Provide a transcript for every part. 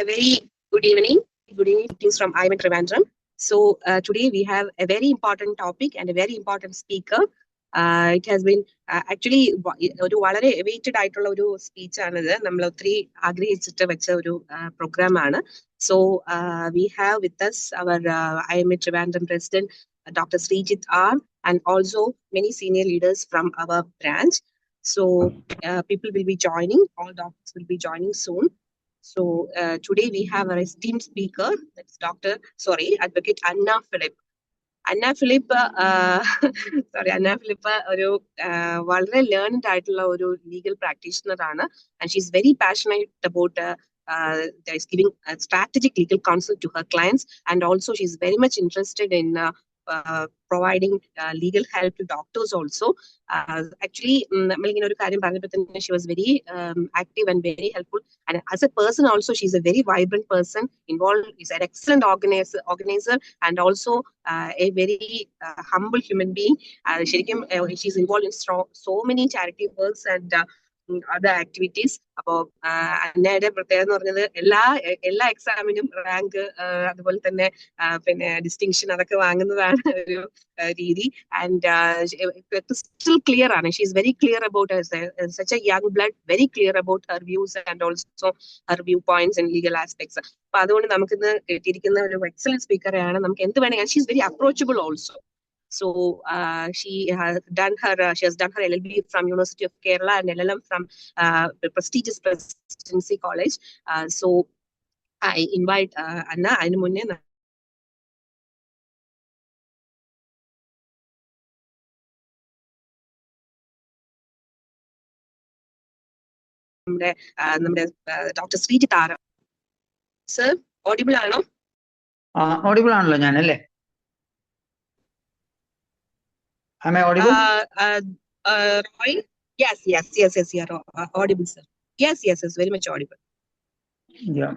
A very good evening. Good evening, greetings from IIM Trivandrum. So today we have a very important topic and a very important speaker. It has been actually ഒരു വളരെ awaited ആയിട്ടുള്ള ഒരു speech ആണിത്. നമ്മൾ ഒത്തിരി ആഗ്രഹിച്ചിട്ട് വെച്ച ഒരു പ്രോഗ്രാമാണ്. So we have with us our IIM Trivandrum President Dr. Srijit R and also many senior leaders from our branch. So people will be joining, all doctors will be joining soon. So today we have our esteemed speaker, that's Advocate Anna Philip. Anna Philip, Anna Philip ഒരു വളരെ learned ആയിട്ടുള്ള ഒരു legal practitioner ആണ്, and she's very passionate about giving strategic legal counsel to her clients, and also she's very much interested in providing legal help to doctors also. Actually, she was very active and very helpful, and as a person also she's a very vibrant person, involved, is an excellent organizer and also a very humble human being. She's involved in so many charity works and other activities. അപ്പോൾ അന്നയുടെ പ്രത്യേകത എന്ന് പറഞ്ഞത് എല്ലാ എക്സാമിനും rank അതുപോലെ തന്നെ പിന്നെ distinction അതൊക്കെ വാങ്ങുന്നതാണ് ഒരു രീതി. ആൻഡ് ക്രിസ്റ്റൽ ക്ലിയർ ആണ്. She is very clear about such A young blood, very clear about Har views and also Har view points in legal aspects. അപ്പൊ അതുകൊണ്ട് നമുക്കിന്ന് കിട്ടിയിരിക്കുന്ന ഒരു എക്സലന്റ് സ്പീക്കറെയാണ്. നമുക്ക് എന്ത് വേണമെങ്കിൽ, she is very approachable also. So she has done her LLB from University of Kerala and LLM from prestigious Presidency College. So I invite Anna. അതിനു മുന്നേ നമ്മുടെ doctor Sreejith R. Sir audible ആണോ? ഓഡിബിൾ ആണല്ലോ ഞാനല്ലേ? Am I audible? Roy? Yes, you are audible, sir. Yes, very much audible. Yeah.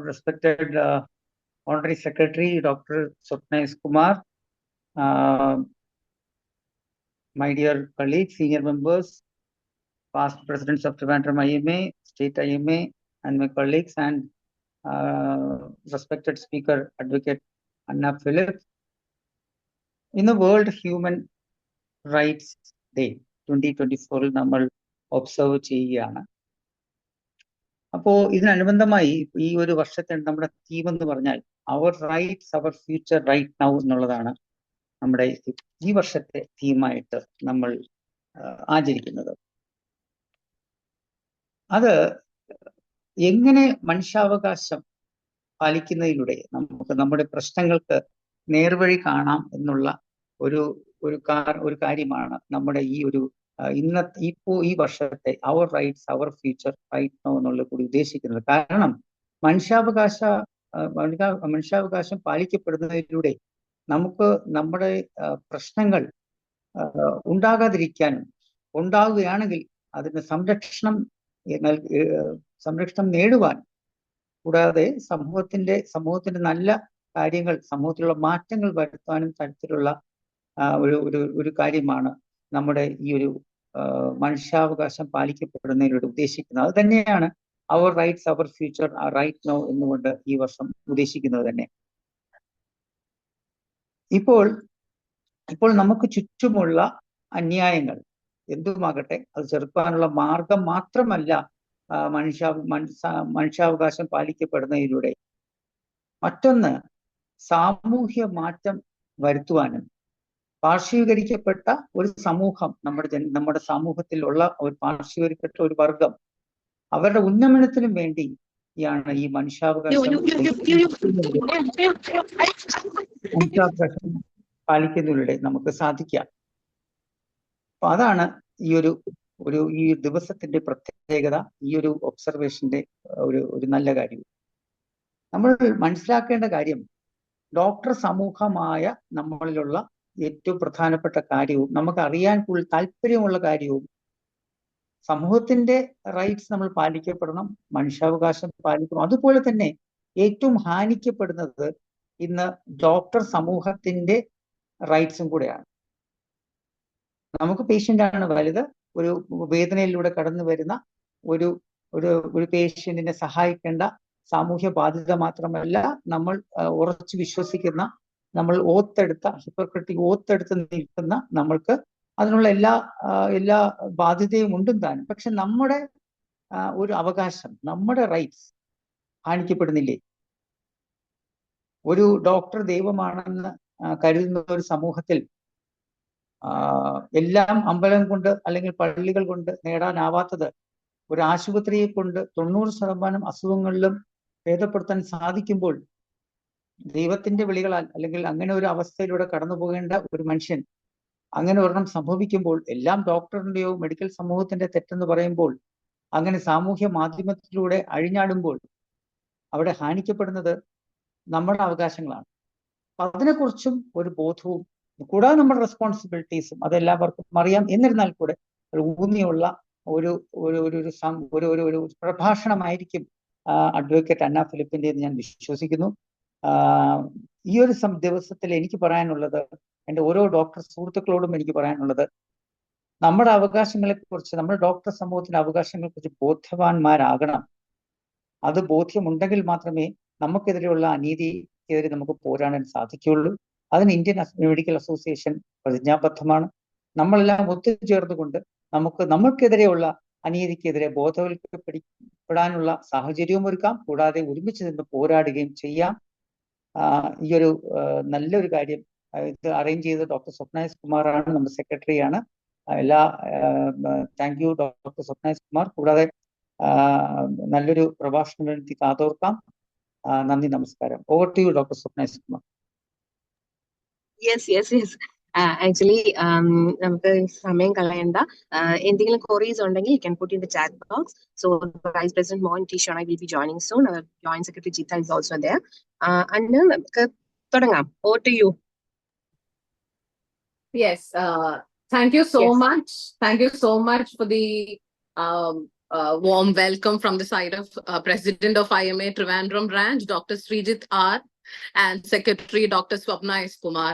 Respected Honorary Secretary, Dr. Swapnesh Kumar, my dear colleagues, senior members, past presidents of Trivandrum IMA, State IMA, and my colleagues, and respected speaker, Advocate Anna Philip. In the World Human Rights Day 2024 നമ്മൾ observe ചെയ്യുകയാണ്. അപ്പോൾ ഇതിനനുബന്ധമായി ഈ ഒരു വർഷത്തെ നമ്മുടെ theme എന്ന് പറഞ്ഞാൽ our rights our future right now എന്നുള്ളതാണ് നമ്മുടെ ഈ വർഷത്തെ തീമായിട്ട് നമ്മൾ ആചരിക്കുന്നത്. അത് എങ്ങനെ മനുഷ്യാവകാശം പാലിക്കുന്നതിലൂടെ നമുക്ക് നമ്മുടെ പ്രശ്നങ്ങൾക്ക് നേർവഴി കാണാം എന്നുള്ള ഒരു കാര്യമാണ് നമ്മുടെ ഈ ഒരു ഈ വർഷത്തെ our rights our future right now എന്നുള്ള കൂടി ഉദ്ദേശിക്കുന്നത്. കാരണം മനുഷ്യാവകാശം പാലിക്കപ്പെടുന്നതിലൂടെ നമുക്ക് നമ്മുടെ പ്രശ്നങ്ങൾ ഉണ്ടാകാതിരിക്കാനും, ഉണ്ടാവുകയാണെങ്കിൽ അതിന് സംരക്ഷണം നേടുവാൻ, കൂടാതെ സമൂഹത്തിന്റെ നല്ല കാര്യങ്ങൾ, സമൂഹത്തിലുള്ള മാറ്റങ്ങൾ വരുത്താനും തരത്തിലുള്ള ഒരു കാര്യമാണ് നമ്മുടെ ഈ ഒരു മനുഷ്യാവകാശം പാലിക്കപ്പെടുന്നതിലൂടെ ഉദ്ദേശിക്കുന്നത്. അത് തന്നെയാണ് our rights our future right now എന്നുകൊണ്ട് ഈ വർഷം ഉദ്ദേശിക്കുന്നത് തന്നെ. ഇപ്പോൾ നമുക്ക് ചുറ്റുമുള്ള അന്യായങ്ങൾ എന്തുമാകട്ടെ അത് ചെറുക്കാനുള്ള മാർഗം മാത്രമല്ല മനുഷ്യാവകാശം പാലിക്കപ്പെടുന്നതിലൂടെ. മറ്റൊന്ന്, സാമൂഹ്യ മാറ്റം വരുത്തുവാനും പാർശ്വീകരിക്കപ്പെട്ട ഒരു സമൂഹം, നമ്മുടെ സമൂഹത്തിലുള്ള ഒരു പാർശ്വീകരിക്കപ്പെട്ട ഒരു വർഗം, അവരുടെ ഉന്നമനത്തിനും വേണ്ടിയാണ് ഈ മനുഷ്യാവകാശം പാലിക്കുന്നതിലൂടെ നമുക്ക് സാധിക്കാം. അപ്പൊ അതാണ് ഈ ദിവസത്തിന്റെ പ്രത്യേകത, ഈ ഒരു ഒബ്സർവേഷന്റെ ഒരു നല്ല കാര്യം. നമ്മൾ മനസ്സിലാക്കേണ്ട കാര്യം, ഡോക്ടർ സമൂഹമായ നമ്മളിലുള്ള ഏറ്റവും പ്രധാനപ്പെട്ട കാര്യവും നമുക്ക് അറിയാൻ കൂടുതൽ താല്പര്യമുള്ള കാര്യവും സമൂഹത്തിന്റെ റൈറ്റ്സ് നമ്മൾ പാലിക്കപ്പെടണം, മനുഷ്യാവകാശം പാലിക്കണം. അതുപോലെ തന്നെ ഏറ്റവും ഹാനിക്കപ്പെടുന്നത് ഇന്ന് ഡോക്ടർ സമൂഹത്തിന്റെ റൈറ്റ്സും കൂടെയാണ്. നമുക്ക് പേഷ്യൻ്റാണ് വലുത്. ഒരു വേദനയിലൂടെ കടന്നു വരുന്ന ഒരു ഒരു പേഷ്യന്റിനെ സഹായിക്കേണ്ട സാമൂഹ്യ ബാധ്യത മാത്രമല്ല, നമ്മൾ ഉറച്ചു വിശ്വസിക്കുന്ന, നമ്മൾ ഹിപ്പോക്രറ്റിക് ഓത്തെടുത്ത് നിൽക്കുന്ന നമ്മൾക്ക് അതിനുള്ള എല്ലാ ബാധ്യതയും ഉണ്ടും താനും. പക്ഷെ നമ്മുടെ ഒരു അവകാശം, നമ്മുടെ റൈറ്റ്സ് കാണിക്കപ്പെടുന്നില്ലേ? ഒരു ഡോക്ടർ ദൈവമാണെന്ന് കരുതുന്ന ഒരു സമൂഹത്തിൽ എല്ലാം അമ്പലം കൊണ്ട് അല്ലെങ്കിൽ പള്ളികൾ കൊണ്ട് നേടാനാവാത്തത് ഒരു ആശുപത്രിയെ കൊണ്ട് 90% അസുഖങ്ങളിലും ഭേദപ്പെടുത്താൻ സാധിക്കുമ്പോൾ, ദൈവത്തിന്റെ വിളികളാൽ അല്ലെങ്കിൽ അങ്ങനെ ഒരു അവസ്ഥയിലൂടെ കടന്നു പോകേണ്ട ഒരു മനുഷ്യൻ അങ്ങനെ ഒരെണ്ണം സംഭവിക്കുമ്പോൾ, എല്ലാം ഡോക്ടറിന്റെയോ മെഡിക്കൽ സമൂഹത്തിന്റെ തെറ്റെന്ന് പറയുമ്പോൾ, അങ്ങനെ സാമൂഹ്യ മാധ്യമത്തിലൂടെ അഴിഞ്ഞാടുമ്പോൾ അവിടെ ഹാനിക്കപ്പെടുന്നത് നമ്മുടെ അവകാശങ്ങളാണ്. അതിനെക്കുറിച്ചും ഒരു ബോധവും, കൂടാതെ നമ്മുടെ റെസ്പോൺസിബിലിറ്റീസും അതെല്ലാവർക്കും അറിയാം. എന്നിരുന്നാൽ കൂടെ ഊന്നിയുള്ള ഒരു പ്രഭാഷണമായിരിക്കും അഡ്വക്കേറ്റ് അന്ന ഫിലിപ്പിന്റെ എന്ന് ഞാൻ വിശ്വസിക്കുന്നു. ഈ ഒരു ദിവസത്തിൽ എനിക്ക് പറയാനുള്ളത്, എൻ്റെ ഓരോ ഡോക്ടർ സുഹൃത്തുക്കളോടും എനിക്ക് പറയാനുള്ളത്, നമ്മുടെ അവകാശങ്ങളെക്കുറിച്ച്, നമ്മുടെ ഡോക്ടർ സമൂഹത്തിന്റെ അവകാശങ്ങളെക്കുറിച്ച് ബോധവാന്മാരാകണം. അത് ബോധ്യമുണ്ടെങ്കിൽ മാത്രമേ നമുക്കെതിരെയുള്ള അനീതിക്കെതിരെ നമുക്ക് പോരാടാൻ സാധിക്കുകയുള്ളൂ. അതിന് ഇന്ത്യൻ മെഡിക്കൽ അസോസിയേഷൻ പ്രതിജ്ഞാബദ്ധമാണ്. നമ്മളെല്ലാം ഒത്തുചേർന്നുകൊണ്ട് നമുക്കെതിരെയുള്ള അനീതിക്കെതിരെ ബോധവൽക്കരിക്കപ്പെടാനുള്ള സാഹചര്യവും ഒരുക്കാം. കൂടാതെ ഒരുമിച്ച് നിന്ന് പോരാടുകയും ചെയ്യാം. ഈ ഒരു നല്ലൊരു കാര്യം ഇത് അറേഞ്ച് ചെയ്ത ഡോക്ടർ സ്വപ്ന എസ് കുമാറാണ്, നമ്മുടെ സെക്രട്ടറിയാണ്. Thank you doctor Swapna S Kumar. കൂടാതെ നല്ലൊരു പ്രഭാഷണം വേണ്ടി കാതോർക്കാം. നന്ദി, നമസ്കാരം. Over to you doctor Swapna S Kumar. Yes actually നമുക്ക് സമയം കളയണ്ട. എന്തെങ്കിലും ക്വറീസ് ഉണ്ടെങ്കിൽ you can put in the chat box. So vice president Mohan T Shona will be joining soon. Our joint secretary Jitha is also there. അന്ന് നമുക്ക് തുടങ്ങാം. Over to you. Yes, thank you so much. Thank you so much for the warm welcome from the side of President of IMA Trivandrum branch, Dr. Srijit R, and Secretary Dr. Swapna S. Kumar.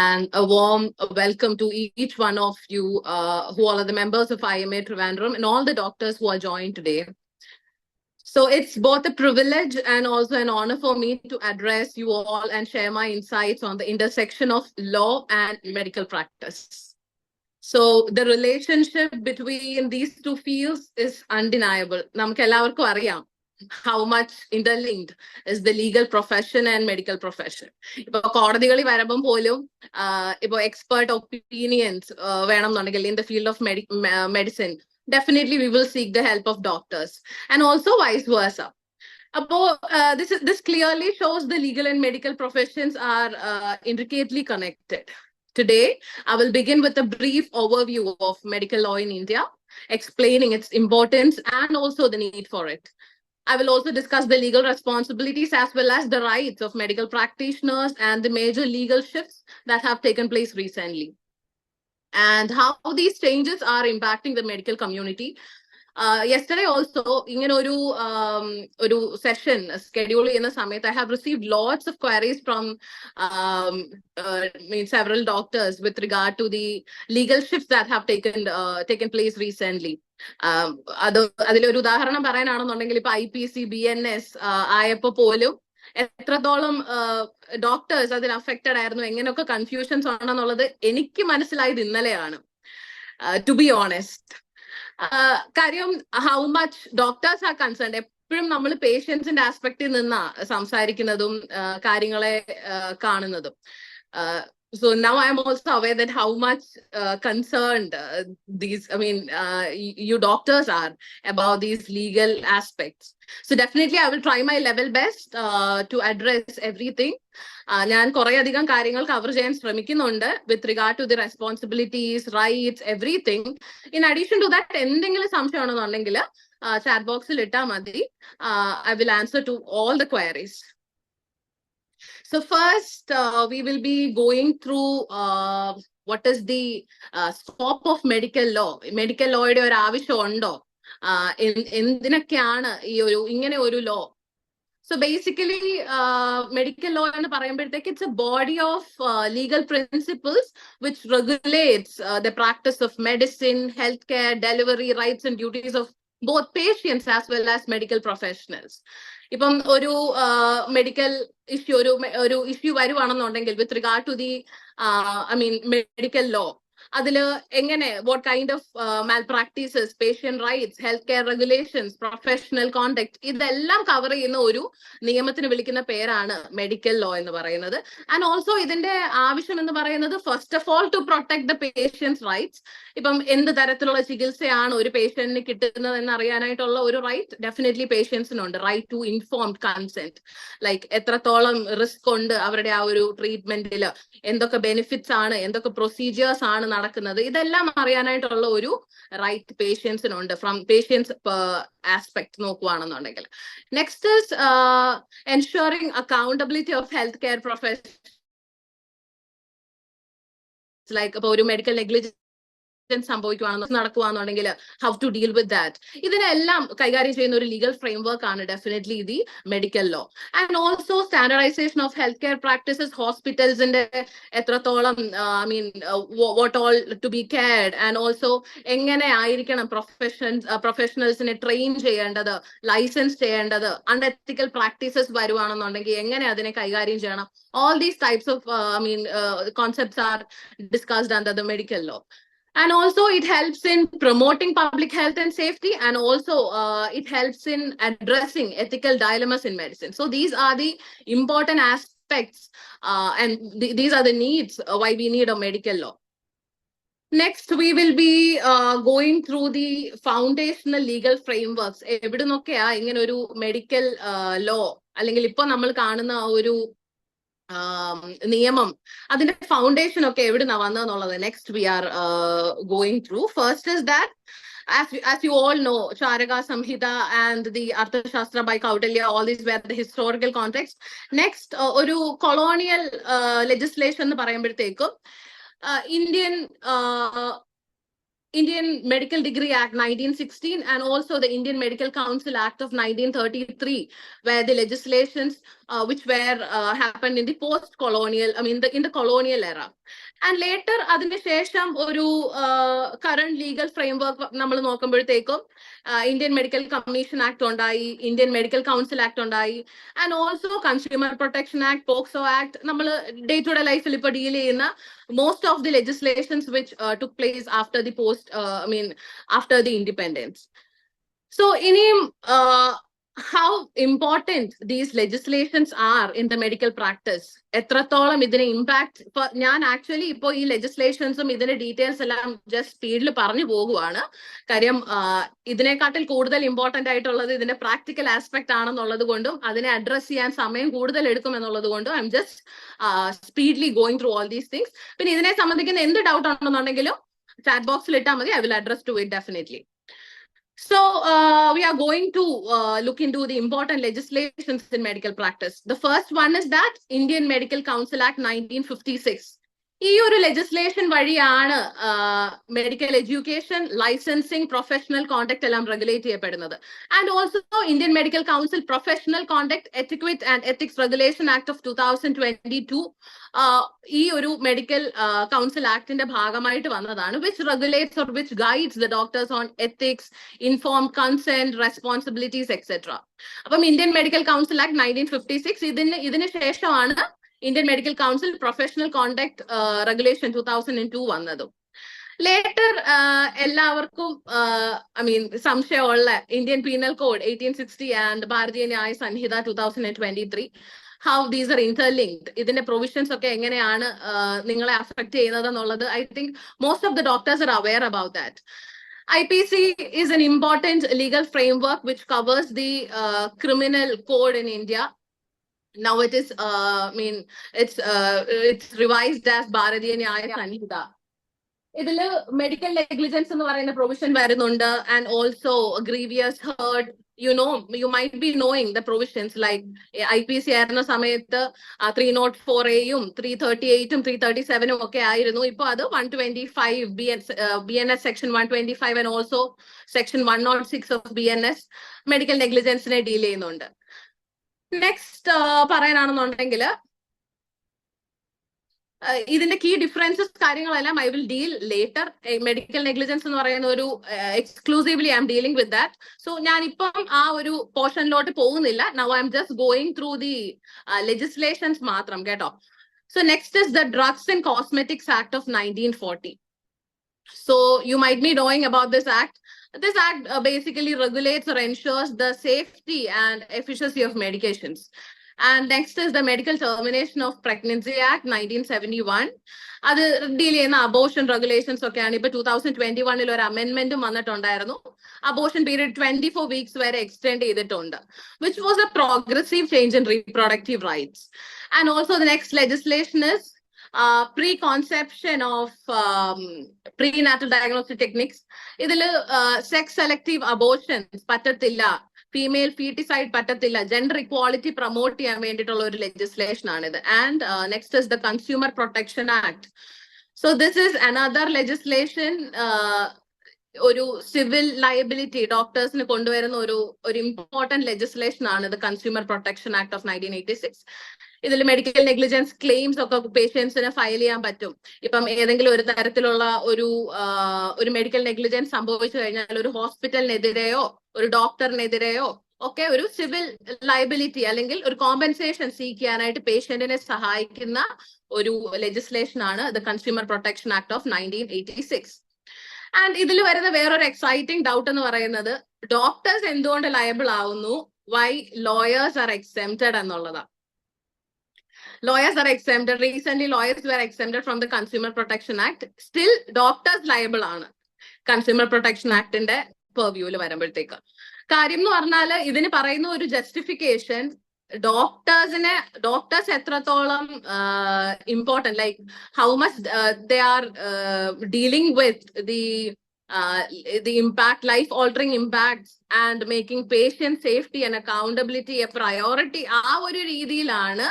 And a warm welcome to each one of you who all are the members of IMA Trivandrum and all the doctors who are joined today. So it's both a privilege and also an honor for me to address you all and share my insights on the intersection of law and medical practice. So the relationship between these two fields is undeniable. Namukku ellavarkkum ariyam how much interlinked is the legal profession and medical profession. Ipo kodadigalil varambam polum ipo expert opinions venamnundengil in the field of medicine, definitely we will seek the help of doctors, and also vice versa. This clearly shows the legal and medical professions are intricately connected. Today, I will begin with a brief overview of medical law in India, explaining its importance and also the need for it. I will also discuss the legal responsibilities as well as the rights of medical practitioners and the major legal shifts that have taken place recently, and how these changes are impacting the medical community. Yesterday also, oru session schedule in the summit, I have received lots of queries from several doctors with regard to the legal shifts that have taken place recently. അതിലൊരു ഉദാഹരണം പറയാനാണെന്നുണ്ടെങ്കിൽ ഇപ്പൊ IPC BNS ആയപ്പോ പോലും എത്രത്തോളം doctors അതിൽ affected ആയിരുന്നു, എങ്ങനെയൊക്കെ confusions ആണെന്നുള്ളത് എനിക്ക് മനസ്സിലായത് ഇന്നലെയാണ്, ടു ബി ഓണസ്റ്റ്. കാര്യം how much doctors are concerned. എപ്പോഴും നമ്മൾ പേഷ്യൻസിന്റെ ആസ്പെക്റ്റിൽ നിന്നാ സംസാരിക്കുന്നതും കാര്യങ്ങളെ കാണുന്നതും. So now I am also aware that how much concerned you doctors are about these legal aspects. So definitely I will try my level best to address everything. ഞാൻ കുറെ അധികം കാര്യങ്ങൾ കവർ ചെയ്യാൻ ശ്രമിക്കുന്നുണ്ട് with regard to the responsibilities, rights, everything. In addition to that, എന്തെങ്കിലും സംശയമാണെന്നുണ്ടെങ്കിൽ chat boxil ഇട്ടാൽ മതി. I will answer to all the queries. So first, we will be going through what is the scope of medical law. Medical law യുടെ ഒരു ആവശ്യം ഉണ്ടോ, എന്തിനൊക്കെയാണ് ഈ ഇങ്ങനെ ഒരു law. So basically, medical law എന്ന് പറയുമ്പോഴത്തേക്ക് it's a body of legal principles which regulates the practice of medicine, healthcare, delivery, rights and duties of both patients as well as medical professionals. ഇപ്പം ഒരു മെഡിക്കൽ ഇഷ്യൂ ഒരു issue വരുവാണെന്നുണ്ടെങ്കിൽ with regard to the medical law, അതില് എങ്ങനെ what kind of malpractices, patient rights, health care regulations, professional conduct, ഇതെല്ലാം cover ചെയ്യുന്ന ഒരു നിയമത്തിന് വിളിക്കുന്ന പേരാണ് മെഡിക്കൽ ലോ എന്ന് പറയുന്നത്. ആൻഡ് ഓൾസോ ഇതിന്റെ ആവശ്യം എന്ന് പറയുന്നത് first of all to protect the patients rights. ഇപ്പം എന്ത് തരത്തിലുള്ള ചികിത്സയാണ് ഒരു പേഷ്യന്റിന് കിട്ടുന്നത് എന്ന് അറിയാനായിട്ടുള്ള ഒരു റൈറ്റ് ഡെഫിനറ്റ്ലി പേഷ്യൻസിനുണ്ട്. Right to informed consent, like എത്രത്തോളം റിസ്ക് ഉണ്ട് അവരുടെ ആ ഒരു ട്രീറ്റ്മെന്റിൽ, എന്തൊക്കെ ബെനിഫിറ്റ്സ് ആണ്, എന്തൊക്കെ പ്രൊസീജിയേഴ്സ് ആണ് നടക്കുന്നത്, ഇതെല്ലാം അറിയാനായിട്ടുള്ള ഒരു റൈറ്റ് പേഷ്യൻസിനുണ്ട് ഫ്രം പേഷ്യൻസ് ആസ്പെക്ട് നോക്കുവാണെന്നുണ്ടെങ്കിൽ. Next is ensuring accountability of health care professionals, like ഇപ്പൊ ഒരു മെഡിക്കൽ നെഗ്ലിജൻസ് നടക്കുവാണെന്നുണ്ടെങ്കിൽ how to deal with that, ഇതിനെല്ലാം കൈകാര്യം ചെയ്യുന്ന ഒരു ലീഗൽ ഫ്രെയിംവർക്ക് ആണ് definitely the medical law. And also standardization of health care practices, ഹോസ്പിറ്റൽസിന്റെ എത്രത്തോളം what all to be cared, and also എങ്ങനെ ആയിരിക്കണം പ്രൊഫഷണൽസിനെ ട്രെയിൻ ചെയ്യേണ്ടത്, ലൈസൻസ് ചെയ്യേണ്ടത്, അൺഎത്തിക്കൽ പ്രാക്ടീസസ് വരുവാണെന്നുണ്ടെങ്കിൽ എങ്ങനെ അതിനെ കൈകാര്യം ചെയ്യണം. All these types of concepts are discussed under the medical law. And also it helps in promoting public health and safety, and also it helps in addressing ethical dilemmas in medicine. So these are the important aspects and these are the needs why we need a medical law. Next, we will be going through the foundational legal frameworks. എവിടുന്നൊക്കെയാ ഇങ്ങനെ ഒരു medical law അല്ലെങ്കിൽ ഇപ്പൊ നമ്മൾ കാണുന്ന ഒരു നിയമം, അതിന്റെ foundation ഒക്കെ എവിടുന്നാ വന്നതെന്നുള്ളത് next we are going through. First is that as you all know, Charaka Samhita and the Arthashastra by Kautilya, all these were the historical context. Next, oru colonial legislation എന്ന് പറയുമ്പോഴത്തേക്കും Indian Medical Degree Act 1916 and also the Indian Medical Council Act of 1933 were the legislations which were happened in the post-colonial, in the colonial era. And later അതിന് ശേഷം ഒരു current legal framework നമ്മൾ നോക്കുമ്പോഴത്തേക്കും Indian medical commission act ഉണ്ടായി, Indian medical council act ഉണ്ടായി, and also consumer protection act, POCSO act, നമ്മൾ day to day ലൈഫിൽ ഇപ്പോൾ ഡീൽ ചെയ്യുന്ന most of the legislations which took place after the after the independence. So how important these legislations are in the medical practice, എത്രത്തോളം ഇതിന് impact. ഇപ്പൊ ഞാൻ actually ഇപ്പൊ ഈ ലെജിസ്ലേഷൻസും ഇതിന്റെ ഡീറ്റെയിൽസ് എല്ലാം ജസ്റ്റ് സ്പീഡിൽ പറഞ്ഞു പോകുവാണ്. കാര്യം ഇതിനെക്കാട്ടിൽ കൂടുതൽ ഇമ്പോർട്ടന്റ് ആയിട്ടുള്ളത് ഇതിന്റെ പ്രാക്ടിക്കൽ ആസ്പെക്ട് ആണെന്നുള്ളത് കൊണ്ടും അതിനെ അഡ്രസ് ചെയ്യാൻ സമയം കൂടുതൽ എടുക്കും എന്നുള്ളത് കൊണ്ടും I'm just speedily going through all these things. പിന്നെ ഇതിനെ സംബന്ധിക്കുന്ന എന്ത് ഡൗട്ട് ഉണ്ടെന്നുണ്ടെങ്കിലും ചാറ്റ് ബോക്സിൽ ഇട്ടാൽ മതി, I will address to it definitely. So we are going to look into the important legislations in medical practice. The first one is that Indian Medical Council Act 1956. ഈ ഒരു legislation വഴിയാണ് medical education, licensing, professional conduct എല്ലാം regulate ചെയ്യപ്പെടുന്നത്. And also Indian medical council professional conduct, etiquette and ethics regulation act of 2022 ഈ ഒരു medical council ആക്ടിന്റെ ഭാഗമായിട്ട് വന്നതാണ്, which regulates or which guides the doctors on ethics, informed consent, responsibilities etcetera. അപ്പം Indian medical council act 1956, ഇതിന് ശേഷമാണ് Indian medical council professional conduct regulation 2002 വന്നതും. Later എല്ലാവർക്കും സംശയമുള്ള ഇന്ത്യൻ പീനൽ കോഡ് 1860 ആൻഡ് ഭാരതീയ ന്യായ സംഹിത 2023, how these are interlinked, ഇതിന്റെ provisions ഒക്കെ എങ്ങനെയാണ് നിങ്ങളെ അഫക്ട് ചെയ്യുന്നത് എന്നുള്ളത് I think most of the doctors R aware about that. IPC is an important legal framework which covers the criminal code in India. Now it is, it's revised as Bharatiya Nyaya Sanhita. ഇതില് medical negligence എന്ന് പറയുന്ന provision വരുന്നുണ്ട്, and also grievous hurt. You might be knowing the provisions like IPC ആയിരുന്ന സമയത്ത് 304A-യും 338-ഉം 337-ഉം ഒക്കെ ആയിരുന്നു. ഇപ്പൊ അത് 125 BNS section 125 and also section 106 of BNS medical നെഗ്ലിജൻസിനെ ഡീൽ ചെയ്യുന്നുണ്ട്. നെക്സ്റ്റ് പറയാനാണെന്നുണ്ടെങ്കിൽ ഇതിന്റെ കീ ഡിഫറൻസസ് കാര്യങ്ങളെല്ലാം I will deal later. Medical negligence എന്ന് പറയുന്ന ഒരു exclusively I'm dealing with that. So ഞാൻ ഇപ്പം ആ ഒരു പോർഷനിലോട്ട് പോകുന്നില്ല. Now I'm just going through the legislations മാത്രം കേട്ടോ. So next is the Drugs and Cosmetics Act of 1940. So you might be knowing about this act. This act basically regulates or ensures the safety and efficacy of medications. And next is the Medical Termination of Pregnancy Act 1971. അത് deal ചെയ്യുന്ന abortion regulations ഒക്കെയാണ്. ഇപ്പൊ 2021 ഒരു അമെന്റ്മെന്റും വന്നിട്ടുണ്ടായിരുന്നു. Abortion period 24 weeks വരെ extend ചെയ്തിട്ടുണ്ട്, which was a progressive change in reproductive rights. And also the next legislation is preconception of prenatal diagnostic techniques. ഇതില് sex selective abortions പറ്റത്തില്ല, ഫീമെയിൽ ഫീറ്റിസൈഡ് പറ്റത്തില്ല, ജെൻഡർ ഇക്വാളിറ്റി പ്രൊമോട്ട് ചെയ്യാൻ വേണ്ടിയിട്ടുള്ള ഒരു ലെജിസ്ലേഷൻ ആണിത്. And next is the consumer protection act. So this is another legislation. ഒരു civil liability ഡോക്ടേഴ്സിന് കൊണ്ടുവരുന്ന ഒരു ഇമ്പോർട്ടന്റ് ലെജിസ്ലേഷൻ ആണ് ഇത്, കൺസ്യൂമർ പ്രൊട്ടക്ഷൻ ആക്ട് ഓഫ് 1986. ഇതിൽ മെഡിക്കൽ നെഗ്ലിജൻസ് ക്ലെയിംസ് ഒക്കെ പേഷ്യൻസിന് ഫയൽ ചെയ്യാൻ പറ്റും. ഇപ്പം ഏതെങ്കിലും ഒരു തരത്തിലുള്ള ഒരു മെഡിക്കൽ നെഗ്ലിജൻസ് സംഭവിച്ചു കഴിഞ്ഞാൽ ഒരു ഹോസ്പിറ്റലിനെതിരെയോ ഒരു ഡോക്ടറിനെതിരെയോ ഒക്കെ ഒരു സിവിൽ ലയബിലിറ്റി അല്ലെങ്കിൽ ഒരു കോമ്പൻസേഷൻ സീക്ക് ചെയ്യാനായിട്ട് പേഷ്യന്റിനെ സഹായിക്കുന്ന ഒരു ലെജിസ്ലേഷൻ ആണ് the consumer protection act of 1986. And ഇതിൽ വരുന്ന വേറൊരു എക്സൈറ്റിംഗ് ഡൗട്ട് എന്ന് പറയുന്നത് ഡോക്ടേഴ്സ് എന്തുകൊണ്ട് ലയബിൾ ആവുന്നു, വൈ ലോയേഴ്സ് ആർ എക്സെംപ്റ്റഡ് എന്നുള്ളതാണ്. Lawyers are exempted. Recently, lawyers were exempted from the Consumer Protection Act. Still, doctors liable ആണ് Consumer Protection Actന്റെ പെർവ്യൂവിൽ വരുമ്പോഴത്തേക്ക്. കാര്യം എന്ന് പറഞ്ഞാൽ ഇതിന് പറയുന്ന ഒരു ജസ്റ്റിഫിക്കേഷൻ ഡോക്ടേഴ്സ് എത്രത്തോളം important, like how much they are dealing with the impact, life-altering impacts and making patient safety and accountability a priority. ആ ഒരു രീതിയിലാണ്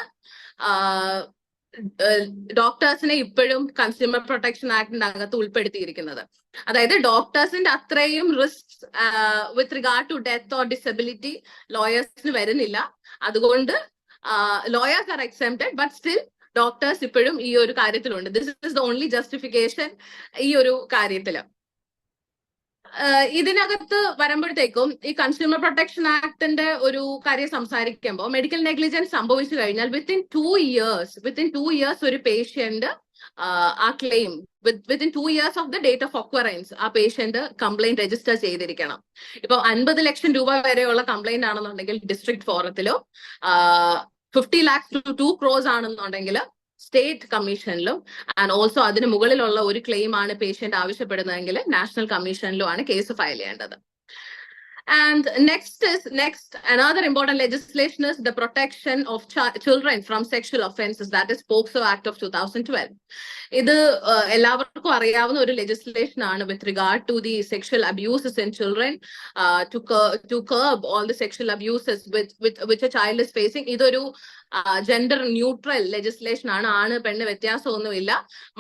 ഡോക്ടേഴ്സിനെ ഇപ്പോഴും കൺസ്യൂമർ പ്രൊട്ടക്ഷൻ ആക്ടിന്റെ അകത്ത് ഉൾപ്പെടുത്തിയിരിക്കുന്നത്. അതായത് ഡോക്ടേഴ്സിന്റെ അത്രയും risk with regard to death or disability ലോയേഴ്സിന് വരുന്നില്ല. അതുകൊണ്ട് lawyers are exempted, but still doctors ഇപ്പോഴും ഈ ഒരു കാര്യത്തിലുണ്ട്. This is the only justification ഈ ഒരു കാര്യത്തില്. ഇതിനകത്ത് വരുമ്പോഴത്തേക്കും ഈ കൺസ്യൂമർ പ്രൊട്ടക്ഷൻ ആക്ടിന്റെ ഒരു കാര്യം സംസാരിക്കുമ്പോൾ മെഡിക്കൽ നെഗ്ലിജൻസ് സംഭവിച്ചു കഴിഞ്ഞാൽ വിത്തിൻ 2 years ഒരു പേഷ്യന്റ് ആ claim within 2 years of the date of occurrence ആ പേഷ്യന്റ് കംപ്ലൈന്റ് രജിസ്റ്റർ ചെയ്തിരിക്കണം. ഇപ്പൊ 50 ലക്ഷം രൂപ വരെയുള്ള കംപ്ലൈന്റ് ആണെന്നുണ്ടെങ്കിൽ ഡിസ്ട്രിക്ട് ഫോറത്തിലോ 50 lakhs to 2 crores ആണെന്നുണ്ടെങ്കിൽ സ്റ്റേറ്റ് കമ്മീഷനിലും ആൻഡ് ഓൾസോ അതിന് മുകളിലുള്ള ഒരു ക്ലെയിം ആണ് പേഷ്യന്റ് ആവശ്യപ്പെടുന്നതെങ്കിൽ നാഷണൽ കമ്മീഷനിലും ആണ് കേസ് ഫയൽ ചെയ്യേണ്ടത്. And next another important legislation is the protection of children from sexual offenses, that is POCSO Act of 2012. ഇത് എല്ലാവർക്കും അറിയാവുന്ന ഒരു ലെജിസ്ലേഷൻ ആണ് with regard to the sexual abuses in children, to curb all the sexual abuses which a child is facing. ഇതൊരു gender neutral legislation ആണ്. ആണ് പെണ്ണ് വ്യത്യാസമൊന്നുമില്ല.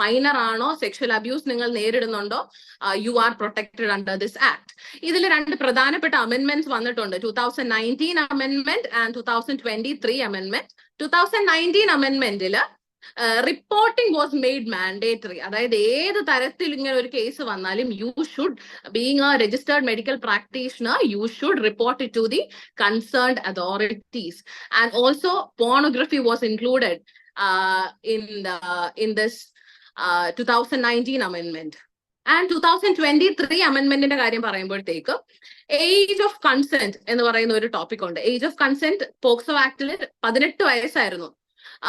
മൈനർ ആണോ, സെക്ഷൽ അബ്യൂസ് നിങ്ങൾ നേരിടുന്നുണ്ടോ, you are protected under this act. ഇതിൽ 2 പ്രധാനപ്പെട്ട അമെന്റ്മെന്റ്സ് വന്നിട്ടുണ്ട്. 2019 അമെന്റ്മെന്റ് ആൻഡ് 2023 അമെന്റ്മെന്റ്. 2019 അമെന്റ്മെന്റിൽ റിപ്പോർട്ടിംഗ് വാസ് മെയ്ഡ് മാൻഡേറ്ററി. അതായത് ഏത് തരത്തിൽ ഇങ്ങനെ ഒരു കേസ് വന്നാലും you should, being A registered medical practitioner, you should report it to the concerned authorities. And also pornography was included in this 2019 amendment. And 2023 അമെന്റ്മെന്റിന്റെ കാര്യം പറയുമ്പോഴത്തേക്ക് ഏജ് ഓഫ് കൺസെന്റ് എന്ന് പറയുന്ന ഒരു ടോപ്പിക് ഉണ്ട്. ഏജ് ഓഫ് കൺസെന്റ് പോക്സോ ആക്ടിൽ 18 വയസ്സായിരുന്നു.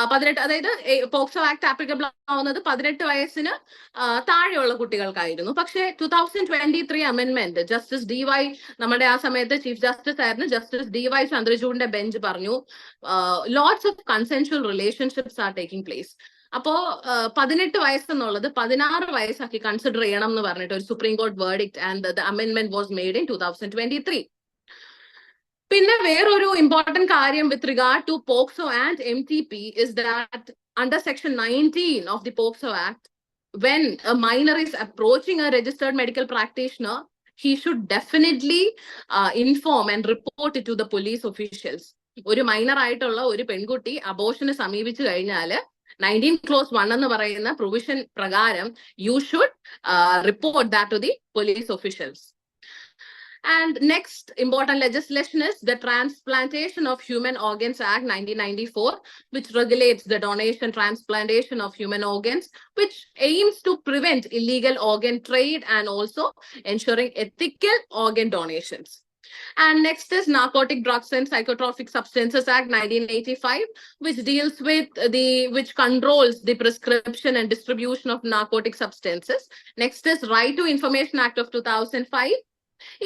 18, അതായത് POCSO act applicable ആവുന്നത് 18 വയസ്സിന് താഴെയുള്ള കുട്ടികൾക്കായിരുന്നു. പക്ഷേ 2023 അമെന്റ്മെന്റ് ജസ്റ്റിസ് DY, നമ്മുടെ ആ സമയത്ത് ചീഫ് ജസ്റ്റിസ് ആയിരുന്നു ജസ്റ്റിസ് DY ചന്ദ്രചൂഡിന്റെ ബെഞ്ച് പറഞ്ഞു lots of consensual relationships are taking place. അപ്പോ 18 വയസ്സെന്നുള്ളത് 16 വയസ്സാക്കി കൺസിഡർ ചെയ്യണം എന്ന് പറഞ്ഞിട്ട് ഒരു Supreme Court verdict, and the amendment was made in 2023. പിന്നെ വേറൊരു ഇമ്പോർട്ടന്റ് കാര്യം with regard to POCSO and MTP is that under section 19 of the POCSO act, when a minor is approaching a registered medical practitioner, he should definitely inform and report it to the police officials. ഒരു minor ആയിട്ടുള്ള ഒരു പെൺകുട്ടി അബോർഷന് സമീപിച്ചു കഴിഞ്ഞാല് 19 clause 1 എന്ന് പറയുന്ന provision പ്രകാരം you should report that to the police officials. And next important legislation is the Transplantation of Human Organs Act 1994, which regulates the donation, transplantation of human organs, which aims to prevent illegal organ trade and also ensuring ethical organ donations. And next is Narcotic Drugs and Psychotropic Substances Act 1985, which deals with which controls the prescription and distribution of narcotic substances. Next is Right to Information Act of 2005.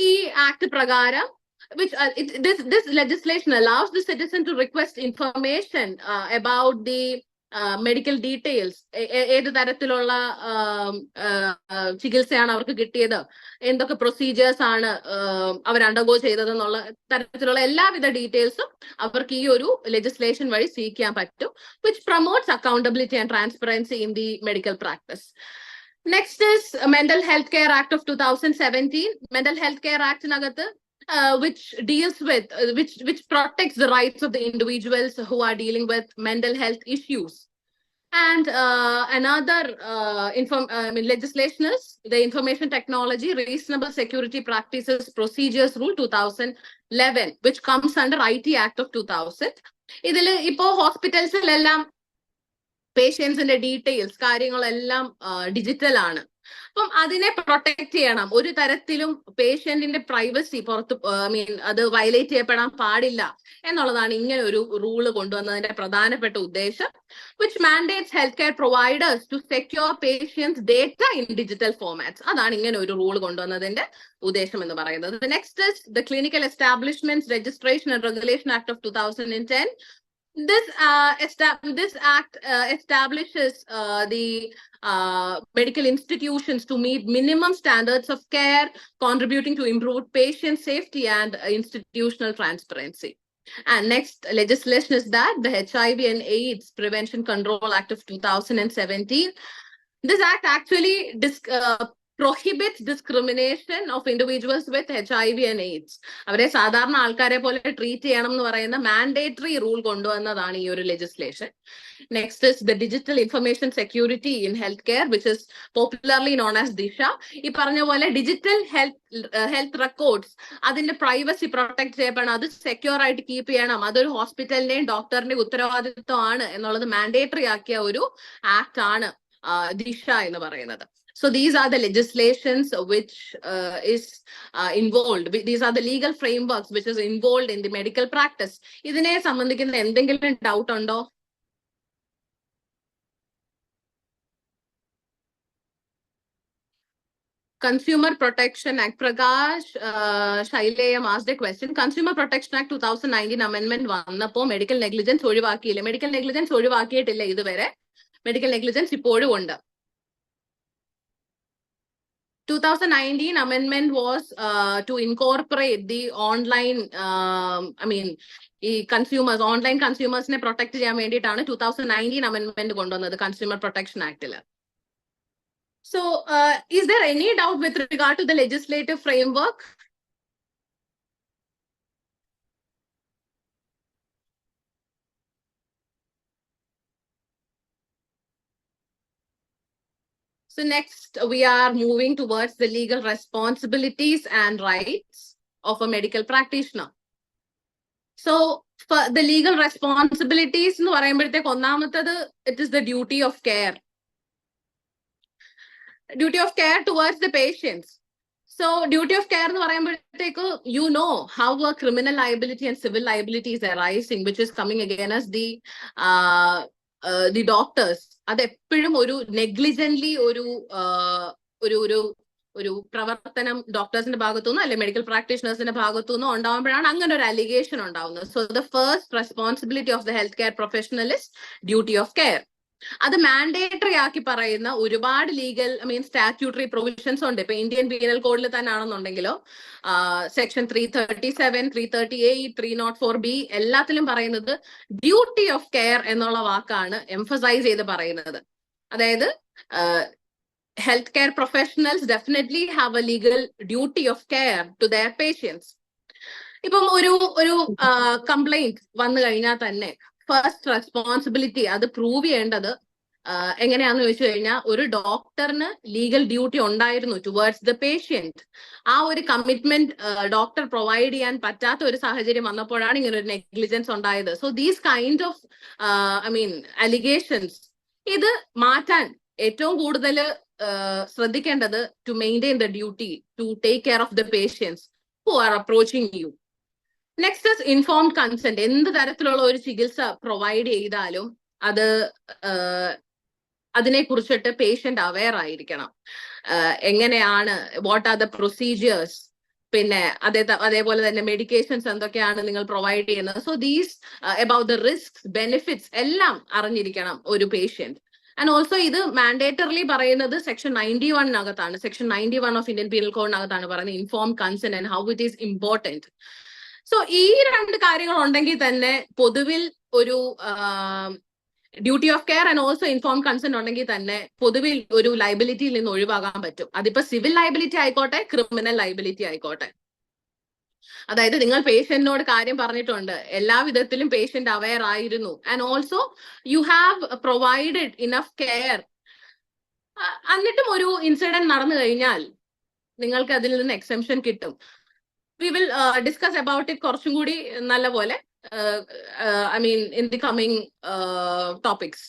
ഈ act പ്രകാരം this legislation allows the citizen to request information about the medical details, ഏത് തരത്തിലുള്ള ചികിത്സയാണ് അവർക്ക് കിട്ടിയത്, എന്തൊക്കെ procedures ആണ് അവർ undergo ചെയ്തതെന്നുള്ള തരത്തിലുള്ള എല്ലാവിധ ഡീറ്റെയിൽസും അവർക്ക് ഈ ഒരു ലെജിസ്ലേഷൻ വഴി സ്വീകരിക്കാൻ പറ്റും, which promotes accountability and transparency in the medical practice. Next is Mental Health Care Act of 2017. Mental Health Care Act nagathu which deals with which protects the rights of the individuals who are dealing with mental health issues. And another legislation is the Information Technology Reasonable Security Practices Procedures Rule 2011, which comes under IT Act of 2000. ഇതിൽ ഇപ്പോ ഹോസ്പിറ്റൽസിലെല്ലാം പേഷ്യൻസിന്റെ details കാര്യങ്ങളെല്ലാം digital ആണ്. അപ്പം അതിനെ protect ചെയ്യണം. ഒരു തരത്തിലും പേഷ്യന്റിന്റെ privacy അത് വയലേറ്റ് ചെയ്യപ്പെടാൻ പാടില്ല എന്നുള്ളതാണ് ഇങ്ങനെ ഒരു റൂള് കൊണ്ടുവന്നതിന്റെ പ്രധാനപ്പെട്ട ഉദ്ദേശം. Which mandates health care providers to secure patients data in digital formats. അതാണ് ഇങ്ങനെ ഒരു റൂൾ കൊണ്ടുവന്നതിന്റെ ഉദ്ദേശം എന്ന് പറയുന്നത്. Next is the clinical establishments registration and regulation act of 2010. This act establishes the medical institutions to meet minimum standards of care, contributing to improved patient safety and institutional transparency. And next legislation is that the HIV and AIDS Prevention Control Act of 2017. This act actually prohibits discrimination of individuals with HIV and AIDS. അവരെ സാധാരണ ആൾക്കാരെ പോലെ treat ചെയ്യണം എന്ന് പറയുന്ന mandatory rule കൊണ്ടുവന്നതാണ് ഈ ഒരു legislation. Next is the digital information security in health care, which is popularly known as ദിശ. ഈ പറഞ്ഞ പോലെ ഡിജിറ്റൽ ഹെൽത്ത് റെക്കോർഡ്സ്, അതിന്റെ പ്രൈവസി പ്രൊട്ടക്ട് ചെയ്യപ്പെടണം, അത് സെക്യൂർ ആയിട്ട് കീപ്പ് ചെയ്യണം, അതൊരു ഹോസ്പിറ്റലിന്റെയും ഡോക്ടറിന്റെയും ഉത്തരവാദിത്വമാണ് എന്നുള്ളത് മാൻഡേറ്ററി ആക്കിയ ഒരു ആക്ട് ആണ് ദിശ എന്ന് പറയുന്നത്. So these are the legislations which is involved. These are the legal frameworks which is involved in the medical practice. ഇതിനെ സംബന്ധിക്കുന്ന എന്തെങ്കിലും ഡൗട്ട് ഉണ്ടോ? Consumer Protection Act. Prakash Shaileyam asked a question. Consumer Protection Act 2019 amendment വന്നപ്പോ medical negligence ഒഴിവാക്കിയില്ല. Medical negligence ഒഴിവാക്കിയിട്ടില്ല ഇതുവരെ. Medical negligence ഇപ്പോഴും ഉണ്ട്. 2019 amendment was to incorporate the online, ഈ consumers, online കൺസ്യൂമേഴ്സിനെ പ്രൊട്ടക്ട് ചെയ്യാൻ വേണ്ടിയിട്ടാണ് 2019 amendment കൊണ്ടുവന്നത് കൺസ്യൂമർ പ്രൊട്ടക്ഷൻ ആക്ടില്. So is there any doubt with regard to the legislative framework? So next, we are moving towards the legal responsibilities and rights of a medical practitioner. So for the legal responsibilities, എന്ന് പറയുമ്പോഴത്തേക്ക് ഒന്നാമത്തത് it is the duty of care. Duty of care towards the patients. So duty of care എന്ന് പറയുമ്പോഴത്തേക്ക് you know how a criminal liability and civil liability is arising, which is coming against the doctors. അത് എപ്പോഴും ഒരു നെഗ്ലിജന്റ്ലി ഒരു പ്രവർത്തനം ഡോക്ടേഴ്സിന്റെ ഭാഗത്തുനിന്നോ അല്ലെ medical പ്രാക്ടീഷണേഴ്സിന്റെ ഭാഗത്തുനിന്നോ ഉണ്ടാകുമ്പോഴാണ് അങ്ങനെ ഒരു അലിഗേഷൻ ഉണ്ടാവുന്നത്. So the first responsibility of the health care professional is duty of care. അത് മാൻഡേറ്ററി ആക്കി പറയുന്ന ഒരുപാട് ലീഗൽ സ്റ്റാറ്റ്യൂട്ടറി പ്രൊവിഷൻസ് ഉണ്ട്. ഇപ്പൊ ഇന്ത്യൻ പീനൽ കോഡിൽ തന്നെ ആണെന്നുണ്ടെങ്കിലോ സെക്ഷൻ 337, 330A, 304B എല്ലാത്തിലും പറയുന്നത് ഡ്യൂട്ടി ഓഫ് കെയർ എന്നുള്ള വാക്കാണ് എംഫസൈസ് ചെയ്ത് പറയുന്നത്. അതായത് health care professionals definitely have a legal duty of care to their patients. ഇപ്പം ഒരു കംപ്ലൈന്റ് വന്നു കഴിഞ്ഞാൽ തന്നെ ഫസ്റ്റ് റെസ്പോൺസിബിലിറ്റി അത് പ്രൂവ് ചെയ്യേണ്ടത് എങ്ങനെയാന്ന് ചോദിച്ചു കഴിഞ്ഞാൽ ഒരു ഡോക്ടറിന് ലീഗൽ ഡ്യൂട്ടി ഉണ്ടായിരുന്നു ടുവേർഡ്സ് ദ പേഷ്യന്റ്. ആ ഒരു കമ്മിറ്റ്മെന്റ് ഡോക്ടർ പ്രൊവൈഡ് ചെയ്യാൻ പറ്റാത്ത ഒരു സാഹചര്യം വന്നപ്പോഴാണ് ഇങ്ങനെ ഒരു നെഗ്ലിജൻസ് ഉണ്ടായത്. So these kind of allegations ഇത് മാറ്റാൻ ഏറ്റവും കൂടുതൽ ശ്രദ്ധിക്കേണ്ടത് to maintain the duty to take care of the patients who are approaching you. Next is informed consent. എന്ത് തരത്തിലുള്ള ഒരു ചികിത്സ പ്രൊവൈഡ് ചെയ്താലും അത് അതിനെ കുറിച്ചിട്ട് പേഷ്യന്റ് അവെയർ ആയിരിക്കണം. എങ്ങനെയാണ്, വാട്ട് ആർ ദ പ്രൊസീജിയേഴ്സ്, പിന്നെ അതേപോലെ തന്നെ മെഡിക്കേഷൻസ് എന്തൊക്കെയാണ് നിങ്ങൾ പ്രൊവൈഡ് ചെയ്യുന്നത്. So these about the risk benefits എല്ലാം അറിഞ്ഞിരിക്കണം ഒരു പേഷ്യന്റ്. ആൻഡ് ഓൾസോ ഇത് മാൻഡേറ്ററിലി പറയുന്നത് section 91 section 91 of Indian penal കോഡിനകത്താണ് പറയുന്നത് informed consent and how it is important. So ഈ രണ്ട് കാര്യങ്ങൾ ഉണ്ടെങ്കിൽ തന്നെ പൊതുവിൽ ഒരു duty of care and also inform consent ഉണ്ടെങ്കിൽ തന്നെ പൊതുവിൽ ഒരു ലൈബിലിറ്റിയിൽ നിന്ന് ഒഴിവാകാൻ പറ്റും. അതിപ്പോ സിവിൽ ലൈബിലിറ്റി ആയിക്കോട്ടെ, ക്രിമിനൽ ലൈബിലിറ്റി ആയിക്കോട്ടെ. അതായത് നിങ്ങൾ പേഷ്യന്റിനോട് കാര്യം പറഞ്ഞിട്ടുണ്ട്, എല്ലാ വിധത്തിലും പേഷ്യന്റ് അവെയർ ആയിരുന്നു, and also you have provided enough care. എന്നിട്ടും ഒരു ഇൻസിഡന്റ് നടന്നു കഴിഞ്ഞാൽ നിങ്ങൾക്ക് അതിൽ നിന്ന് എക്സെംഷൻ കിട്ടും. We will discuss about it കുറച്ചും കൂടി നല്ല പോലെ in the coming topics.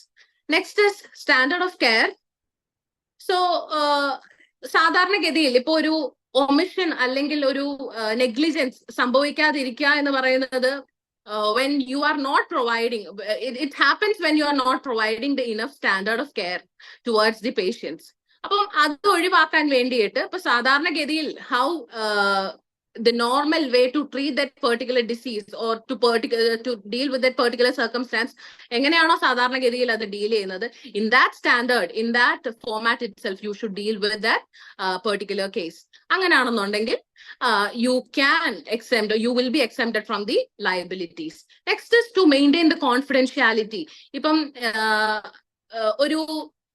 Next is standard of care. So സാധാരണഗതിയിൽ ഇപ്പൊ ഒരു ഒമിഷൻ അല്ലെങ്കിൽ ഒരു നെഗ്ലിജൻസ് സംഭവിക്കാതിരിക്കുക എന്ന് പറയുന്നത് when you are not providing, it happens when you are not providing the enough standard of care towards the patients. അപ്പം അത് ഒഴിവാക്കാൻ വേണ്ടിയിട്ട് ഇപ്പൊ സാധാരണഗതിയിൽ how the normal way to treat that particular disease or to deal with that particular circumstance എങ്ങനെയാണോ സാധാരണഗതിയിൽ അത് deal ചെയ്യുന്നത്, in that standard, in that format itself you should deal with that particular case. അങ്ങനെയാണെന്നുണ്ടെങ്കിൽ you can exempt, you will be exempted from the liabilities. Next is to maintain the confidentiality. ഇപ്പം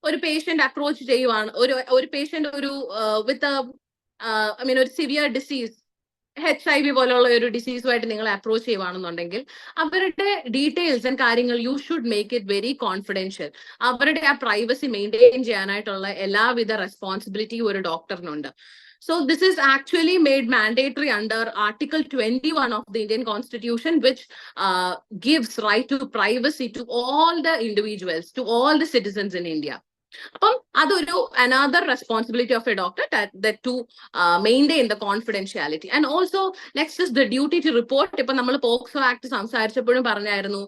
ഒരു patient approach ചെയ്യുവാണ്, ഒരു patient ഒരു വിത്ത് ഒരു severe disease, HIV പോലുള്ള ഒരു ഡിസീസുമായിട്ട് നിങ്ങൾ അപ്രോച്ച് ചെയ്യുവാണെന്നുണ്ടെങ്കിൽ അവരുടെ ഡീറ്റെയിൽസ് ആൻഡ് കാര്യങ്ങൾ you should make it very confidential. അവരുടെ ആ പ്രൈവസി മെയിൻറ്റെയിൻ ചെയ്യാനായിട്ടുള്ള എല്ലാവിധ റെസ്പോൺസിബിലിറ്റിയും ഒരു ഡോക്ടറിനുണ്ട്. So this is actually made mandatory under Article 21 of the Indian Constitution, which gives right to privacy to all the individuals, to all the citizens in India. അപ്പം അതൊരു another responsibility of a doctor that to maintain the confidentiality. And also next is the duty to report. ഇപ്പൊ നമ്മൾ POCSO act സംസാരിച്ചപ്പോഴും പറഞ്ഞായിരുന്നു,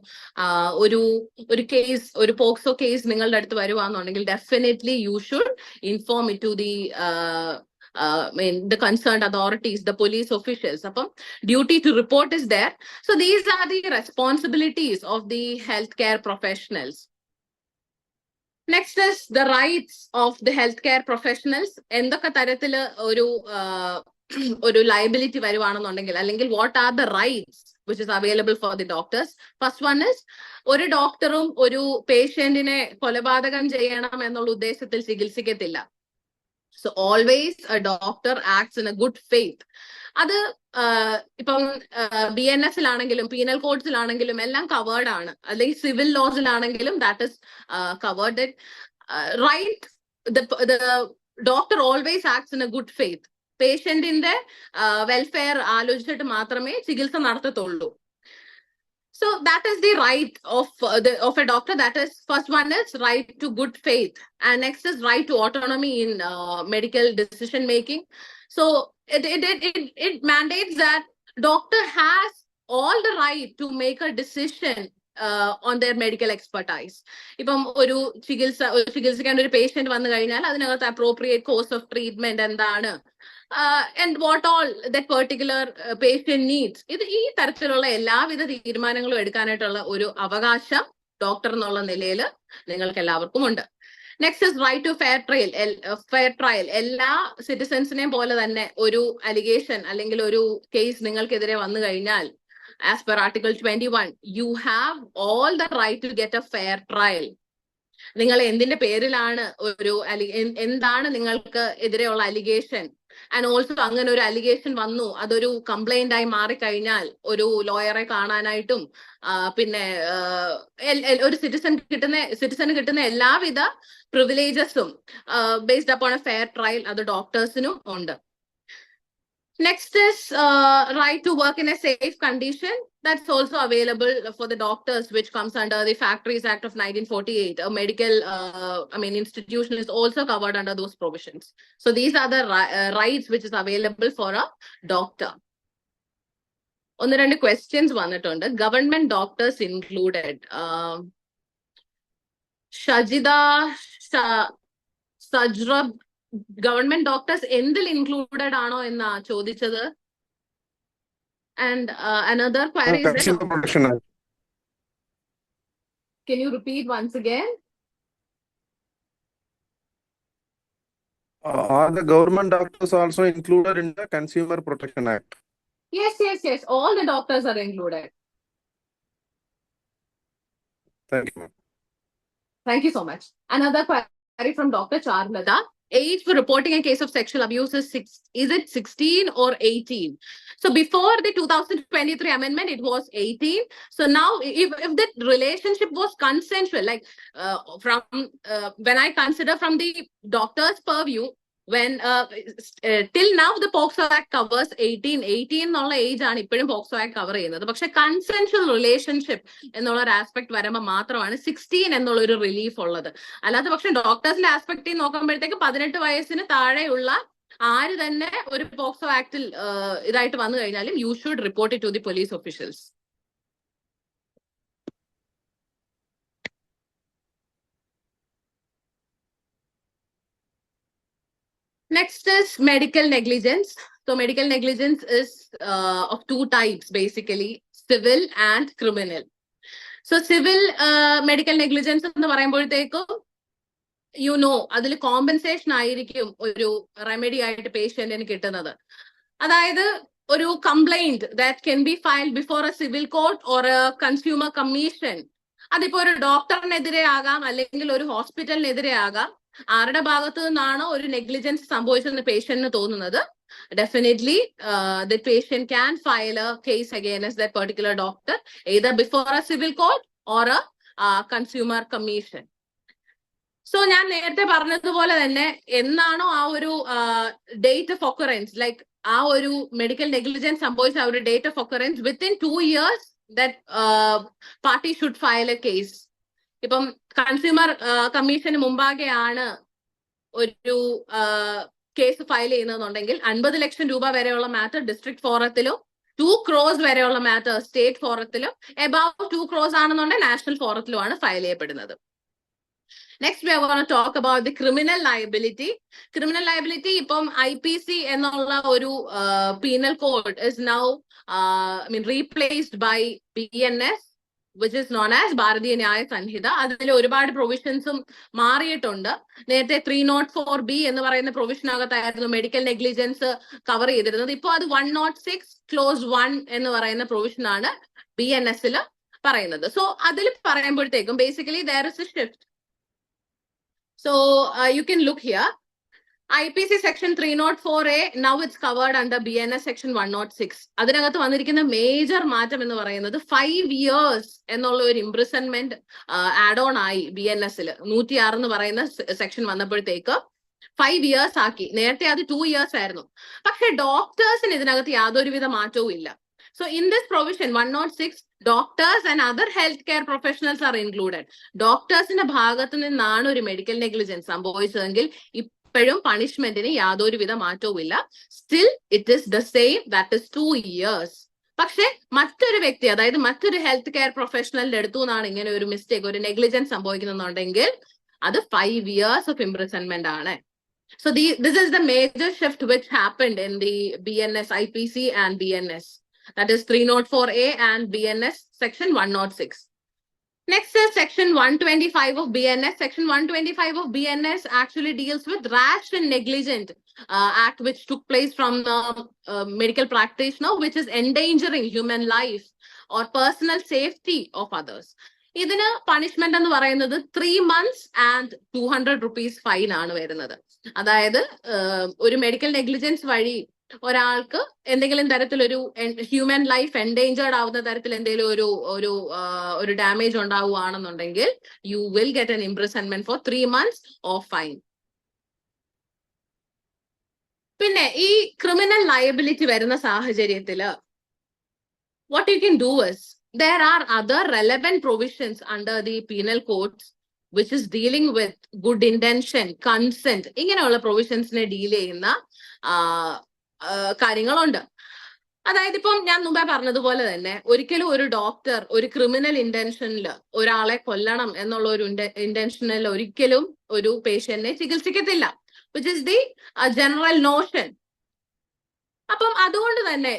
ഒരു case, ഒരു POCSO case നിങ്ങളുടെ അടുത്ത് വരുവാന്നുണ്ടെങ്കിൽ definitely you should inform it to the the concerned authorities, the police officials. Apam duty to report is there. So these are the responsibilities of the healthcare professionals. Next is the rights of the healthcare professionals. എന്തൊക്കെ തരത്തില് ഒരു liability വരുവാണെന്നുണ്ടെങ്കിൽ അല്ലെങ്കിൽ what are the rights which is available for the doctors? First one is, ഒരു ഡോക്ടറും ഒരു പേഷ്യന്റിനെ കൊലപാതകം ചെയ്യണം എന്നുള്ള ഉദ്ദേശത്തിൽ ചികിത്സിക്കത്തില്ല. So always a doctor acts in a good faith. അത് ഇപ്പം BNS-ലാണെങ്കിലും പീനൽ കോഡ്സിലാണെങ്കിലും എല്ലാം കവേർഡ് ആണ്, അല്ലെങ്കിൽ സിവിൽ ലോസിലാണെങ്കിലും that is covered. Right, the doctor always acts in a good faith. പേഷ്യന്റിന്റെ വെൽഫെയർ ആലോചിച്ചിട്ട് മാത്രമേ ചികിത്സ നടത്തത്തുള്ളൂ. So that is the right of a doctor. That is, first one is right to good faith, and next is right to autonomy in medical decision making. So it mandates that doctor has all the right to make a decision on their medical expertise. ഇപ്പം ഒരു ചികിത്സിക്കാൻ ഒരു patient വന്നു കഴിഞ്ഞാൽ അതിനകത്ത് appropriate course of treatment എന്താണ്, and what all that particular patient needs. ഈ തരത്തിലുള്ള എല്ലാവിധ തീരുമാനങ്ങളും എടുക്കാനായിട്ടുള്ള ഒരു അവകാശം ഡോക്ടർ എന്നുള്ള നിലയിൽ നിങ്ങൾക്ക് എല്ലാവർക്കും ഉണ്ട്. Next is right to fair trial. എല്ലാ സിറ്റിസൺസിനെയും പോലെ തന്നെ ഒരു അലിഗേഷൻ അല്ലെങ്കിൽ ഒരു കേസ് നിങ്ങൾക്കെതിരെ വന്നു കഴിഞ്ഞാൽ as per Article 21, you have all the right to get a fair trial. നിങ്ങൾ എന്തിന്റെ പേരിലാണ് എന്താണ് നിങ്ങൾക്ക് എതിരെയുള്ള അലിഗേഷൻ, ആൻഡ് ഓൾസോ അങ്ങനെ ഒരു അലിഗേഷൻ വന്നു, അതൊരു കംപ്ലൈന്റ് ആയി മാറിക്കഴിഞ്ഞാൽ ഒരു ലോയറെ കാണാനായിട്ടും പിന്നെ ഒരു സിറ്റിസന് കിട്ടുന്ന എല്ലാവിധ പ്രിവിലേജസും based upon a fair trial അത് ഡോക്ടേഴ്സിനും ഉണ്ട്. Next is right to work in a safe condition. That's also available for the doctors, which comes under the Factories Act of 1948. A medical, institution is also covered under those provisions. So these are the rights which is available for a doctor. ഒന്ന് രണ്ട് questions വന്നിട്ടുണ്ട്. Government doctors included. Shajida Sajrab, government doctors എന്തിൽ included ആണോ എന്നാ ചോദിച്ചത്. And another query is can you repeat once again? Are the government doctors also included in the Consumer Protection Act? Yes. All the doctors are included. Thank you, ma'am. Thank you so much. Another query from Dr. Charulata. Age for reporting a case of sexual abuse is it 16 or 18? So before the 2023 amendment, it was 18. So now, if the relationship was consensual, like when I consider from the doctor's purview, when till now the POCSO Act covers 18 എന്നുള്ള age ആണ് ഇപ്പോഴും POCSO Act cover ചെയ്യുന്നത്. പക്ഷെ consensual relationship എന്നുള്ള ഒരു aspect വരുമ്പോൾ മാത്രമാണ് 16 എന്നുള്ള ഒരു റിലീഫ് ഉള്ളത്. അല്ലാത്ത പക്ഷെ ഡോക്ടേഴ്സിന്റെ ആസ്പെക്റ്റിൽ നോക്കുമ്പോഴത്തേക്ക് 18 വയസ്സിന് താഴെയുള്ള ആര് തന്നെ ഒരു POCSO ആക്ടിൽ ഇതായിട്ട് വന്നു കഴിഞ്ഞാലും you should report it to the police officials. Next is medical negligence. So medical negligence is of two types, basically, civil and criminal. So civil medical negligence എന്ന് പറയുമ്പോഴത്തേക്കും അതിൽ കോമ്പൻസേഷൻ ആയിരിക്കും ഒരു റെമഡി ആയിട്ട് പേഷ്യന്റിന് കിട്ടുന്നത്. അതായത് ഒരു complaint that can be filed before A civil court or A consumer commission. അതിപ്പോ ഒരു ഡോക്ടറിനെതിരെ ആകാം, അല്ലെങ്കിൽ ഒരു ഹോസ്പിറ്റലിനെതിരെ ആകാം. ആരുടെ ഭാഗത്തു നിന്നാണോ ഒരു നെഗ്ലിജൻസ് സംഭവിച്ചെന്ന് പേഷ്യന്റിന് തോന്നുന്നത്, definitely the patient can file a case against that particular doctor either before a civil court or a consumer commission. So ഞാൻ നേരത്തെ പറഞ്ഞതുപോലെ തന്നെ എന്നാണോ ആ ഒരു ഡേറ്റ് ഓഫ് ഒക്കറൻസ്, ലൈക്ക് ആ ഒരു മെഡിക്കൽ നെഗ്ലിജൻസ് സംഭവിച്ച ആ ഒരു date of occurrence within 2 years that party should file a case. ഇപ്പം കൺസ്യൂമർ കമ്മീഷന് മുമ്പാകെയാണ് ഒരു കേസ് ഫയൽ ചെയ്യുന്നതെന്നുണ്ടെങ്കിൽ 50 ലക്ഷം രൂപ വരെയുള്ള മാറ്റർ ഡിസ്ട്രിക്ട് ഫോറത്തിലോ 2 crores വരെയുള്ള മാറ്റർ സ്റ്റേറ്റ് ഫോറത്തിലോ എബവ് 2 crores ആണെന്നുണ്ടെങ്കിൽ നാഷണൽ ഫോറത്തിലുമാണ് ഫയൽ ചെയ്യപ്പെടുന്നത്. Next we are going to talk about the criminal liability. Criminal liability ഇപ്പം IPC എന്നുള്ള ഒരു penal code is now replaced by BNS, which is known as ഭാരതീയ ന്യായ സംഹിത. അതിൽ ഒരുപാട് പ്രൊവിഷൻസും മാറിയിട്ടുണ്ട്. നേരത്തെ 304B എന്ന് പറയുന്ന പ്രൊവിഷനകത്തായിരുന്നു മെഡിക്കൽ നെഗ്ലിജൻസ് കവർ ചെയ്തിരുന്നത്. ഇപ്പോൾ അത് 106 Clause 1 എന്ന് പറയുന്ന പ്രൊവിഷനാണ് BNS-ൽ പറയുന്നത്. സോ അതിൽ പറയുമ്പോഴത്തേക്കും basically there is a shift. So you can look here. IPC section 304A, now it's covered under BNS section 106. അതിനകത്ത് വന്നിരിക്കുന്ന മേജർ മാറ്റം എന്ന് പറയുന്നത് 5 years എന്നുള്ള ഒരു ഇംപ്രിസൺമെന്റ് ആഡ് ഓൺ ആയി BNS-ൽ. 106 എന്ന് പറയുന്ന സെക്ഷൻ വന്നപ്പോഴത്തേക്ക് 5 years ആക്കി. നേരത്തെ അത് 2 years ആയിരുന്നു. പക്ഷെ ഡോക്ടേഴ്സിന് ഇതിനകത്ത് യാതൊരുവിധ മാറ്റവും ഇല്ല. So in this provision 106, doctors and other healthcare professionals are included. ഡോക്ടേഴ്സിന്റെ ഭാഗത്ത് നിന്നാണ് ഒരു മെഡിക്കൽ നെഗ്ലിജൻസ് സംഭവിച്ചതെങ്കിൽ ഇപ്പോഴും പണിഷ്മെന്റിന് യാതൊരുവിധ മാറ്റവും ഇല്ല. Still it is the same, that is 2 years. പക്ഷെ മറ്റൊരു വ്യക്തി, അതായത് മറ്റൊരു ഹെൽത്ത് കെയർ പ്രൊഫഷണലിന്റെ അടുത്തു നിന്നാണ് ഇങ്ങനെ ഒരു മിസ്റ്റേക്ക്, ഒരു നെഗ്ലിജൻസ് സംഭവിക്കുന്നുണ്ടെങ്കിൽ അത് 5 years of imprisonment ആണ്. So this is the major shift which happened in the BNS, IPC and BNS. That is 304A and BNS section 106. Next is section 125 of BNS. Section 125 of BNS actually deals with rash and negligent act which took place from the medical practitioner, which is endangering human life or personal safety of others. ഇതിന് punishment എന്ന് പറയുന്നത് 3 months and 200 rupees fine ആണ് വരുന്നത്. അതായത് ഒരു medical negligence വഴി ഒരാൾക്ക് എന്തെങ്കിലും തരത്തിലൊരു ഹ്യൂമൻ ലൈഫ് എൻഡേഞ്ചേർഡ് ആവുന്ന തരത്തിൽ എന്തെങ്കിലും ഒരു ഡാമേജ് ഉണ്ടാവുകയാണെന്നുണ്ടെങ്കിൽ you will get an imprisonment for 3 months of fine. പിന്നെ ഈ ക്രിമിനൽ ലയബിലിറ്റി വരുന്ന സാഹചര്യത്തില് what you can do is there are other relevant provisions under the penal codes which is dealing with good intention, consent, ഇങ്ങനെയുള്ള പ്രൊവിഷൻസിനെ deal ചെയ്യുന്ന കാര്യങ്ങളുണ്ട്. അതായത് ഇപ്പം ഞാൻ മുമ്പേ പറഞ്ഞതുപോലെ തന്നെ ഒരിക്കലും ഒരു ഡോക്ടർ ഒരു ക്രിമിനൽ ഇന്റൻഷനിൽ ഒരാളെ കൊല്ലണം എന്നുള്ള ഒരു ഇന്റൻഷനിൽ ഒരിക്കലും ഒരു പേഷ്യന്റിനെ ചികിത്സിക്കത്തില്ല, which is the general notion. അപ്പം അതുകൊണ്ട് തന്നെ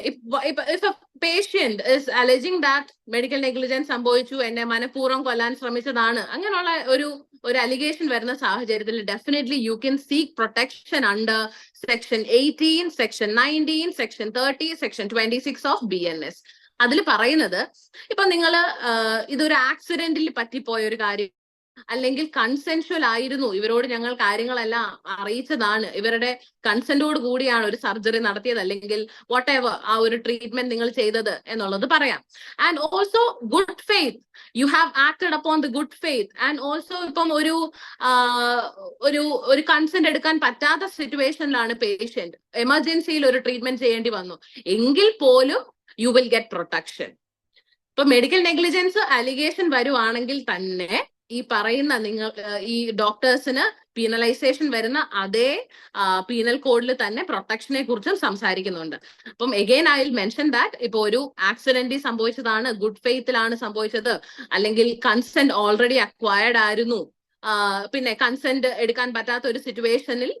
if a patient is alleging that medical negligence സംഭവിച്ചു, എന്നെ മനഃപൂർവ്വം കൊല്ലാൻ ശ്രമിച്ചതാണ്, അങ്ങനെയുള്ള ഒരു അലിഗേഷൻ വരുന്ന സാഹചര്യത്തിൽ definitely you can seek protection under section 18, section 19, section 30, section 26 of BNS. അതിൽ പറയുന്നത് ഇപ്പൊ നിങ്ങൾ ഇതൊരു ആക്സിഡന്റിൽ പറ്റിപ്പോയ ഒരു കാര്യം, അല്ലെങ്കിൽ കൺസെൻഷ്വൽ ആയിരുന്നു, ഇവരോട് ഞങ്ങൾ കാര്യങ്ങളെല്ലാം അറിയിച്ചതാണ്, ഇവരുടെ കൺസെന്റോട് കൂടിയാണ് ഒരു സർജറി നടത്തിയത്, അല്ലെങ്കിൽ വാട്ട് എവർ ആ ഒരു ട്രീറ്റ്മെന്റ് നിങ്ങൾ ചെയ്തത് എന്നുള്ളത് പറയാം. And also good faith, you have acted upon the good faith. And also ഇപ്പം ഒരു കൺസെന്റ് എടുക്കാൻ പറ്റാത്ത സിറ്റുവേഷനിലാണ് പേഷ്യന്റ്, എമർജൻസിയിൽ ഒരു ട്രീറ്റ്മെന്റ് ചെയ്യേണ്ടി വന്നു, എങ്കിൽ പോലും യു വിൽ ഗെറ്റ് പ്രൊട്ടക്ഷൻ. ഇപ്പൊ മെഡിക്കൽ നെഗ്ലിജൻസ് അലിഗേഷൻ വരുവാണെങ്കിൽ തന്നെ ഈ പറയുന്ന ഈ ഡോക്ടേഴ്സിന് പീനലൈസേഷൻ വരുന്ന അതേ പീനൽ കോഡിൽ തന്നെ പ്രൊട്ടക്ഷനെ കുറിച്ചും സംസാരിക്കുന്നുണ്ട്. അപ്പം again I will mention that ഇപ്പൊ ഒരു ആക്സിഡന്റ് സംഭവിച്ചതാണ്, ഗുഡ് ഫെയ്ത്തിലാണ് സംഭവിച്ചത്, അല്ലെങ്കിൽ കൺസെന്റ് ഓൾറെഡി അക്വയർഡ് ആയിരുന്നു, പിന്നെ കൺസെന്റ് എടുക്കാൻ പറ്റാത്ത ഒരു സിറ്റുവേഷനിൽ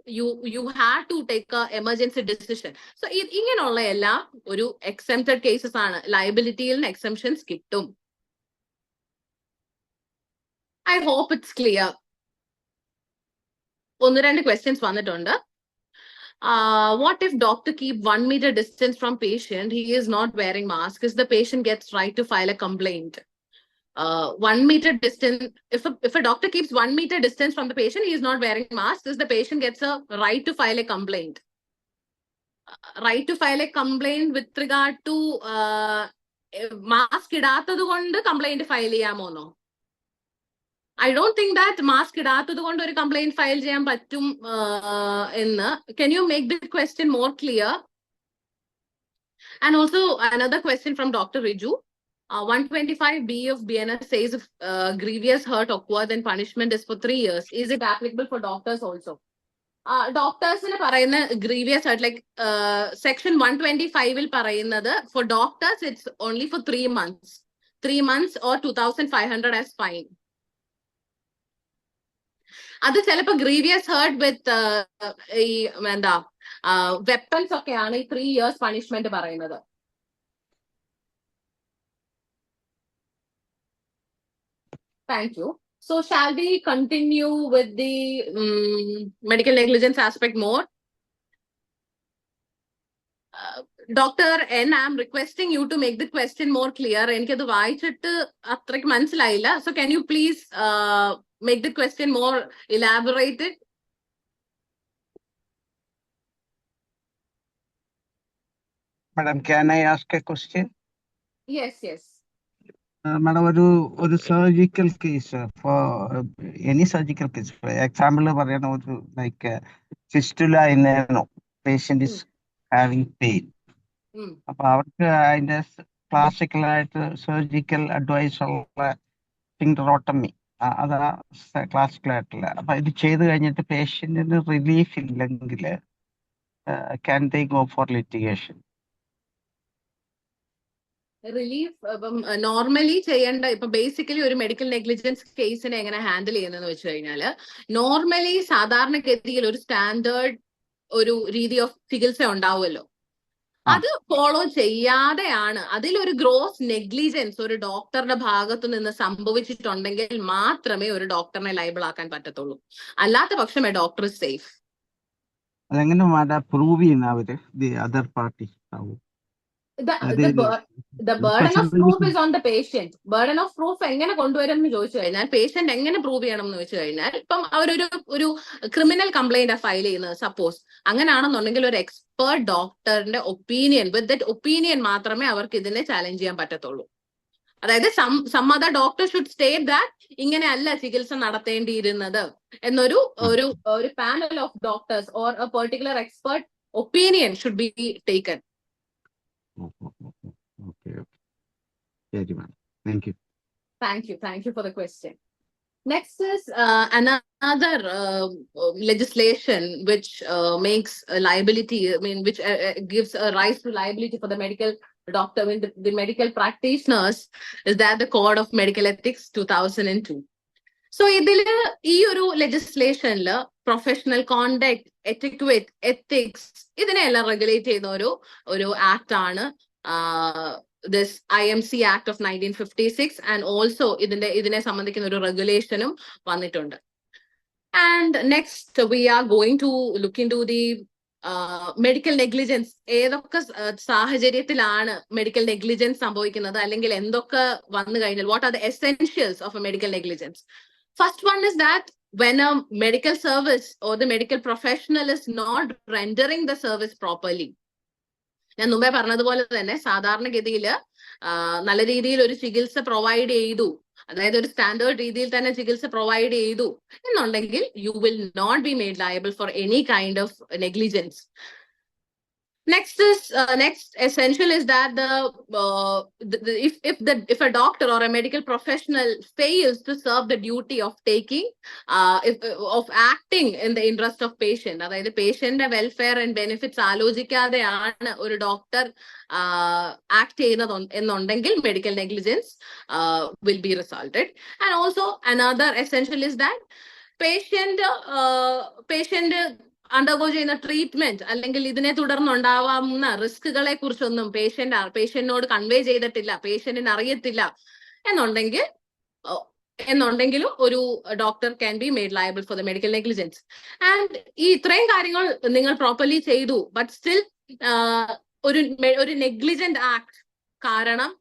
you have to take a emergency decision. So ഇങ്ങനെയുള്ള എല്ലാം ഒരു എക്സെംപ്റ്റഡ് കേസസ് ആണ്, ലയബിലിറ്റിയിൽ നിന്ന് എക്സെംഷൻസ് കിട്ടും. I hope it's clear. 1-2 questions vannittundu. What if doctor keep 1 meter distance from patient, he is not wearing mask, is the patient gets right to file a complaint? 1 meter distance, if a doctor keeps 1 meter distance from the patient, he is not wearing mask, is the patient gets a right to file a complaint? Right to file a complaint with regard to mask idathathu kondu complaint file cheyamono? I don't think that mask idathathu kondu oru complaint file cheyan pattum ennu. Can you make the question more clear? And also another question from Dr. Riju. 125B of BNS says if grievous hurt occurs, then punishment is for 3 years. Is it applicable for doctors also? Doctors in പറയുന്ന grievous hurt, like section 125 ൽ പറയുന്നത് for doctors it's only for 3 months. 3 months or 2,500 as fine. അത് ചിലപ്പോ grievous hurt വിത്ത് ഈ എന്താ weapons ഒക്കെയാണ് ഈ 3 years punishment പറയുന്നത്. Thank you. So shall we continue with the medical negligence aspect more? Dr. N, I am requesting you to make the question more clear. എനിക്കത് വായിച്ചിട്ട് അത്രയ്ക്ക് മനസ്സിലായില്ല. So can you please make the question more elaborated? Madam, can I ask a question? Yes, yes. Madam, ഒരു surgical case for any surgical case, for example പറയണ ഒരു like fistula ഇന്നോ patient is having pain, അപ്പൊ അവർക്ക് അതിന്റെ ക്ലാസിക്കലായിട്ട് surgical advice ഉള്ള ഫിംഗറോട്ടമി, അതാ ക്ലാസിക്കലായിട്ടുള്ള. അപ്പൊ ഇത് ചെയ്ത് കഴിഞ്ഞിട്ട് പേഷ്യന്റിന് റിലീഫ് ഇല്ലെങ്കിൽ can they go for litigation? Relief normally ചെയ്യേണ്ട, ഇപ്പൊ ബേസിക്കലി ഒരു മെഡിക്കൽ നെഗ്ലിജൻസ് കേസിനെ എങ്ങനെ ഹാൻഡിൽ ചെയ്യുന്നതെന്ന് വെച്ച് കഴിഞ്ഞാല് നോർമലി സാധാരണഗതിയിൽ ഒരു സ്റ്റാൻഡേർഡ് ഒരു രീതി ഓഫ് ചികിത്സ ഉണ്ടാവുമല്ലോ, അത് ഫോളോ ചെയ്യാതെയാണ്, അതിലൊരു ഗ്രോസ് നെഗ്ലിജൻസ് ഒരു ഡോക്ടറുടെ ഭാഗത്തു നിന്ന് സംഭവിച്ചിട്ടുണ്ടെങ്കിൽ മാത്രമേ ഒരു ഡോക്ടറിനെ ലയബിൾ ആക്കാൻ പറ്റത്തുള്ളൂ. അല്ലാത്ത പക്ഷം ഡോക്ടർ ഇസ് സേഫ്. അതെങ്ങനെ പ്രൂവ് ചെയ്യുന്ന അവര് അതർ പാർട്ടി ആവും? The burden of proof is on the patient. Burden of proof എങ്ങനെ കൊണ്ടുവരും എന്ന് ചോദിച്ചു കഴിഞ്ഞാൽ പേഷ്യന്റ് എങ്ങനെ പ്രൂവ് ചെയ്യണം എന്ന് വെച്ച് കഴിഞ്ഞാൽ ഇപ്പം അവരൊരു ക്രിമിനൽ കംപ്ലൈന്റ് ഫയൽ ചെയ്യുന്നത് സപ്പോസ് അങ്ങനെയാണെന്നുണ്ടെങ്കിൽ ഒരു എക്സ്പേർട്ട് ഡോക്ടറിന്റെ ഒപ്പീനിയൻ വിത്ത് ദറ്റ് ഒപ്പീനിയൻ മാത്രമേ അവർക്ക് ഇതിനെ ചാലഞ്ച് ചെയ്യാൻ പറ്റത്തുള്ളൂ. അതായത് some other doctor should state that ഇങ്ങനെയല്ല ചികിത്സ നടത്തേണ്ടിയിരുന്നത് എന്നൊരു ഒരു panel of doctors or a particular expert opinion should be taken. Okay. Very well. Thank you. Thank you for the question. Next is another legislation which makes a liability, which gives a rise to liability for the medical doctor, the medical practitioners, is that the Code of Medical Ethics 2002. So ഇതില് ഈ ഒരു ലെജിസ്ലേഷനിൽ professional conduct, എറ്റിക്വേറ്റ്, ethics ഇതിനെല്ലാം regulate ചെയ്യുന്ന ഒരു act ആണ് this IMC Act of 1956 and also ഇതിനെ സംബന്ധിക്കുന്ന ഒരു റെഗുലേഷനും വന്നിട്ടുണ്ട്. And next we are going to look into the medical negligence. ഏതൊക്കെ സാഹചര്യത്തിലാണ് മെഡിക്കൽ നെഗ്ലിജൻസ് സംഭവിക്കുന്നത് അല്ലെങ്കിൽ എന്തൊക്കെ വന്നു കഴിഞ്ഞാൽ what are the essentials of A medical negligence. First one is that when a medical service or the medical professional is not rendering the service properly. ഞാൻ മുമ്പേ പറഞ്ഞതുപോലെ തന്നെ സാധാരണഗതിയിൽ നല്ല രീതിയിൽ ഒരു ചികിത്സ പ്രൊവൈഡ് ചെയ്തു, അതായത് ഒരു സ്റ്റാൻഡേർഡ് രീതിയിൽ തന്നെ ചികിത്സ പ്രൊവൈഡ് ചെയ്തു എന്നുണ്ടെങ്കിൽ you will not be made liable for any kind of negligence. Next essential is that if a doctor or a medical professional fails to serve the duty of of acting in the interest of patient, അതായത് പേഷ്യന്റെ welfare and benefits ആലോചിക്കാതെയാണ് ഒരു doctor act ചെയ്യുന്നത് എന്നുണ്ടെങ്കിൽ medical negligence will be resulted. And also another essential is that patient undergo ചെയ്യുന്ന treatment അല്ലെങ്കിൽ ഇതിനെ തുടർന്നുണ്ടാവാവുന്ന റിസ്കുകളെ കുറിച്ചൊന്നും പേഷ്യന്റിനോട് convey ചെയ്തിട്ടില്ല, പേഷ്യന്റിന് അറിയത്തില്ല എന്നുണ്ടെങ്കിലും ഒരു doctor can be made liable for the medical negligence. And ഈ ഇത്രയും കാര്യങ്ങൾ നിങ്ങൾ പ്രോപ്പർലി ചെയ്തു, ബട്ട് സ്റ്റിൽ ഒരു നെഗ്ലിജന്റ് ആക്ട് കാരണം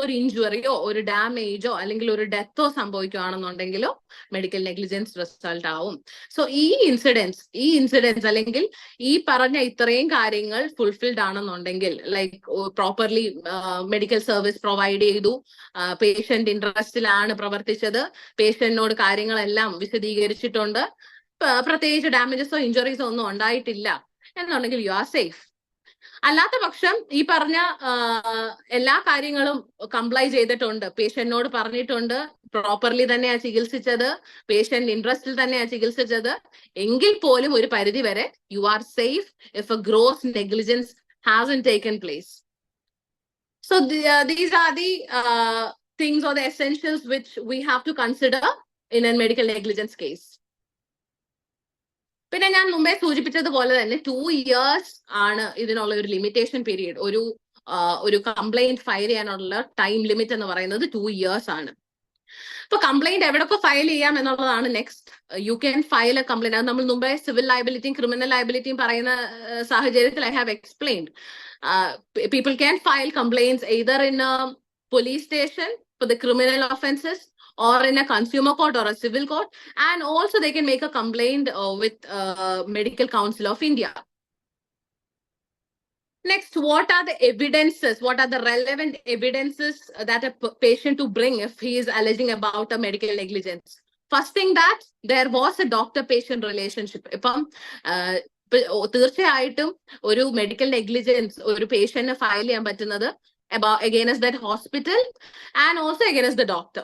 ഒരു ഇഞ്ചുറിയോ ഒരു ഡാമേജോ അല്ലെങ്കിൽ ഒരു ഡെത്തോ സംഭവിക്കുകയാണെന്നുണ്ടെങ്കിലോ മെഡിക്കൽ നെഗ്ലിജൻസ് റിസൾട്ട് ആവും. സോ ഈ ഇൻസിഡൻസ് അല്ലെങ്കിൽ ഈ പറഞ്ഞ ഇത്രയും കാര്യങ്ങൾ ഫുൾഫിൽഡ് ആണെന്നുണ്ടെങ്കിൽ, like properly medical service provide ചെയ്തു, പേഷ്യന്റ് ഇൻട്രസ്റ്റിലാണ് പ്രവർത്തിച്ചത്, പേഷ്യന്റിനോട് കാര്യങ്ങളെല്ലാം വിശദീകരിച്ചിട്ടുണ്ട്, പ്രത്യേകിച്ച് ഡാമേജസോ ഇഞ്ചുറീസോ ഒന്നും ഉണ്ടായിട്ടില്ല എന്നുണ്ടെങ്കിൽ യു ആർ സേഫ്. അല്ലാത്ത പക്ഷം ഈ പറഞ്ഞ എല്ലാ കാര്യങ്ങളും കംപ്ലൈ ചെയ്തിട്ടുണ്ട്, പേഷ്യന്റിനോട് പറഞ്ഞിട്ടുണ്ട്, പ്രോപ്പർലി തന്നെയാ ചികിത്സിച്ചത്, പേഷ്യന്റ് ഇൻട്രസ്റ്റിൽ തന്നെയാ ചികിത്സിച്ചത് എങ്കിൽ പോലും ഒരു പരിധി വരെ you are safe if a gross negligence hasn't taken place. So these are the things or the essentials which we have to consider in a medical negligence case. പിന്നെ ഞാൻ മുമ്പേ സൂചിപ്പിച്ചതുപോലെ തന്നെ 2 years ആണ് ഇതിനുള്ള ഒരു ലിമിറ്റേഷൻ പീരീഡ്. ഒരു complaint file ചെയ്യാനുള്ള ടൈം ലിമിറ്റ് എന്ന് പറയുന്നത് 2 years ആണ്. ഇപ്പൊ കംപ്ലൈന്റ് എവിടൊക്കെ ഫയൽ ചെയ്യാം എന്നുള്ളതാണ് next. U can file A complaint. അത് നമ്മൾ മുമ്പേ സിവിൽ ലയബിലിറ്റിയും ക്രിമിനൽ ലയബിലിറ്റിയും പറയുന്ന സാഹചര്യത്തിൽ I have explained. People can file complaints either in police station for the criminal offenses or in a consumer court or a civil court, and also they can make a complaint with Medical Council of India. Next, what are the evidences? What are the relevant evidences that a patient to bring if he is alleging about a medical negligence? First thing, that there was a doctor-patient relationship. ഇപ്പം തീർച്ചയായിട്ടും ഒരു medical negligence ഒരു പേഷ്യന്റിന് file ചെയ്യാൻ പറ്റുന്നത് against that hospital and also against the doctor.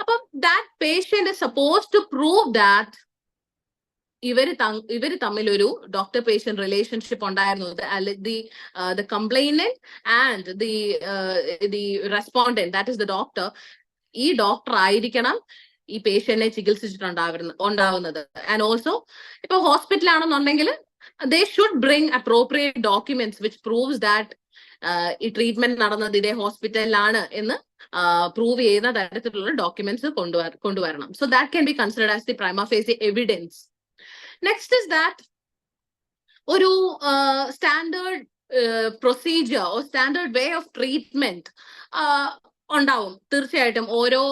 Appo that patient is supposed to prove that ഇവര് തമ്മിൽ ഒരു doctor patient relationship ഉണ്ടായിരുന്നു. The complainant and the respondent, that is the doctor, ഈ doctor ആയിരിക്കണം ഈ പേഷ്യന്റിനെ ചികിത്സിച്ചിട്ടുണ്ടാവുന്നത്. ആൻഡ് ഓൾസോ ഇപ്പൊ hospital ആണെന്നുണ്ടെങ്കിൽ they should bring appropriate documents which proves that ഈ ട്രീറ്റ്മെന്റ് നടന്നത് ഇതേ ഹോസ്പിറ്റലിലാണ് എന്ന് പ്രൂവ് ചെയ്യുന്ന തരത്തിലുള്ള ഡോക്യുമെന്റ്സ് കൊണ്ടുവരണം. So that can be considered as the prima facie evidence. Next is that ഒരു standard procedure or standard way of treatment ഉണ്ടാവും. തീർച്ചയായിട്ടും ഓരോ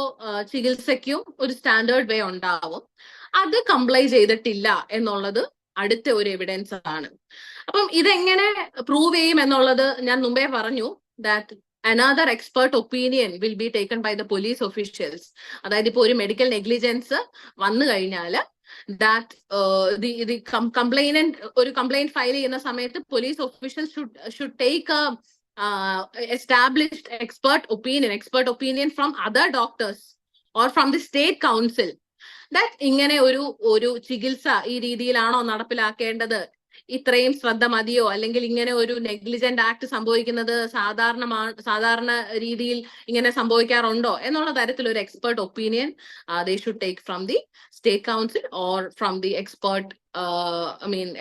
ചികിത്സയ്ക്കും ഒരു സ്റ്റാൻഡേർഡ് വേ ഉണ്ടാവും. അത് കംപ്ലൈ ചെയ്തിട്ടില്ല എന്നുള്ളത് അടുത്ത ഒരു എവിഡൻസ് ആണ്. അപ്പം ഇതെങ്ങനെ പ്രൂവ് ചെയ്യും എന്നുള്ളത് ഞാൻ മുമ്പേ പറഞ്ഞു. That another expert opinion will be taken by the police officials. അതായത് ഇപ്പൊ ഒരു മെഡിക്കൽ നെഗ്ലിജൻസ് വന്നു കഴിഞ്ഞാൽ that the complainant ഒരു കംപ്ലൈന്റ് ഫയൽ ചെയ്യുന്ന സമയത്ത് police officials should take a established expert opinion from other doctors or from the state council that ഇങ്ങനെ ഒരു ചികിത്സ ഈ രീതിയിലാണോ നടപ്പിലാക്കേണ്ടത്, ഇത്രയും ശ്രദ്ധ മതിയോ, അല്ലെങ്കിൽ ഇങ്ങനെ ഒരു നെഗ്ലിജന്റ് ആക്ട് സംഭവിക്കുന്നത് സാധാരണ രീതിയിൽ ഇങ്ങനെ സംഭവിക്കാറുണ്ടോ എന്നുള്ള തരത്തിൽ ഒരു expert opinion they should take from the state council or from the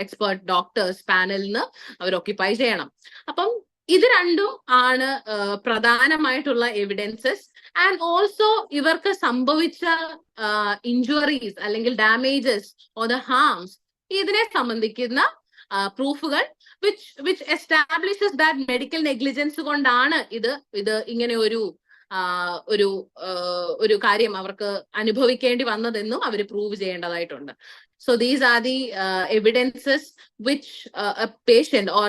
expert doctors panel അവർ occupy ചെയ്യണം. അപ്പം ഇത് രണ്ടും ആണ് പ്രധാനമായിട്ടുള്ള എവിഡൻസസ്. ആൻഡ് ഓൾസോ ഇവർക്ക് സംഭവിച്ച ഇഞ്ചുറീസ് അല്ലെങ്കിൽ ഡാമേജസ് ഓർ ദ ഹാംസ് ഇതിനെ സംബന്ധിക്കുന്ന പ്രൂഫുകൾ which establishes that medical negligence കൊണ്ടാണ് ഇത് ഇങ്ങനെ ഒരു കാര്യം അവർക്ക് അനുഭവിക്കേണ്ടി വന്നതെന്നും അവർ പ്രൂവ് ചെയ്യേണ്ടതായിട്ടുണ്ട്. So these are the evidences which a patient or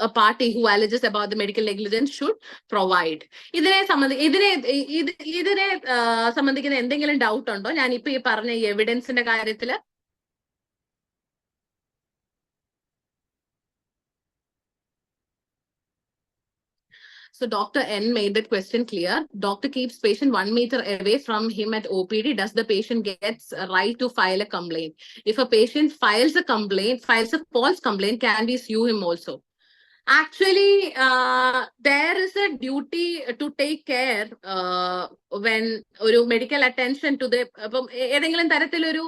a party who alleges about the medical negligence should provide. ഇതിനെ സംബന്ധിക്കുന്ന എന്തെങ്കിലും ഡൗട്ട് ഉണ്ടോ ഞാൻ ഇപ്പൊ ഈ പറഞ്ഞ ഈ എവിഡൻസിന്റെ കാര്യത്തില്? So Dr. N made that question clear. Doctor keeps patient 1 meter away from him at OPD. Does the patient gets a right to file a complaint? If a patient files a false complaint, can we sue him also? Actually, there is a duty to take care when ഒരു medical attention to the ഏതെങ്കിലും തരത്തിലൊരു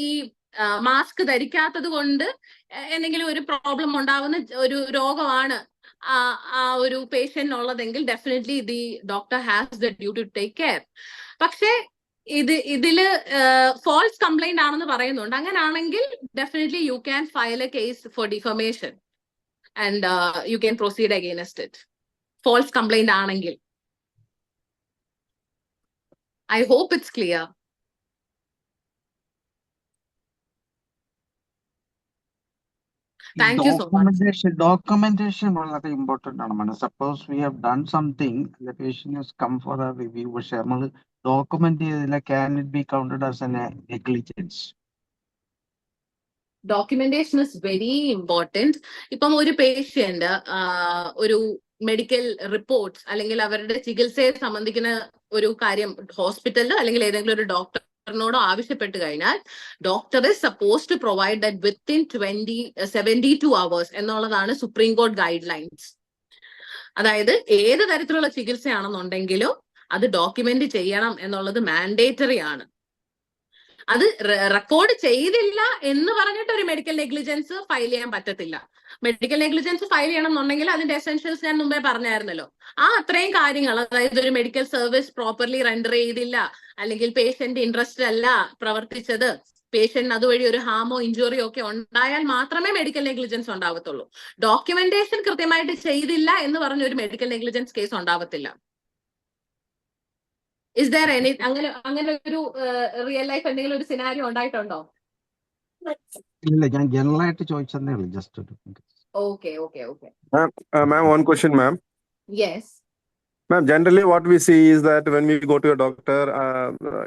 ഈ mask ധരിക്കാത്തത് കൊണ്ട് എന്തെങ്കിലും ഒരു problem ഉണ്ടാവുന്ന ഒരു രോഗമാണ് ആ ഒരു പേഷ്യന്റ് ഉള്ളതെങ്കിൽ definitely the doctor has the duty to take care. പക്ഷേ ഇതില് ഫോൾസ് കംപ്ലൈന്റ് ആണെന്ന് പറയുന്നുണ്ട്. അങ്ങനെയാണെങ്കിൽ definitely you can file a case for defamation and you can proceed against it. False complaint ആണെങ്കിൽ. I hope it's clear. Thank you so much. Documentation വളരെ important ആണ്. Suppose we have done something, the patient has come for a review, പക്ഷെ നമ്മൾ document ചെയ്തില്ല, can it be counted as a negligence? Documentation is very important. ഇപ്പം ഒരു patient ഒരു medical reports അല്ലെങ്കിൽ അവരുടെ ചികിത്സയെ സംബന്ധിക്കുന്ന ഒരു കാര്യം ഹോസ്പിറ്റലിൽ അല്ലെങ്കിൽ ഏതെങ്കിലും ഒരു ഡോക്ടറിനോടോ ആവശ്യപ്പെട്ട് കഴിഞ്ഞാൽ doctor is suppose to provide that within 72 hours എന്നുള്ളതാണ് സുപ്രീം കോർട്ട് ഗൈഡ് ലൈൻസ്. അതായത് ഏത് തരത്തിലുള്ള ചികിത്സയാണെന്നുണ്ടെങ്കിലും അത് ഡോക്യുമെന്റ് ചെയ്യണം എന്നുള്ളത് മാൻഡേറ്ററി ആണ്. അത് റെക്കോർഡ് ചെയ്തില്ല എന്ന് പറഞ്ഞിട്ട് ഒരു മെഡിക്കൽ നെഗ്ലിജൻസ് ഫയൽ ചെയ്യാൻ പറ്റത്തില്ല. മെഡിക്കൽ നെഗ്ലിജൻസ് ഫയൽ ചെയ്യണം എന്നുണ്ടെങ്കിൽ അതിന്റെ എസെൻഷ്യൽസ് ഞാൻ മുമ്പേ പറഞ്ഞായിരുന്നല്ലോ. അത്രയും കാര്യങ്ങൾ, അതായത് ഒരു മെഡിക്കൽ സർവീസ് പ്രോപ്പർലി റെൻഡർ ചെയ്തില്ല, അല്ലെങ്കിൽ പേഷ്യന്റ് ഇൻട്രസ്റ്റ് അല്ല പ്രവർത്തിച്ചത്, പേഷ്യന്റ് അതുവഴി ഒരു ഹാമോ ഇഞ്ചുറിയോ ഒക്കെ ഉണ്ടായാൽ മാത്രമേ മെഡിക്കൽ നെഗ്ലിജൻസ് ഉണ്ടാവത്തുള്ളൂ. ഡോക്യുമെന്റേഷൻ കൃത്യമായിട്ട് ചെയ്തില്ല എന്ന് പറഞ്ഞ ഒരു മെഡിക്കൽ നെഗ്ലിജൻസ് കേസ് ഉണ്ടാവത്തില്ല. Is there any അങ്ങനെ ഒരു റിയൽ ലൈഫ് എന്തെങ്കിലും ഒരു സിനാരിയോ ഉണ്ടായിട്ടുണ്ടോ? ഇല്ല, ഞാൻ ജനറൽ ആയിട്ട് ചോദിച്ചതേ ഉള്ളൂ. Just Okay. Ma'am, one question, ma'am. Yes. Ma'am, generally what we see is that when we go to a doctor,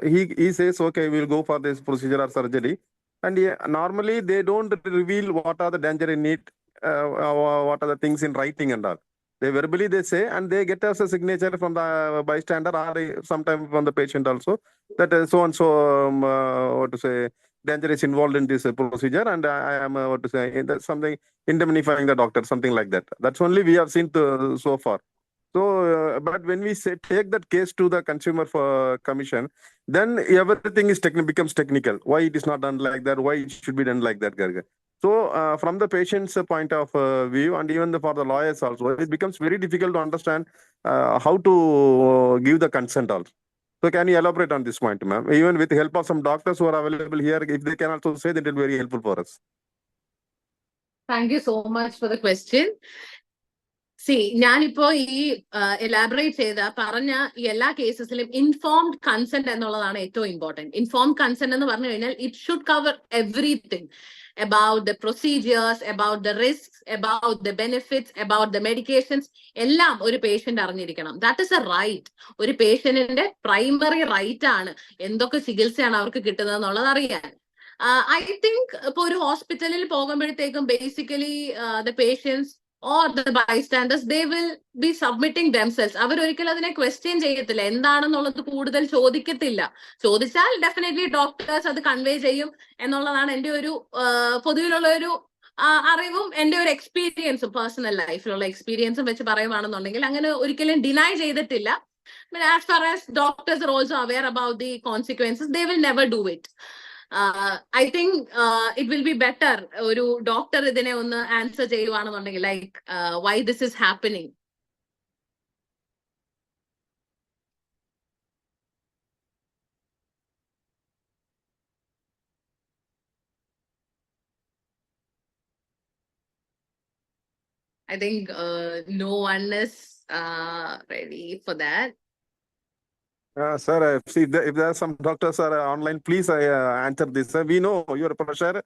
he says, okay, we'll go for this procedure or surgery. And normally they don't reveal what are the danger in it, what are the things in writing and all. They verbally they say, and they get us a signature from the bystander or sometimes from the patient also, that so and so what to say danger is involved in this procedure, and I am what to say that's something indemnifying the doctor, something like that. That's only we have seen so far. So, but when we say take that case to the consumer commission, then everything is becomes technical. Why it is not done like that? Why it should be done like that, Garga? So, from the patient's point of view, and even for the lawyers also, it becomes very difficult to understand how to give the consent also. So, can you elaborate on this point, ma'am? Even with the help of some doctors who are available here, if they can also say, that it will be very helpful for us. Thank you so much for the question. ഞാനിപ്പോ ഈ elaborate ചെയ്ത പറഞ്ഞ ഈ എല്ലാ കേസസിലും informed consent എന്നുള്ളതാണ് ഏറ്റവും important. Informed consent എന്ന് പറഞ്ഞു കഴിഞ്ഞാൽ it should cover everything about the procedures, about the risks, about the benefits, about the medications. എല്ലാം ഒരു പേഷ്യന്റ് അറിഞ്ഞിരിക്കണം. That is a right. ഒരു പേഷ്യന്റിന്റെ പ്രൈമറി റൈറ്റ് ആണ് എന്തൊക്കെ ചികിത്സയാണ് അവർക്ക് കിട്ടുന്നത് എന്നുള്ളത് അറിയാൻ. ഐ തിങ്ക് ഇപ്പൊ ഒരു ഹോസ്പിറ്റലിൽ പോകുമ്പോഴത്തേക്കും basically the patients or the bystanders, they will be submitting themselves. അവർ ഒരിക്കലും അതിനെ ക്വസ്റ്റ്യൻ ചെയ്യത്തില്ല, എന്താണെന്നുള്ളത് കൂടുതൽ ചോദിക്കത്തില്ല. ചോദിച്ചാൽ ഡെഫിനറ്റ്ലി ഡോക്ടേഴ്സ് അത് കൺവേ ചെയ്യും എന്നുള്ളതാണ് എൻ്റെ ഒരു പൊതുവിലുള്ള ഒരു അറിവും എൻ്റെ ഒരു എക്സ്പീരിയൻസും, പേഴ്സണൽ ലൈഫിലുള്ള എക്സ്പീരിയൻസും വെച്ച് പറയുവാണെന്നുണ്ടെങ്കിൽ അങ്ങനെ ഒരിക്കലും ഡിനൈ ചെയ്തിട്ടില്ല. But as far as doctors are also aware about the consequences, they will never do it. I think it will be better ഒരു ഡോക്ടർ ഇതിനെ ഒന്ന് ആൻസർ ചെയ്യുവാണെന്നുണ്ടെങ്കിൽ, like why this is happening. I think no one is ready for that. Sir, if there are some doctors are online, please answer this. We know your pressure,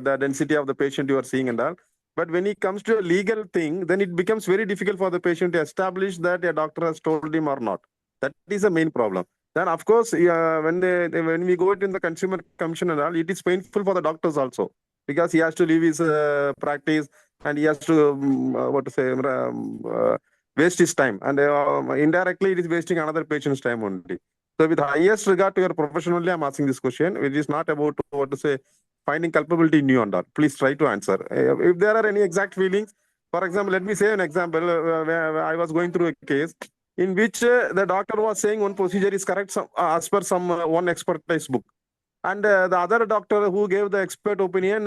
the density of the patient you are seeing and all. But when it comes to a legal thing, then it becomes very difficult for the patient to establish that a doctor has told him or not. That is the main problem. Then, of course, when we go into the Consumer Commission and all, it is painful for the doctors also, because he has to leave his practice and he has to waste his time, and indirectly it is wasting another patient's time only. So with highest regard to your profession only, I'm asking this question. It is not about finding culpability in you and all. Please try to answer. If there are any exact feelings, for example, let me say an example where I was going through a case in which the doctor was saying one procedure is correct as per some one expertise book. And the other doctor who gave the expert opinion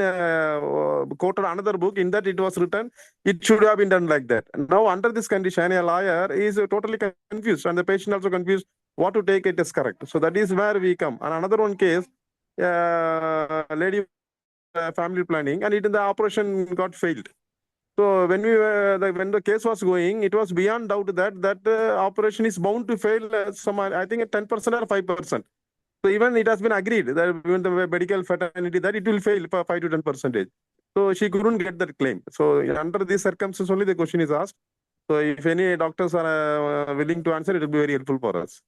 quoted another book. In that it was written, it should have been done like that. Now, under this condition, a lawyer is totally confused, and the patient also confused what to take it as correct. So that is where we come. And another one case, lady family planning, and the operation got failed. So when when the case was going, it was beyond doubt that operation is bound to fail. I think 10% or 5%. So even it has been agreed that even the medical fraternity that it will fail for 5 to 10%. So she couldn't get that claim. So under these circumstances only the question is asked. So if any doctors are willing to answer, it will be very helpful for us.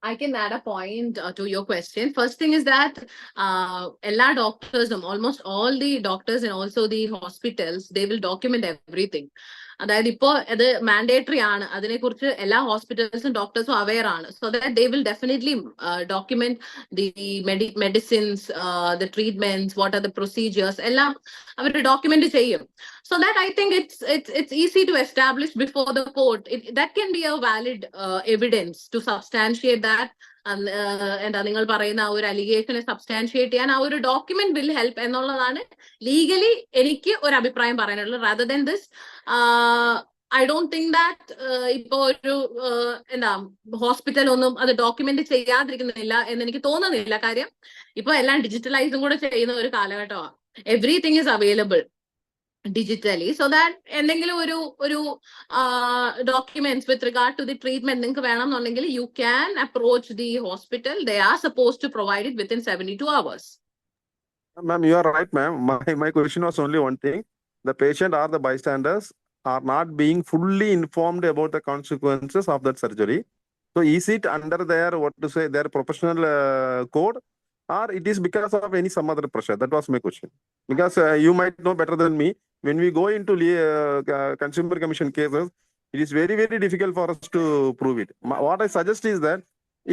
I can add a point to your question. First thing is that all doctors, almost all the doctors and also the hospitals, they will document everything. അതായത് ഇപ്പോ അത് mandatory ആണ്, അതിനെക്കുറിച്ച് എല്ലാ ഹോസ്പിറ്റൽസും ഡോക്ടേഴ്സും aware ആണ്. So that they will definitely document the medicines, the treatments, what are the procedures, എല്ലാം അവർ document ചെയ്യും. So that I think it's easy to establish before the court. That can be a valid evidence to substantiate that. എന്താ നിങ്ങൾ പറയുന്ന ആ ഒരു അലിഗേഷനെ substantiate ചെയ്യാൻ ആ ഒരു ഡോക്യുമെന്റ് വിൽ ഹെൽപ്പ് എന്നുള്ളതാണ് ലീഗലി എനിക്ക് ഒരു അഭിപ്രായം പറയാനുള്ളത്. Rather than this, I don't think that ഇപ്പോ ഒരു എന്താ ഹോസ്പിറ്റൽ ഒന്നും അത് ഡോക്യുമെന്റ് ചെയ്യാതിരിക്കുന്നില്ല എന്ന് എനിക്ക് തോന്നുന്നില്ല. കാര്യം ഇപ്പൊ എല്ലാം ഡിജിറ്റലൈസും കൂടെ ചെയ്യുന്ന ഒരു കാലഘട്ടമാണ്. Everything is available digitally, so that എന്തെങ്കിലും ഒരു documents with regard to the treatment നിങ്ങൾക്ക് വേണമെന്നുണ്ടെങ്കിൽ you can approach the hospital. They are supposed to provide it within 72 hours. Ma'am, you are right, ma'am. My question was only one thing. The patient or the bystanders are not being fully informed about the consequences of that surgery. So is it under their professional code, or it is because of some other pressure? That was my question. Because you might know better than me. When we go into Consumer Commission cases, it is very, very difficult for us to prove it. What I suggest is that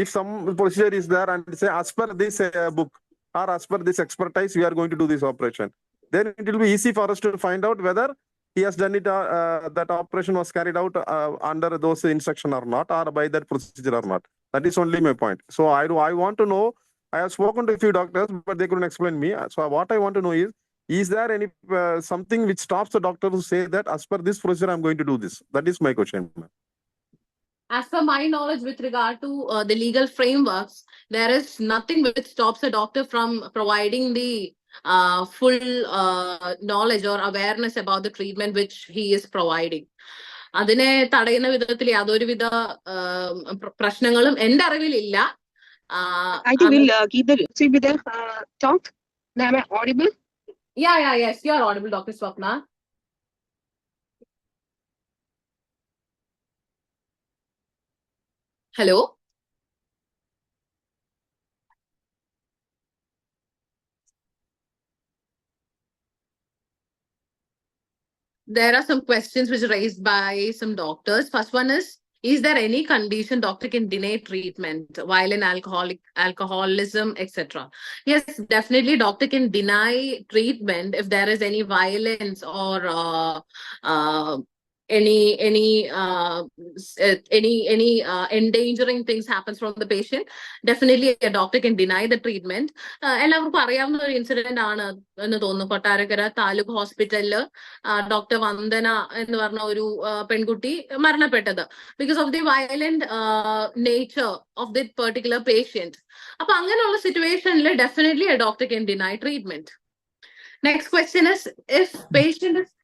if some procedure is there and say as per this book or as per this expertise, we are going to do this operation, then it will be easy for us to find out whether he has done it, that operation was carried out under those instruction or not, or by that procedure or not. That is only my point. So I want to know. I have spoken to a few doctors, but they couldn't explain me. So what I want to know is there any something which stops the doctor to say that as per this procedure, I'm going to do this? That is my question. As per my knowledge with regard to the legal frameworks, there is nothing which stops a doctor from providing the full knowledge or awareness about the treatment which he is providing. അതിനെ തടയുന്ന വിധത്തിൽ യാതൊരുവിധ പ്രശ്നങ്ങളും എന്റെ അറിവിലില്ല. I think we'll keep the talk. Am I audible? Yeah, yes, you are audible, Dr. Swapna. Hello. There are some questions which are raised by some doctors. First one is there any condition doctor can deny treatment while in alcoholism, etc.? Yes, definitely doctor can deny treatment if there is any violence or any endangering things happens from the patient. Definitely a doctor can deny the treatment. എല്ലാവർക്കും അറിയാവുന്ന ഒരു incident ആണ് എന്ന് തോന്നുന്നു. കൊട്ടാരക്കര താലൂക്ക് ഹോസ്പിറ്റലില് doctor Vandana എന്ന് പറഞ്ഞ ഒരു പെൺകുട്ടി മരണപ്പെട്ടത് because of the violent nature of the particular patient. അപ്പൊ അങ്ങനെയുള്ള സിറ്റുവേഷനിൽ definitely a doctor can deny treatment. Next question is if patient is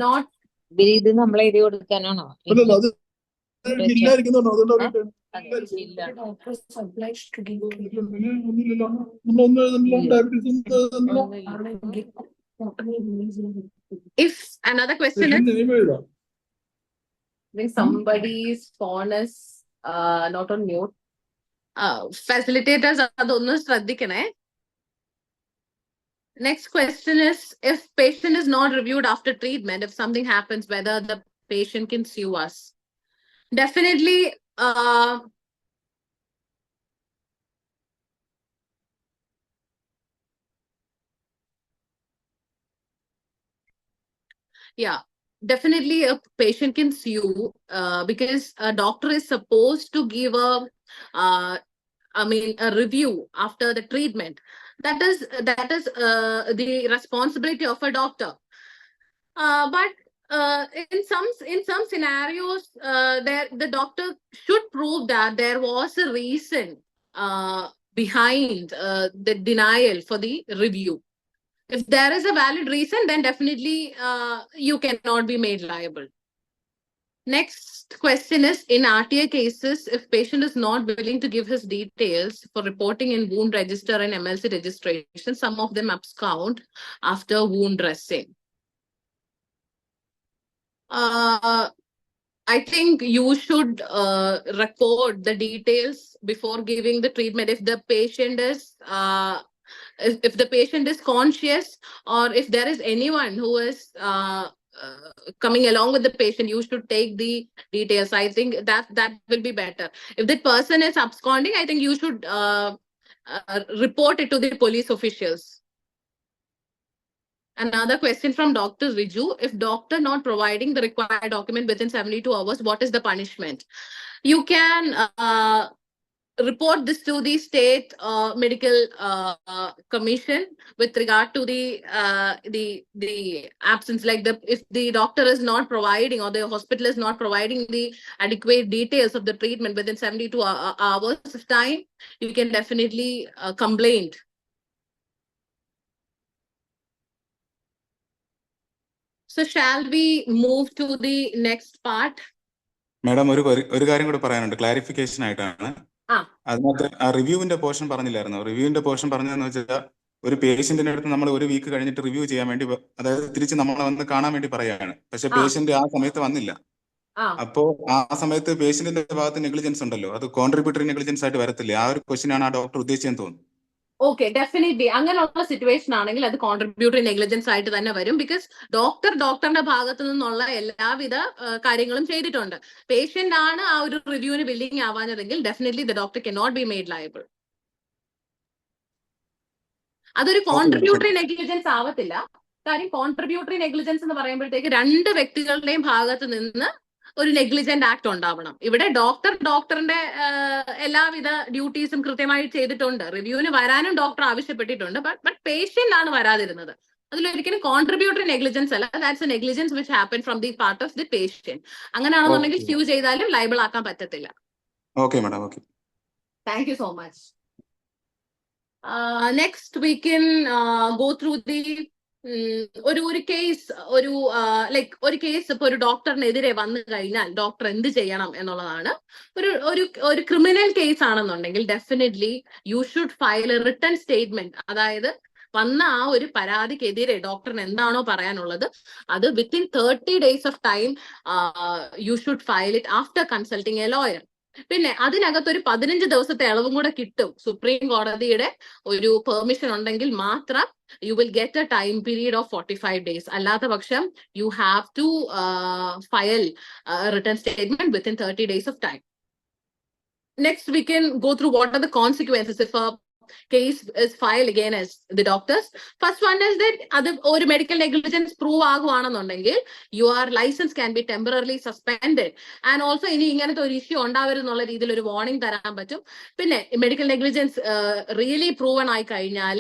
not. ഇത് നമ്മളെ എഴുതി കൊടുക്കാനാണോ? If another question is, if somebody's phone is not on mute, facilitators adonnu shraddhikkane. Next question is, if patient is not reviewed after treatment, if something happens, whether the patient can sue us. Definitely, yeah, definitely a patient can sue because a doctor is supposed to give a review after the treatment. That is the responsibility of a doctor. But in some scenarios, the doctor should prove that there was a reason behind the denial for the review. If there is a valid reason, then definitely you cannot be made liable. Next question is, in RTA cases, if patient is not willing to give his details for reporting in wound register and MLC registration, some of them abscond after wound dressing. I think you should record the details before giving the treatment. If the patient is if the patient is conscious, or if there is anyone who is coming along with the patient, you should take the details. I think that will be better. If the person is absconding, I think you should report it to the police officials. Another question from Dr. Riju. If doctor not providing the required document within 72 hours, what is the punishment? You can report this to the state medical commission with regard to the absence, like if the doctor is not providing or the hospital is not providing the adequate details of the treatment within 72 hours of time, you can definitely complain. So shall we move to the next part? Madam, ഒരു കാര്യം കൂടെ പറയാനുണ്ട്, clarification ആയിട്ടാണ്. അതിനകത്ത് ആ റിവ്യൂവിന്റെ portion പറഞ്ഞില്ലായിരുന്നു. റിവ്യൂവിന്റെ portion പറഞ്ഞതെന്ന് വെച്ചാൽ, ഒരു പേഷ്യന്റിന്റെ അടുത്ത് നമ്മൾ ഒരു വീക്ക് കഴിഞ്ഞിട്ട് റിവ്യൂ ചെയ്യാൻ വേണ്ടി, അതായത് തിരിച്ച് നമ്മളെ വന്ന് കാണാൻ വേണ്ടി പറയാണ്. പക്ഷെ പേഷ്യന്റ് ആ സമയത്ത് വന്നില്ല. അപ്പോ ആ സമയത്ത് പേഷ്യന്റിന്റെ ഭാഗത്ത് നെഗ്ലിജൻസ് ഉണ്ടല്ലോ, അത് കോൺട്രിബ്യൂട്ടറി നെഗ്ലിജൻസ് ആയിട്ട് വരത്തില്ലേ? ആ ഒരു ക്വസ്റ്റ്യൻ ആണ് ആ ഡോക്ടർ ഉദ്ദേശിച്ചെന്ന് തോന്നുന്നു. ഓക്കെ, ഡെഫിനറ്റ്ലി അങ്ങനെയുള്ള സിറ്റുവേഷൻ ആണെങ്കിൽ അത് കോൺട്രിബ്യൂട്ടറി നെഗ്ലിജൻസ് ആയിട്ട് തന്നെ വരും. ബിക്കോസ് ഡോക്ടറുടെ ഭാഗത്തു നിന്നുള്ള എല്ലാവിധ കാര്യങ്ങളും ചെയ്തിട്ടുണ്ട്. പേഷ്യന്റ് ആണ് ആ ഒരു റിവ്യൂവിന് ബില്ലിംഗ് ആവാഞ്ഞതെങ്കിൽ definitely the doctor can not be made liable. അതൊരു കോൺട്രിബ്യൂട്ടറി നെഗ്ലിജൻസ് ആവത്തില്ല. കാര്യം കോൺട്രിബ്യൂട്ടറി നെഗ്ലിജൻസ് എന്ന് പറയുമ്പോഴത്തേക്ക് രണ്ട് വ്യക്തികളുടെയും ഭാഗത്ത് നിന്ന് ഒരു നെഗ്ലിജന്റ് ആക്ട് ഉണ്ടാവണം. ഇവിടെ ഡോക്ടറിന്റെ എല്ലാവിധ ഡ്യൂട്ടീസും കൃത്യമായി ചെയ്തിട്ടുണ്ട്. റിവ്യൂവിന് വരാനും ഡോക്ടർ ആവശ്യപ്പെട്ടിട്ടുണ്ട്. ബട്ട് പേഷ്യന്റ് ആണ് വരാതിരുന്നത്. അതിലൊരിക്കലും കോൺട്രിബ്യൂട്ടറി നെഗ്ലിജൻസ് അല്ല. That's A negligence which happen from the part of the patient. അങ്ങനെയാണെന്നുണ്ടെങ്കിൽ സ്യൂ ചെയ്താലും ലൈബിൾ ആക്കാൻ പറ്റത്തില്ല. Okay madam, okay. Thank you so much. Next, we can go through the ഒരു case ഒരു case ഇപ്പൊ ഒരു ഡോക്ടറിനെതിരെ വന്നു കഴിഞ്ഞാൽ ഡോക്ടർ എന്ത് ചെയ്യണം എന്നുള്ളതാണ്. ഒരു ക്രിമിനൽ കേസ് ആണെന്നുണ്ടെങ്കിൽ definitely you should file A written statement. അതായത് വന്ന ആ ഒരു പരാതിക്കെതിരെ ഡോക്ടറിന് എന്താണോ പറയാനുള്ളത് അത് within 30 days of time you should file it after consulting A lawyer. പിന്നെ അതിനകത്ത് ഒരു 15 ദിവസത്തെ ഇളവും കൂടെ കിട്ടും. സുപ്രീം കോടതിയുടെ ഒരു പെർമിഷൻ ഉണ്ടെങ്കിൽ മാത്രം you will get a time period of 45 days. അല്ലാത്ത പക്ഷം you have to file return statement within 30 days of time. Next, we can go through what are the consequences if a case is filed against the doctors. First one is that അത് ഒരു medical negligence prove ആകുവാണെന്നുണ്ടെങ്കിൽ your license can be temporarily suspended. And also ഇനി ഇങ്ങനത്തെ ഒരു issue ഉണ്ടാവരുന്നുള്ള രീതിയിൽ ഒരു warning തരാൻ പറ്റും. പിന്നെ മെഡിക്കൽ നെഗ്ലിജൻസ് റിയലി പ്രൂവൺ ആയി കഴിഞ്ഞാൽ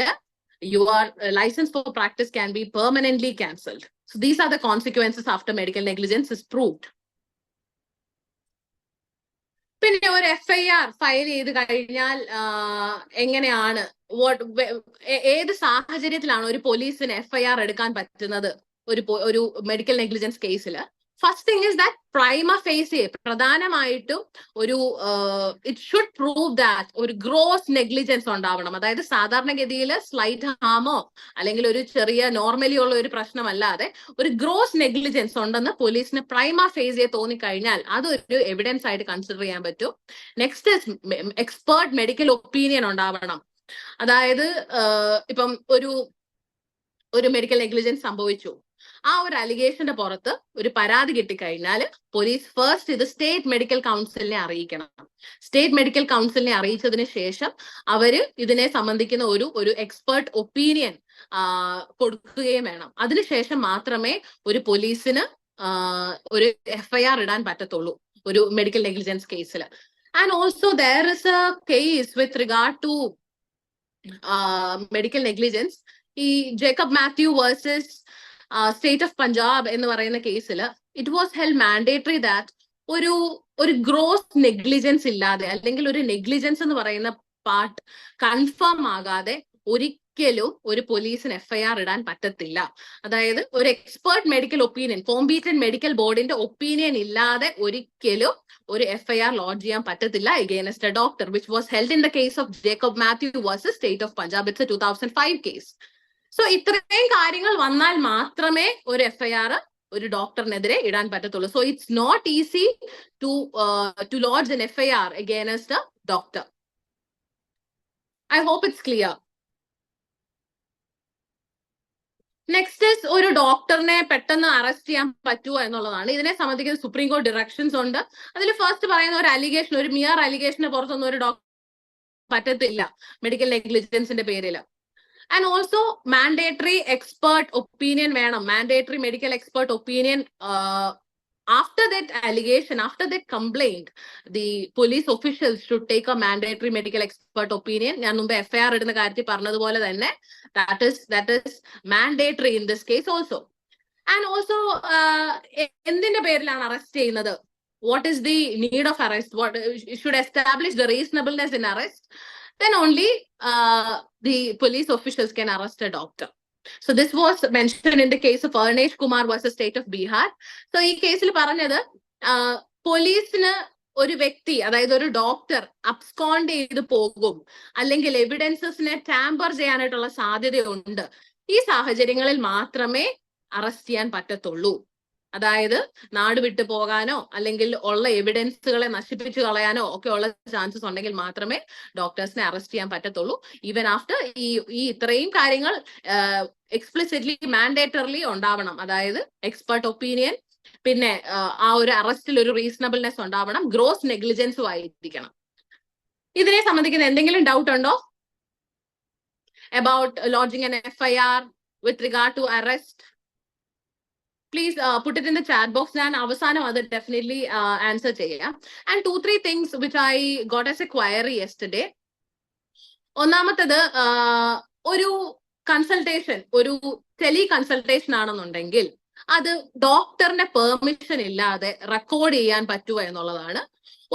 your licence for practice can be permanently cancelled. So these are the consequences after medical negligence is proved. പിന്നെ ഒരു FIR ഫയൽ ചെയ്ത് കഴിഞ്ഞാൽ എങ്ങനെയാണ് ഏത് സാഹചര്യത്തിലാണ് ഒരു പോലീസിന് FIR എടുക്കാൻ പറ്റുന്നത് ഒരു മെഡിക്കൽ നെഗ്ലിജൻസ് കേസിൽ? ഫസ്റ്റ് തിങ് ഇസ് ദാറ്റ് പ്രൈമ ഫേസി പ്രധാനമായിട്ടും ഒരു ഇറ്റ് ഷുഡ് പ്രൂവ് ദാറ്റ് ഒരു ഗ്രോസ് നെഗ്ലിജൻസ് ഉണ്ടാവണം. അതായത് സാധാരണഗതിയിൽ സ്ലൈറ്റ് ഹാമോ അല്ലെങ്കിൽ ഒരു ചെറിയ നോർമലി ഉള്ള ഒരു പ്രശ്നമല്ലാതെ ഒരു ഗ്രോസ് നെഗ്ലിജൻസ് ഉണ്ടെന്ന് പോലീസിന് പ്രൈമ ഫേസിയെ തോന്നിക്കഴിഞ്ഞാൽ അതൊരു എവിഡൻസ് ആയിട്ട് കൺസിഡർ ചെയ്യാൻ പറ്റും. നെക്സ്റ്റ് എക്സ്പേർട്ട് മെഡിക്കൽ ഒപ്പീനിയൻ ഉണ്ടാവണം. അതായത് ഇപ്പം ഒരു മെഡിക്കൽ നെഗ്ലിജൻസ് സംഭവിച്ചു, ആ ഒരു അലിഗേഷന്റെ പുറത്ത് ഒരു പരാതി കിട്ടിക്കഴിഞ്ഞാൽ പോലീസ് ഫസ്റ്റ് ഇത് സ്റ്റേറ്റ് മെഡിക്കൽ കൗൺസിലിനെ അറിയിക്കണം. സ്റ്റേറ്റ് മെഡിക്കൽ കൗൺസിലിനെ അറിയിച്ചതിന് ശേഷം അവര് ഇതിനെ സംബന്ധിക്കുന്ന ഒരു എക്സ്പേർട്ട് ഒപ്പീനിയൻ കൊടുക്കുകയും വേണം. അതിനുശേഷം മാത്രമേ ഒരു പോലീസിന് ഒരു FIR ഇടാൻ പറ്റത്തുള്ളൂ ഒരു മെഡിക്കൽ നെഗ്ലിജൻസ് കേസിൽ. And also there is a case with regard to medical negligence. ഈ Jacob Mathew versus state of Punjab എന്ന് പറയുന്ന കേസിൽ it was held mandatory that ഒരു ഗ്രോസ് നെഗ്ലിജൻസ് ഇല്ലാതെ അല്ലെങ്കിൽ ഒരു നെഗ്ലിജൻസ് എന്ന് പറയുന്ന പാർട്ട് കൺഫേം ആകാതെ ഒരിക്കലും ഒരു പോലീസിന് FIR ഇടാൻ പറ്റത്തില്ല. അതായത് ഒരു expert medical opinion, competent medical ബോർഡിന്റെ ഒപ്പീനിയൻ ഇല്ലാതെ ഒരിക്കലും ഒരു FIR ലോഡ്ജ് ചെയ്യാൻ പറ്റത്തില്ല against a doctor, which was held in the case of Jacob Matthew versus State of Punjab. It's a 2005 case. So ഇത്രയും കാര്യങ്ങൾ വന്നാൽ മാത്രമേ ഒരു FIR ഒരു ഡോക്ടറിനെതിരെ ഇടാൻ പറ്റത്തുള്ളൂ. So it's not easy to lodge an FIR against a doctor. I hope it's clear. Next is ഒരു ഡോക്ടറിനെ പെട്ടെന്ന് അറസ്റ്റ് ചെയ്യാൻ പറ്റുമോ എന്നുള്ളതാണ്. ഇതിനെ സംബന്ധിക്കുന്ന സുപ്രീം കോടതി ഡിറക്ഷൻസ് ഉണ്ട്. അതിൽ ഫസ്റ്റ് പറയുന്ന ഒരു അലിഗേഷൻ, ഒരു മിയർ അലിഗേഷന് പുറത്തൊന്നും ഒരു ഡോക്ടർ പറ്റത്തില്ല മെഡിക്കൽ നെഗ്ലിജൻസിന്റെ പേരിൽ. And also mandatory expert opinion വേണം. Mandatory medical expert opinion after that allegation, after that complaint, the police officials should take a mandatory medical expert opinion. ഞാൻ മുമ്പ് FIR ഇടുന്ന കാര്യത്തിൽ പറഞ്ഞതുപോലെ തന്നെ that is mandatory in this case also. And also എന്തിന്റെ പേരിലാണ് arrest ചെയ്യുന്നത്? What is the need of arrest? What should establish the reasonableness in arrest? Then only the police officials can arrest a doctor. So this was mentioned in the case of Arnesh Kumar versus State of Bihar. So ഈ കേസിൽ പറഞ്ഞത് പോലീസിന് ഒരു വ്യക്തി, അതായത് ഒരു doctor abscond ചെയ്ത് പോകും അല്ലെങ്കിൽ എവിഡൻസസിനെ ടാമ്പർ ചെയ്യാനായിട്ടുള്ള സാധ്യതയുണ്ട്. ഈ സാഹചര്യങ്ങളിൽ മാത്രമേ അറസ്റ്റ് ചെയ്യാൻ പറ്റത്തുള്ളൂ. അതായത് നാട് വിട്ടു പോകാനോ അല്ലെങ്കിൽ ഉള്ള എവിഡൻസുകളെ നശിപ്പിച്ചു കളയാനോ ഒക്കെ ഉള്ള ചാൻസസ് ഉണ്ടെങ്കിൽ മാത്രമേ ഡോക്ടേഴ്സിനെ അറസ്റ്റ് ചെയ്യാൻ പറ്റത്തുള്ളൂ. ഈവൻ ആഫ്റ്റർ ഈ ഇത്രയും കാര്യങ്ങൾ എക്സ്പ്ലിസിറ്റ്ലി മാൻഡേറ്ററിലി ഉണ്ടാവണം. അതായത് എക്സ്പെർട്ട് ഒപ്പീനിയൻ, പിന്നെ ആ ഒരു അറസ്റ്റിൽ ഒരു റീസണബിൾനെസ് ഉണ്ടാവണം, ഗ്രോസ് നെഗ്ലിജൻസും ആയിരിക്കണം. ഇതിനെ സംബന്ധിക്കുന്ന എന്തെങ്കിലും ഡൗട്ട് ഉണ്ടോ about lodging an FIR with regard to arrest? Please put it in the chat box. ഞാൻ അവസാനം അത് ഡെഫിനറ്റ്ലി ആൻസർ ചെയ്യാം. And 2-3 things which I got as a query yesterday. ഒന്നാമത്തത്, ഒരു കൺസൾട്ടേഷൻ, ഒരു ടെലി കൺസൾട്ടേഷൻ ആണെന്നുണ്ടെങ്കിൽ അത് ഡോക്ടറിന്റെ പെർമിഷൻ ഇല്ലാതെ റെക്കോർഡ് ചെയ്യാൻ പറ്റുമോ എന്നുള്ളതാണ്.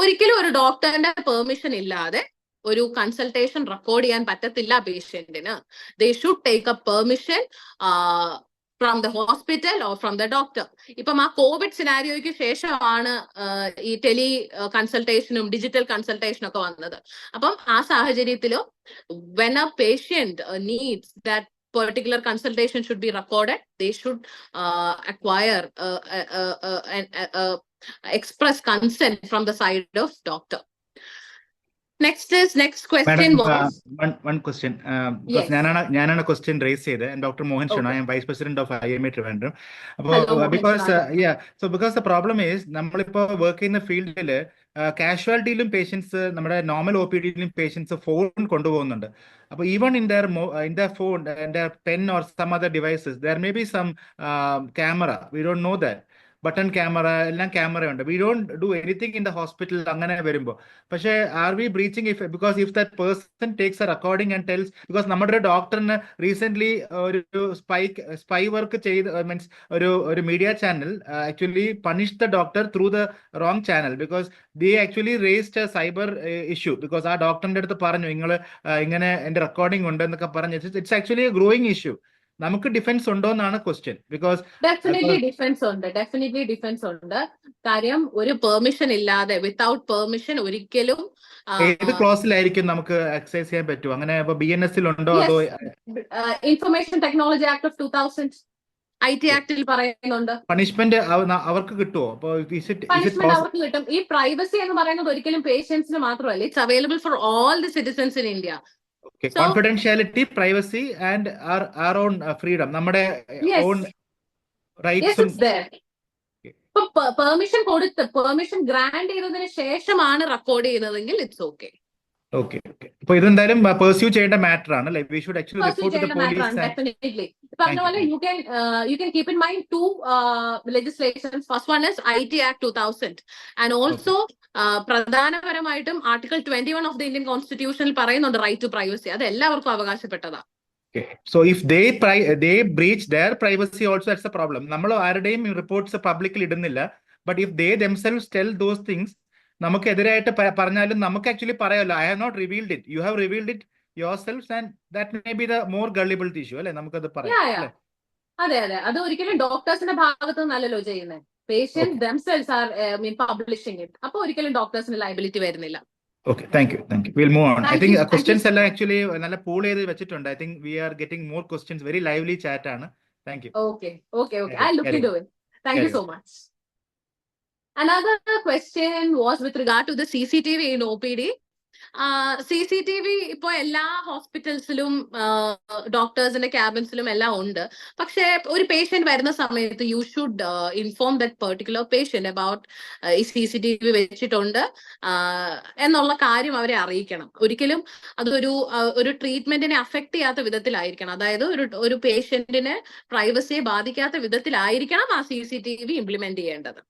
ഒരിക്കലും ഒരു ഡോക്ടറിന്റെ പെർമിഷൻ ഇല്ലാതെ ഒരു കൺസൾട്ടേഷൻ റെക്കോർഡ് ചെയ്യാൻ പറ്റത്തില്ല പേഷ്യന്റിന്. They should take a permission from the hospital or from the doctor. ഇപ്പം ആ കോവിഡ് സിനാരിയോയ്ക്ക് ശേഷമാണ് ഈ ടെലി കൺസൾട്ടേഷനും ഡിജിറ്റൽ കൺസൾട്ടേഷനും ഒക്കെ വന്നത്. അപ്പം ആ സാഹചര്യത്തിലും when a patient needs that particular consultation should be recorded, they should acquire express consent from the side of doctor. Next question Madam, was one question. Because yes. ഞാനാണ് question raise ചെയ്തത്, and Dr. Mohan Shana, Okay. I am Vice President of IMA Trivandrum. Hello, Mohan Because Shana. so because the problem is നമ്മളിപ്പോ work ചെയ്യുന്ന ഫീൽഡില് കാഷ്വാലിറ്റിയിലും patients നമ്മുടെ normal O P ഡിയിലും patients phone കൊണ്ടുപോകുന്നുണ്ട്. അപ്പോൾ even in their phone their pen or some other devices there may be some camera. We don't know that. Button camera എല്ലാം camera ഉണ്ട്. We don't do anything in the hospital അങ്ങനെ വരുമ്പോൾ. പക്ഷേ are we breaching if because if that person takes a recording and tells, because നമ്മുടെ ഒരു ഡോക്ടറിന് recent ഒരു spy work ചെയ്ത് മീൻസ് ഒരു media channel actually punish the doctor through the wrong channel because they actually raised a cyber issue. Because ആ ഡോക്ടറിന്റെ അടുത്ത് പറഞ്ഞു നിങ്ങൾ ഇങ്ങനെ എന്റെ റെക്കോർഡിംഗ് ഉണ്ട് എന്നൊക്കെ പറഞ്ഞു. It's actually A growing issue. നമുക്ക് ഡിഫൻസ് ഉണ്ടോ എന്നാണ് ക്വസ്റ്റ്യൻ. ബിക്കോസ് ഡെഫിനറ്റ്ലി ഡിഫൻസ് ഉണ്ട്. കാര്യം ഒരു പെർമിഷൻ ഇല്ലാതെ വിത്തൗട്ട് പെർമിഷൻ ഒരിക്കലും ഏത് ക്ലോസിലായിരിക്കും നമുക്ക് എക്സസൈസ് ചെയ്യാൻ പറ്റും? അങ്ങനെ BNS ഉണ്ടോ അതോ information technology act of 2000 IT ആക്ടിൽ പറയുന്നുണ്ട്. പണിഷ്മെന്റ് അവർക്ക് കിട്ടുമോ? പണിഷ്മെന്റ് അവർക്ക് കിട്ടും. ഈ പ്രൈവസി എന്ന് പറയുന്നത് ഒരിക്കലും പേഷ്യൻസിന് മാത്രമല്ല, it's available for all the citizens in India. Confidentiality, privacy and our own freedom, നമ്മുടെ own rights. പെർമിഷൻ ഗ്രാൻഡ് ചെയ്തതിന് ശേഷമാണ് റെക്കോർഡ് ചെയ്യുന്നതെങ്കിൽ ഇറ്റ്സ് ഓക്കെ. ഓക്കെ. അപ്പൊ ഇതെന്തായാലും പെർസ്യൂ ചെയ്യേണ്ട മാറ്റർ ആണ്. Like we should actually report to the police. Definitely പറഞ്ഞ പോലെ you can keep in mind two legislations. First one is IT act 2000 and also പ്രധാനപരമായിട്ടും ആർട്ടിക്കിൾ 21 ഓഫ് ദി ഇന്ത്യൻ കോൺസ്റ്റിറ്റ്യൂഷനിൽ പറയുന്നുണ്ട് right to privacy. അത് എല്ലാവർക്കും അവകാശപ്പെട്ടതാ. So if they breach their privacy also, that's a problem. നമ്മൾ ആരുടെയും reports പബ്ലിക്കിൽ ഇടുന്നില്ല. But if they themselves tell those things, നമുക്ക് എതിരായിട്ട് പറഞ്ഞാലും നമുക്ക് ആക്ച്വലി പറയാമല്ലോ, I have not revealed it, you have revealed it yourselves, and that may be the more gullible issue അല്ലെ? നമുക്കത് പറയാം. അതെ, അത് ഒരിക്കലും ഡോക്ടേഴ്സിന്റെ ഭാഗത്ത് നിന്നല്ലല്ലോ ചെയ്യുന്നത്. Patients themselves are publishing it. അപ്പൊ ഒരിക്കലും ഡോക്ടേഴ്സിന് ലയബിലിറ്റി വരുന്നില്ല. Okay, thank you. We'll move on. I think questions എല്ലാം actually നല്ല pool ചെയ്ത് വെച്ചിട്ടുണ്ട്. I think we are getting more questions. Very lively chat ആണ്. Thank you. Okay. I'll look into it. Thank you so much. Another question was with regard to the CCTV in OPD. CCTV ഇപ്പൊ എല്ലാ ഹോസ്പിറ്റൽസിലും ഡോക്ടേഴ്സിന്റെ ക്യാബിൻസിലും എല്ലാം ഉണ്ട്. പക്ഷെ ഒരു patient വരുന്ന സമയത്ത് you should inform that particular patient about ഈ CCTV വെച്ചിട്ടുണ്ട് എന്നുള്ള കാര്യം അവരെ അറിയിക്കണം. ഒരിക്കലും അതൊരു ട്രീറ്റ്മെന്റിനെ അഫക്ട് ചെയ്യാത്ത വിധത്തിലായിരിക്കണം. അതായത് ഒരു പേഷ്യന്റിന് പ്രൈവസിയെ ബാധിക്കാത്ത വിധത്തിലായിരിക്കണം ആ CCTV ഇംപ്ലിമെന്റ് ചെയ്യേണ്ടത്.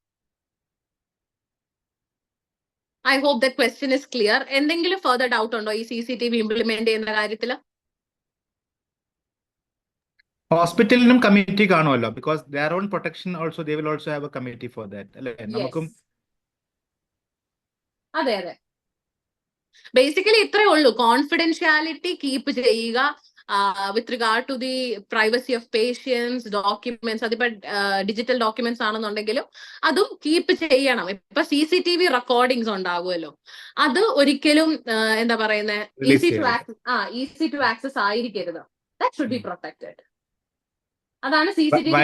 I hope that question is clear. എന്തെങ്കിലും further doubt ഉണ്ടോ ഈ CCTV ഇംപ്ലിമെന്റ് ചെയ്യുന്ന കാര്യത്തിൽ? ഹോസ്പിറ്റലിനും കമ്മിറ്റി കാണുമല്ലോ, because their own protection also they will also have a committee for that അല്ലേ? നമുക്കും അതെ. ബേസിക്കലി ഇത്രേ ഉള്ളൂ. കോൺഫിഡൻഷ്യാലിറ്റി കീപ്പ് ചെയ്യുക with regard to the privacy of patients, documents. അതിപ്പോ ഡിജിറ്റൽ ഡോക്യുമെന്റ്സ് ആണെന്നുണ്ടെങ്കിലും അതും കീപ്പ് ചെയ്യണം. ഇപ്പൊ CCTV റെക്കോർഡിങ്സ് ഉണ്ടാകുമല്ലോ, അത് ഒരിക്കലും എന്താ പറയുന്നത് ഈസി ടു ആക്സസ് ആയിരിക്കരുത്. That should be protected. അതാണ് CCTV.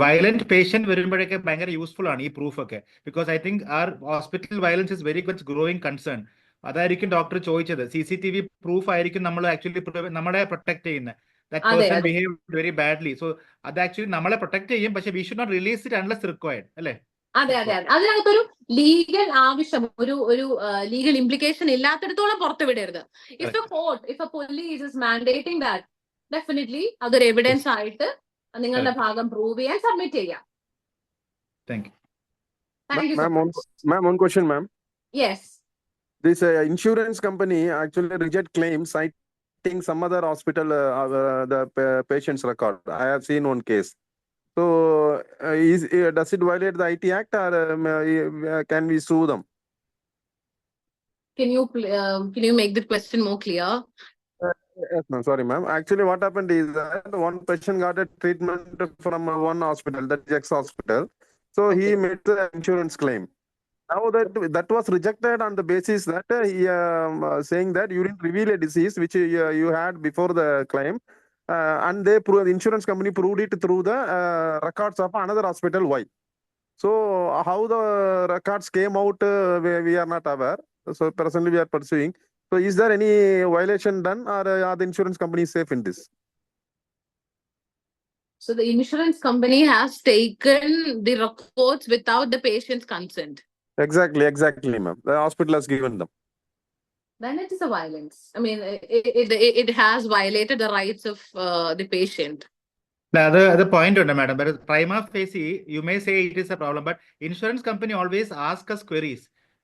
വയലന്റ് പേഷ്യന്റ് വരുമ്പോഴൊക്കെ ഭയങ്കര യൂസ്ഫുൾ ആണ് ഈ പ്രൂഫ് ഒക്കെ. Because I think our hospital violence is very much growing concern. അതായിരിക്കും ഡോക്ടർ ചോദിച്ചത്. CCTV പ്രൂഫ് ആയിരിക്കും നമ്മൾ ആക്ച്വലി നമ്മളെ പ്രൊട്ടക്ട് ചെയ്യുന്നത്. That person behaved very badly. So അത് ആക്ച്വലി നമ്മളെ പ്രൊട്ടക്ട് ചെയ്യും, പക്ഷെ we should not release it unless required അല്ലേ? അതെ. അതിനകത്തൊരു ലീഗൽ ആവശ്യം, ഒരു ലീഗൽ ഇംപ്ലിക്കേഷൻ ഇല്ലാത്തിടത്തോളം പുറത്തു വിടരുത്. If a police is mandating that, definitely അതൊരു എവിഡൻസ് ആയിട്ട് നിങ്ങളുടെ ഭാഗം പ്രൂവ് ചെയ്യാൻ സബ്മിറ്റ് ചെയ്യാം. Thank you. Ma'am, one question, ma'am. Yes. This insurance company actually reject claims citing some other hospital the patient's record. I have seen one case. So does it violate the IT Act or can we sue them? Can you make the question more clear? Yes, ma'am. Sorry, ma'am. Actually, what happened is that one patient got a treatment from one hospital, that X hospital. So he made the insurance claim. Now that was rejected on the basis that he saying that you didn't reveal a disease which you had before the claim, and the insurance company proved it through the records of another hospital. Why? So how the records came out, we are not aware. So presently we are pursuing. So is there any violation done, or are the insurance companies safe in this? So the insurance company has taken the records without the patient's consent. Exactly, ma'am. The hospital has given them. Then it is a violence. I mean, it has violated the rights of the patient. The point ഉണ്ട് madam, but prima facie you may say it is a problem, but insurance company always ask us queries.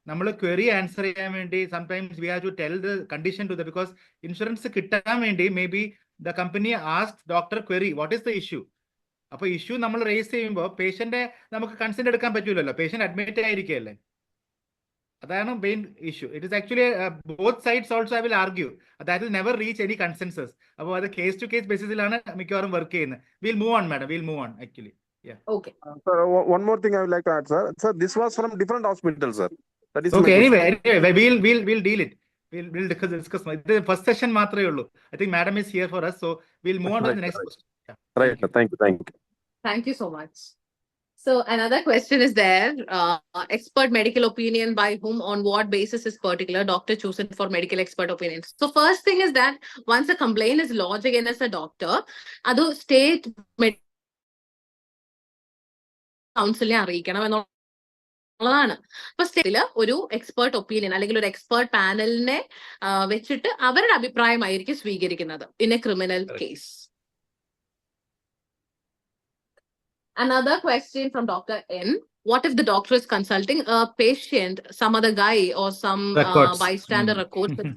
നമ്മൾ query answer ചെയ്യാൻ വേണ്ടി sometimes we have to tell the condition to the, because insurance കിട്ടാൻ വേണ്ടി maybe the company asked doctor query what is the issue. അപ്പൊ issue നമ്മൾ raise ചെയ്യുമ്പോൾ പേഷ്യന്റെ നമുക്ക് consent എടുക്കാൻ പറ്റൂലല്ലോ, പേഷ്യന്റ് അഡ്മിറ്റ് ആയിരിക്കുകയല്ലേ. അതാണ് main issue. It is actually both sides also I will argue that will never reach any consensus. അപ്പോൾ അത് കേസ് ടു കേസ് ബേസിസിലാണ് മിക്കവാറും വർക്ക് ചെയ്യുന്നത്. Will move on madam, will move on actually. Okay. Sir, one more thing I would like to add, sir. Sir, this was from different hospitals, sir. That is okay. Anyway, we'll deal it. We'll discuss. The first session മാത്രമേ ഉള്ളൂ. I think madam is here for us, so we'll move on to the next question. Yeah. Right. Thank you. Thank you so much. So another question is there. Expert medical opinion by whom, on what basis is particular doctor chosen for medical expert opinions? So first thing is that once a complaint is lodged against a doctor, adu state council അറിയിക്കണം എന്നുള്ളതാണ്. അപ്പൊ സ്റ്റേറ്റില് ഒരു expert opinion അല്ലെങ്കിൽ ഒരു expert പാനലിനെ വെച്ചിട്ട് അവരുടെ അഭിപ്രായമായിരിക്കും സ്വീകരിക്കുന്നത് in A criminal case. Another question from Dr. N. What if the doctor is consulting a patient, some other guy or some bystander records it?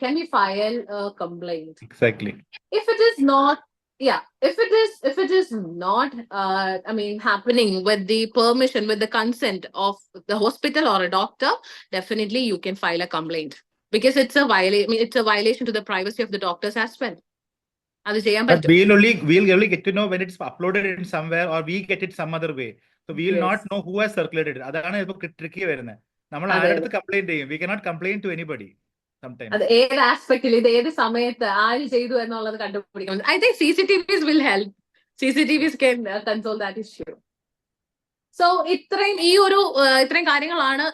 Can we file a complaint? Exactly. If it is not, if it is not, happening with the permission, with the consent of the hospital or a doctor, definitely you can file a complaint because it's a violation to the privacy of the doctors as well. But we'll only get to know when it's uploaded in somewhere or we get it some other way. So we'll not know who has circulated it. അതാണ് ഇപ്പൊ tricky വരുന്നത്. നമ്മൾ ആരുടെ complaint ചെയ്യും? We cannot complain to anybody sometimes. അത് ഏത് ആസ്പെക്റ്റിൽ ഇത് ഏത് സമയത്ത് ആര് ചെയ്തു എന്നുള്ളത് കണ്ടുപിടിക്കണം. I think CCTVs will help. CCTVs can console that issue. So ഇത്രയും കാര്യങ്ങളാണ്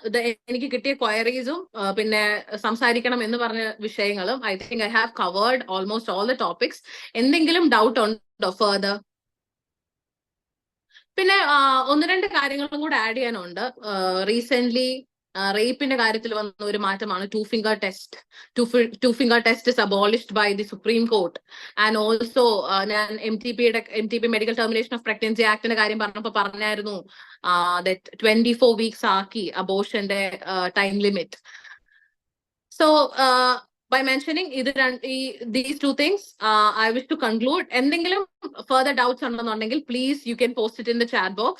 എനിക്ക് കിട്ടിയ ക്വയറീസും പിന്നെ സംസാരിക്കണം എന്ന് പറഞ്ഞ വിഷയങ്ങളും. I think I have covered almost all the topics. എന്തെങ്കിലും ഡൗട്ട് ഉണ്ടോ ഫർദർ? പിന്നെ ഒന്ന് രണ്ട് കാര്യങ്ങളും കൂടെ ആഡ് ചെയ്യാനുണ്ട്. റീസെന്റ് റേപ്പിന്റെ കാര്യത്തിൽ വന്ന ഒരു മാറ്റമാണ് two finger test. Two finger test is abolished by the supreme court. And also ഞാൻ MTP medical termination of pregnancy ആക്ടിന്റെ കാര്യം പറഞ്ഞപ്പോൾ പറഞ്ഞായിരുന്നു 24 weeks ആക്കി അബോർഷന്റെ time limit. So by mentioning these two things, I wish to conclude. എന്തെങ്കിലും further doubts ഉണ്ടെന്നുണ്ടെങ്കിൽ please you can post it in the chat box.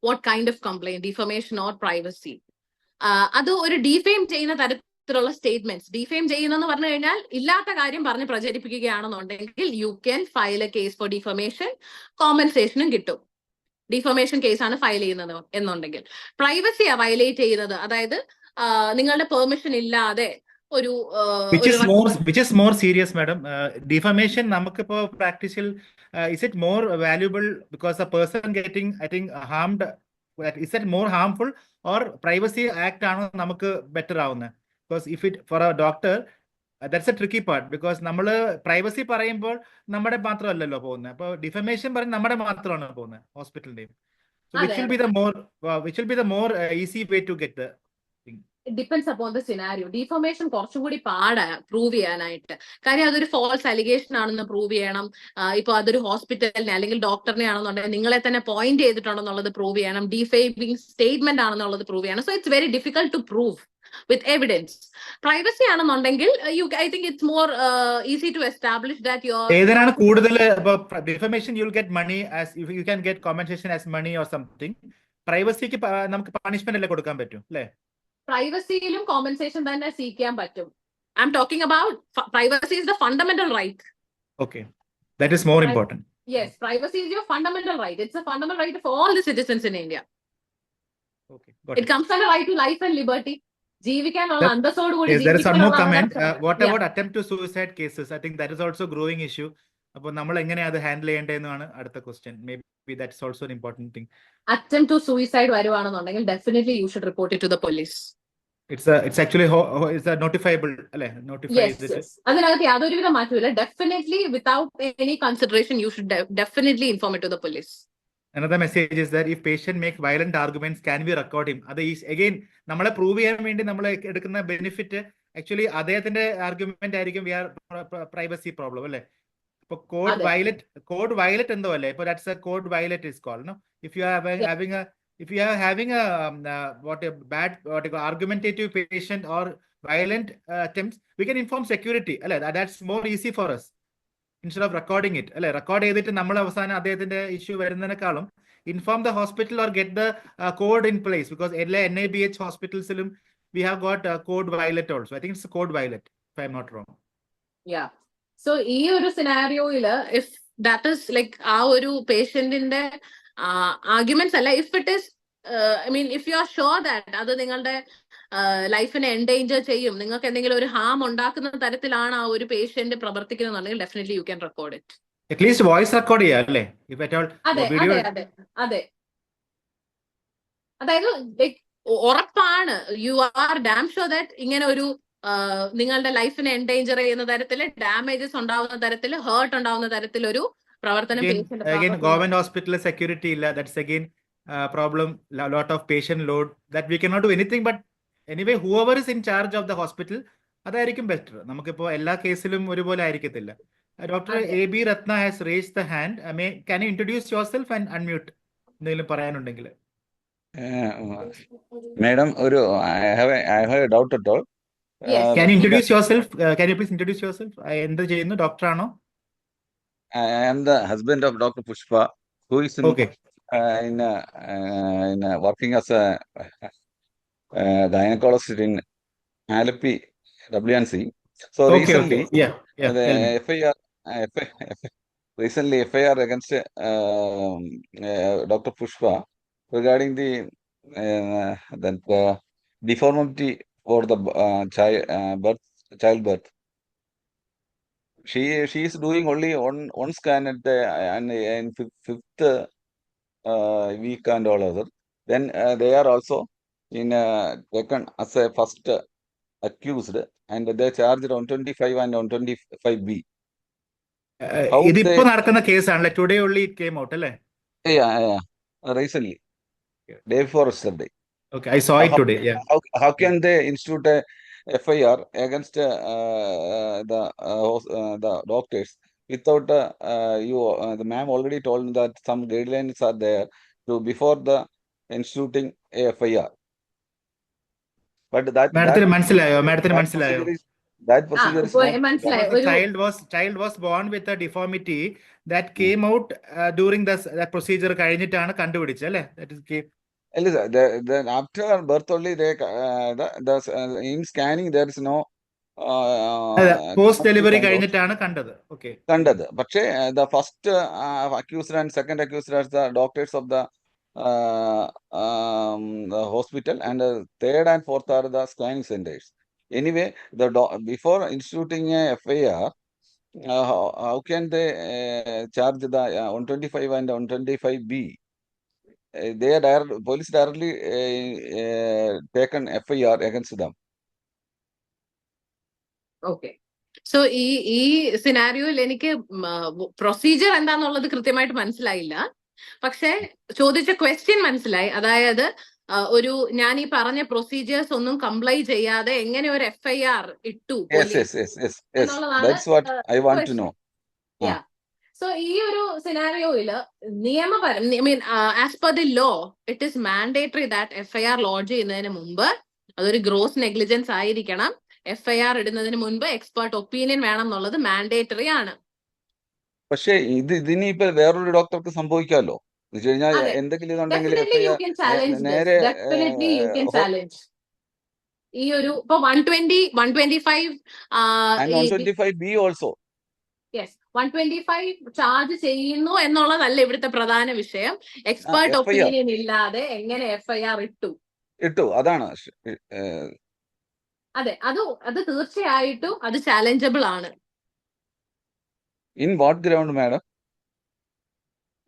What kind of complaint? Defamation or privacy? അത് ഒരു defame ചെയ്യുന്ന തരത്തിലുള്ള statements. Defame ചെയ്യുന്നെന്ന് പറഞ്ഞു കഴിഞ്ഞാൽ ഇല്ലാത്ത കാര്യം പറഞ്ഞ് പ്രചരിപ്പിക്കുകയാണെന്നുണ്ടെങ്കിൽ you can file a case for defamation. കോമ്പൻസേഷനും കിട്ടും. ഡിഫമേഷൻ കേസാണ് ഫയൽ ചെയ്യുന്നത് എന്നുണ്ടെങ്കിൽ. പ്രൈവസിയാ വയലേറ്റ് ചെയ്യുന്നത്, അതായത് നിങ്ങളുടെ പെർമിഷൻ ഇല്ലാതെ ഒരു which is more serious, madam. Defamation നമുക്കിപ്പോ പ്രാക്ടീസിൽ is it more valuable because a person getting, I think, harmed, is it more harmful or privacy act ആണോ നമുക്ക് ബെറ്റർ ആവുന്നത്? Because if it for a doctor, that's a tricky part, because നമ്മള് privacy പറയുമ്പോൾ നമ്മുടെ മാത്രമല്ലല്ലോ പോകുന്നത്. അപ്പോൾ defamation പറഞ്ഞ് നമ്മുടെ മാത്രമാണ് പോകുന്നത് ഹോസ്പിറ്റലിന്റെയും. So which will be the more easy way to get the thing? It depends upon the scenario. Defamation കുറച്ചും കൂടി പാടാണ് പ്രൂവ് ചെയ്യാനായിട്ട്. കാര്യം അതൊരു ഫോൾസ് അലിഗേഷൻ ആണെന്ന് പ്രൂവ് ചെയ്യണം. ഇപ്പൊ അതൊരു ഹോസ്പിറ്റലിനെ അല്ലെങ്കിൽ ഡോക്ടറിനെ ആണെന്നുണ്ടെങ്കിൽ നിങ്ങളെ തന്നെ പോയിന്റ് ചെയ്തിട്ടുണ്ടെന്നുള്ളത് പ്രൂവ് ചെയ്യണം. ഡിഫെയിമിംഗ് സ്റ്റേറ്റ്മെന്റ് ആണെന്നുള്ളത് പ്രൂവ് ചെയ്യണം. So it's very difficult to prove. with evidence. Privacy ആണെന്നുണ്ടെങ്കിൽ I think it's more easy to establish that your ഏതിനാണ് കൂടുതൽ defamation you will get money as you can get compensation as money or something. പ്രൈവസിക്ക് നമുക്ക് punishment അല്ലേ കൊടുക്കാൻ പറ്റും അല്ലേ? പ്രൈവസിയിലും compensation തന്നെ സീക്കാൻ പറ്റും. I'm talking about privacy is the fundamental right. Okay, that is more important. Yes, privacy is your fundamental right. It's a fundamental right of all the citizens in India. Okay, got It comes under right to life and liberty. ജീവിക്കാനുള്ള അന്തസ്സോടുകൂടി. Yes, there is some more comment. What about attempt to suicide cases? I think that is also a growing issue. അപ്പോൾ നമ്മൾ എങ്ങനെയാണ് അത് handle ചെയ്യേണ്ടതെന്നാണ് അടുത്ത question. Maybe that's also an important thing. Attempt to suicide വരുവാണെന്നുണ്ടെങ്കിൽ definitely you should report it to the police. It's actually it's a notifiable അല്ലേ? Yes. അതിനകത്ത് യാതൊരുവിധ മാറ്റമില്ല. Definitely without any consideration you should definitely inform it to the police. Another message is that if patient make violent arguments, can we record him? അത് again നമ്മളെ prove ചെയ്യാൻ വേണ്ടി നമ്മൾ എടുക്കുന്ന ബെനിഫിറ്റ് ആക്ച്വലി അദ്ദേഹത്തിന്റെ ആർഗ്യുമെന്റ് ആയിരിക്കും. വി ആർ പ്രൈവസി പ്രോബ്ലം അല്ലേ? ഇപ്പൊ കോഡ് വയലറ്റ് എന്തോ അല്ലേ? ഇപ്പൊ that's a code violet is called, no? If you are having a bad argumentative patient or violent attempts, we can inform security അല്ലേ? That's more easy for us instead of recording it അല്ലെ? Record ചെയ്തിട്ട് നമ്മൾ അവസാനം അദ്ദേഹത്തിന്റെ issue വരുന്നതിനേക്കാളും inform the hospital or get the code in place, because എല്ലാ NIBH hospitals-ലും we have got code violet also. I think it's a code violet if I'm not wrong. Yeah. So ഈ ഒരു സിനാരിയോയില് if that is like ആ ഒരു പേഷ്യന്റിന്റെ arguments അല്ല, if it is I mean if you are sure that അത് നിങ്ങളുടെ ലൈഫിനെ endanger ചെയ്യും, നിങ്ങൾക്ക് എന്തെങ്കിലും ഒരു ഹാം ഉണ്ടാക്കുന്ന തരത്തിലാണ് ആ ഒരു പേഷ്യന്റ് പ്രവർത്തിക്കുന്നുണ്ടെങ്കിൽ definitely you can record it. At least voice record ചെയ്യാം അല്ലേ? If at all video. അതെ അതായത് ഉറപ്പാണ്, you are damn sure that ഇങ്ങനെ ഒരു നിങ്ങളുടെ ലൈഫിനെ എൻഡേഞ്ചർ ചെയ്യുന്ന തരത്തില്, ഡാമേജസ് ഉണ്ടാവുന്ന തരത്തില്, ഹേർട്ട് ഉണ്ടാവുന്ന തരത്തിലൊരു പ്രവർത്തനം. ഗവൺമെന്റ് ഹോസ്പിറ്റലിൽ സെക്യൂരിറ്റി ഇല്ല. That's again problem, lot of patient load that we cannot do anything, but anyway whoever is in charge of the hospital അതായിരിക്കും ബെറ്റർ. നമുക്കിപ്പോ എല്ലാ കേസിലും ഒരുപോലെ ആയിരിക്കത്തില്ല. Doctor AB Ratna has raised the hand. Can you introduce yourself and unmute? എന്തെങ്കിലും പറയാനുണ്ടെങ്കിൽ. Madam, I have a doubt at all. Can you introduce yourself? Can you please introduce yourself? എന്ത് ചെയ്യുന്നു? ഡോക്ടർ ആണോ? I am the husband of Dr. Pushpa, who is working as a gynecologist in Alleppey WNC. So recently, FIR against Dr. Pushpa regarding the deformity for the childbirth. She is doing only one scan at the in fifth week and all other. Then they are also taken as a first accused, and they charged 125 and 125B. ഇതിപ്പോ നടക്കുന്ന കേസാണല്ലേ? Today only it came out അല്ലേ? Yeah, recently, day before yesterday. Okay, I saw it today. Yeah. How can they institute a FIR against the doctors without the ma'am already told that some guidelines are there to before the instituting a FIR. But that മനസ്സിലായോ? that procedure is not. Child was born with a deformity that came out during that procedure കഴിഞ്ഞിട്ടാണ് കണ്ടുപിടിച്ചത് അല്ലേ? That is then after birth only they in scanning there is no post delivery കഴിഞ്ഞിട്ടാണ് കണ്ടത്. പക്ഷേ the first accused and second accused are the doctors of the hospital, and third and fourth are the scanning centers. Anyway, before instituting a FIR, how can they charge the 125 and 125B? They are police directly taken FIR against them. Okay. So ഈ സിനാരിയോയിൽ എനിക്ക് procedure എന്താന്നുള്ളത് കൃത്യമായിട്ട് മനസ്സിലായില്ല, പക്ഷെ ചോദിച്ച question മനസ്സിലായി. അതായത് ഒരു ഞാൻ ഈ പറഞ്ഞ പ്രൊസീജിയേഴ്സ് ഒന്നും കംപ്ലൈ ചെയ്യാതെ എങ്ങനെ ഒരു FIR ഇട്ടു എന്നുള്ളതാണ്. സോ ഈ ഒരു സിനാരിയോയില് നിയമപരം, I mean as per the law it is mandatory that FIR lodge ചെയ്യുന്നതിന് മുമ്പ് അതൊരു ഗ്രോസ് നെഗ്ലിജൻസ് ആയിരിക്കണം. FIR ഇടുന്നതിന് മുൻപ് എക്സ്പേർട്ട് ഒപ്പീനിയൻ വേണം എന്നുള്ളത് മാൻഡേറ്ററി ആണ്. പക്ഷേ ഇതിനിപ്പോ വേറൊരു ഡോക്ടർക്ക് സംഭവിക്കാമല്ലോ എന്ന് വെച്ച് കഴിഞ്ഞാൽ അതെ. എന്തെങ്കിലും ഇതുണ്ടെങ്കിൽ Definitely you can challenge this. നേരെ Definitely you can challenge. ഈ ഒരു ഇപ്പൊ 120, 125 and 125B also. Yes 125 charge ചെയ്യുന്നു എന്നുള്ളതല്ല ഇവിടുത്തെ പ്രധാന വിഷയം. എക്സ്പേർട്ട് FIR ഒപ്പീനിയൻ ഇല്ലാതെ എങ്ങനെ FIR ഇട്ടു, അതാണ്. അതെ, അത് തീർച്ചയായിട്ടും അത് ചാലഞ്ചബിൾ ആണ്. In what ground madam?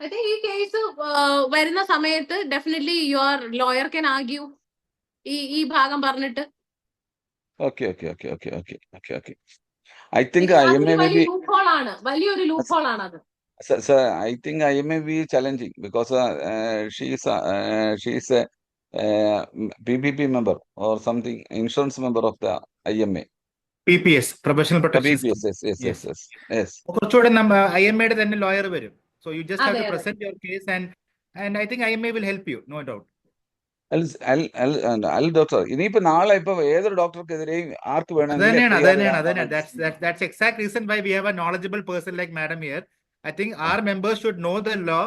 I think ഈ കേസ് വരുന്ന സമയത്ത് definitely your lawyer can argue ഈ ഭാഗം പറഞ്ഞിട്ട്. Okay. I think IMA may be വലിയൊരു ലൂപ്പ് ഹോൾ ആണ് അത്. Sir, I think IMA be challenging because she is a PPP member or something, insurance member of the IMA. PPS, Professional Protection. PPS, yes. കുറച്ചുകൂടെ IMA യുടെ തന്നെ lawyer വരും. So you just have to അതെ. present your case and I think IMA will help you, no doubt. Al doctor ഇനിയിപ്പോ നാളെ ഇപ്പൊ ഏതൊരു ഡോക്ടർക്കെതിരെയും ആർക്ക് അതന്നെയാണ്. That's exact reason why we have a knowledgeable person like Madam here. I think our members should know the law,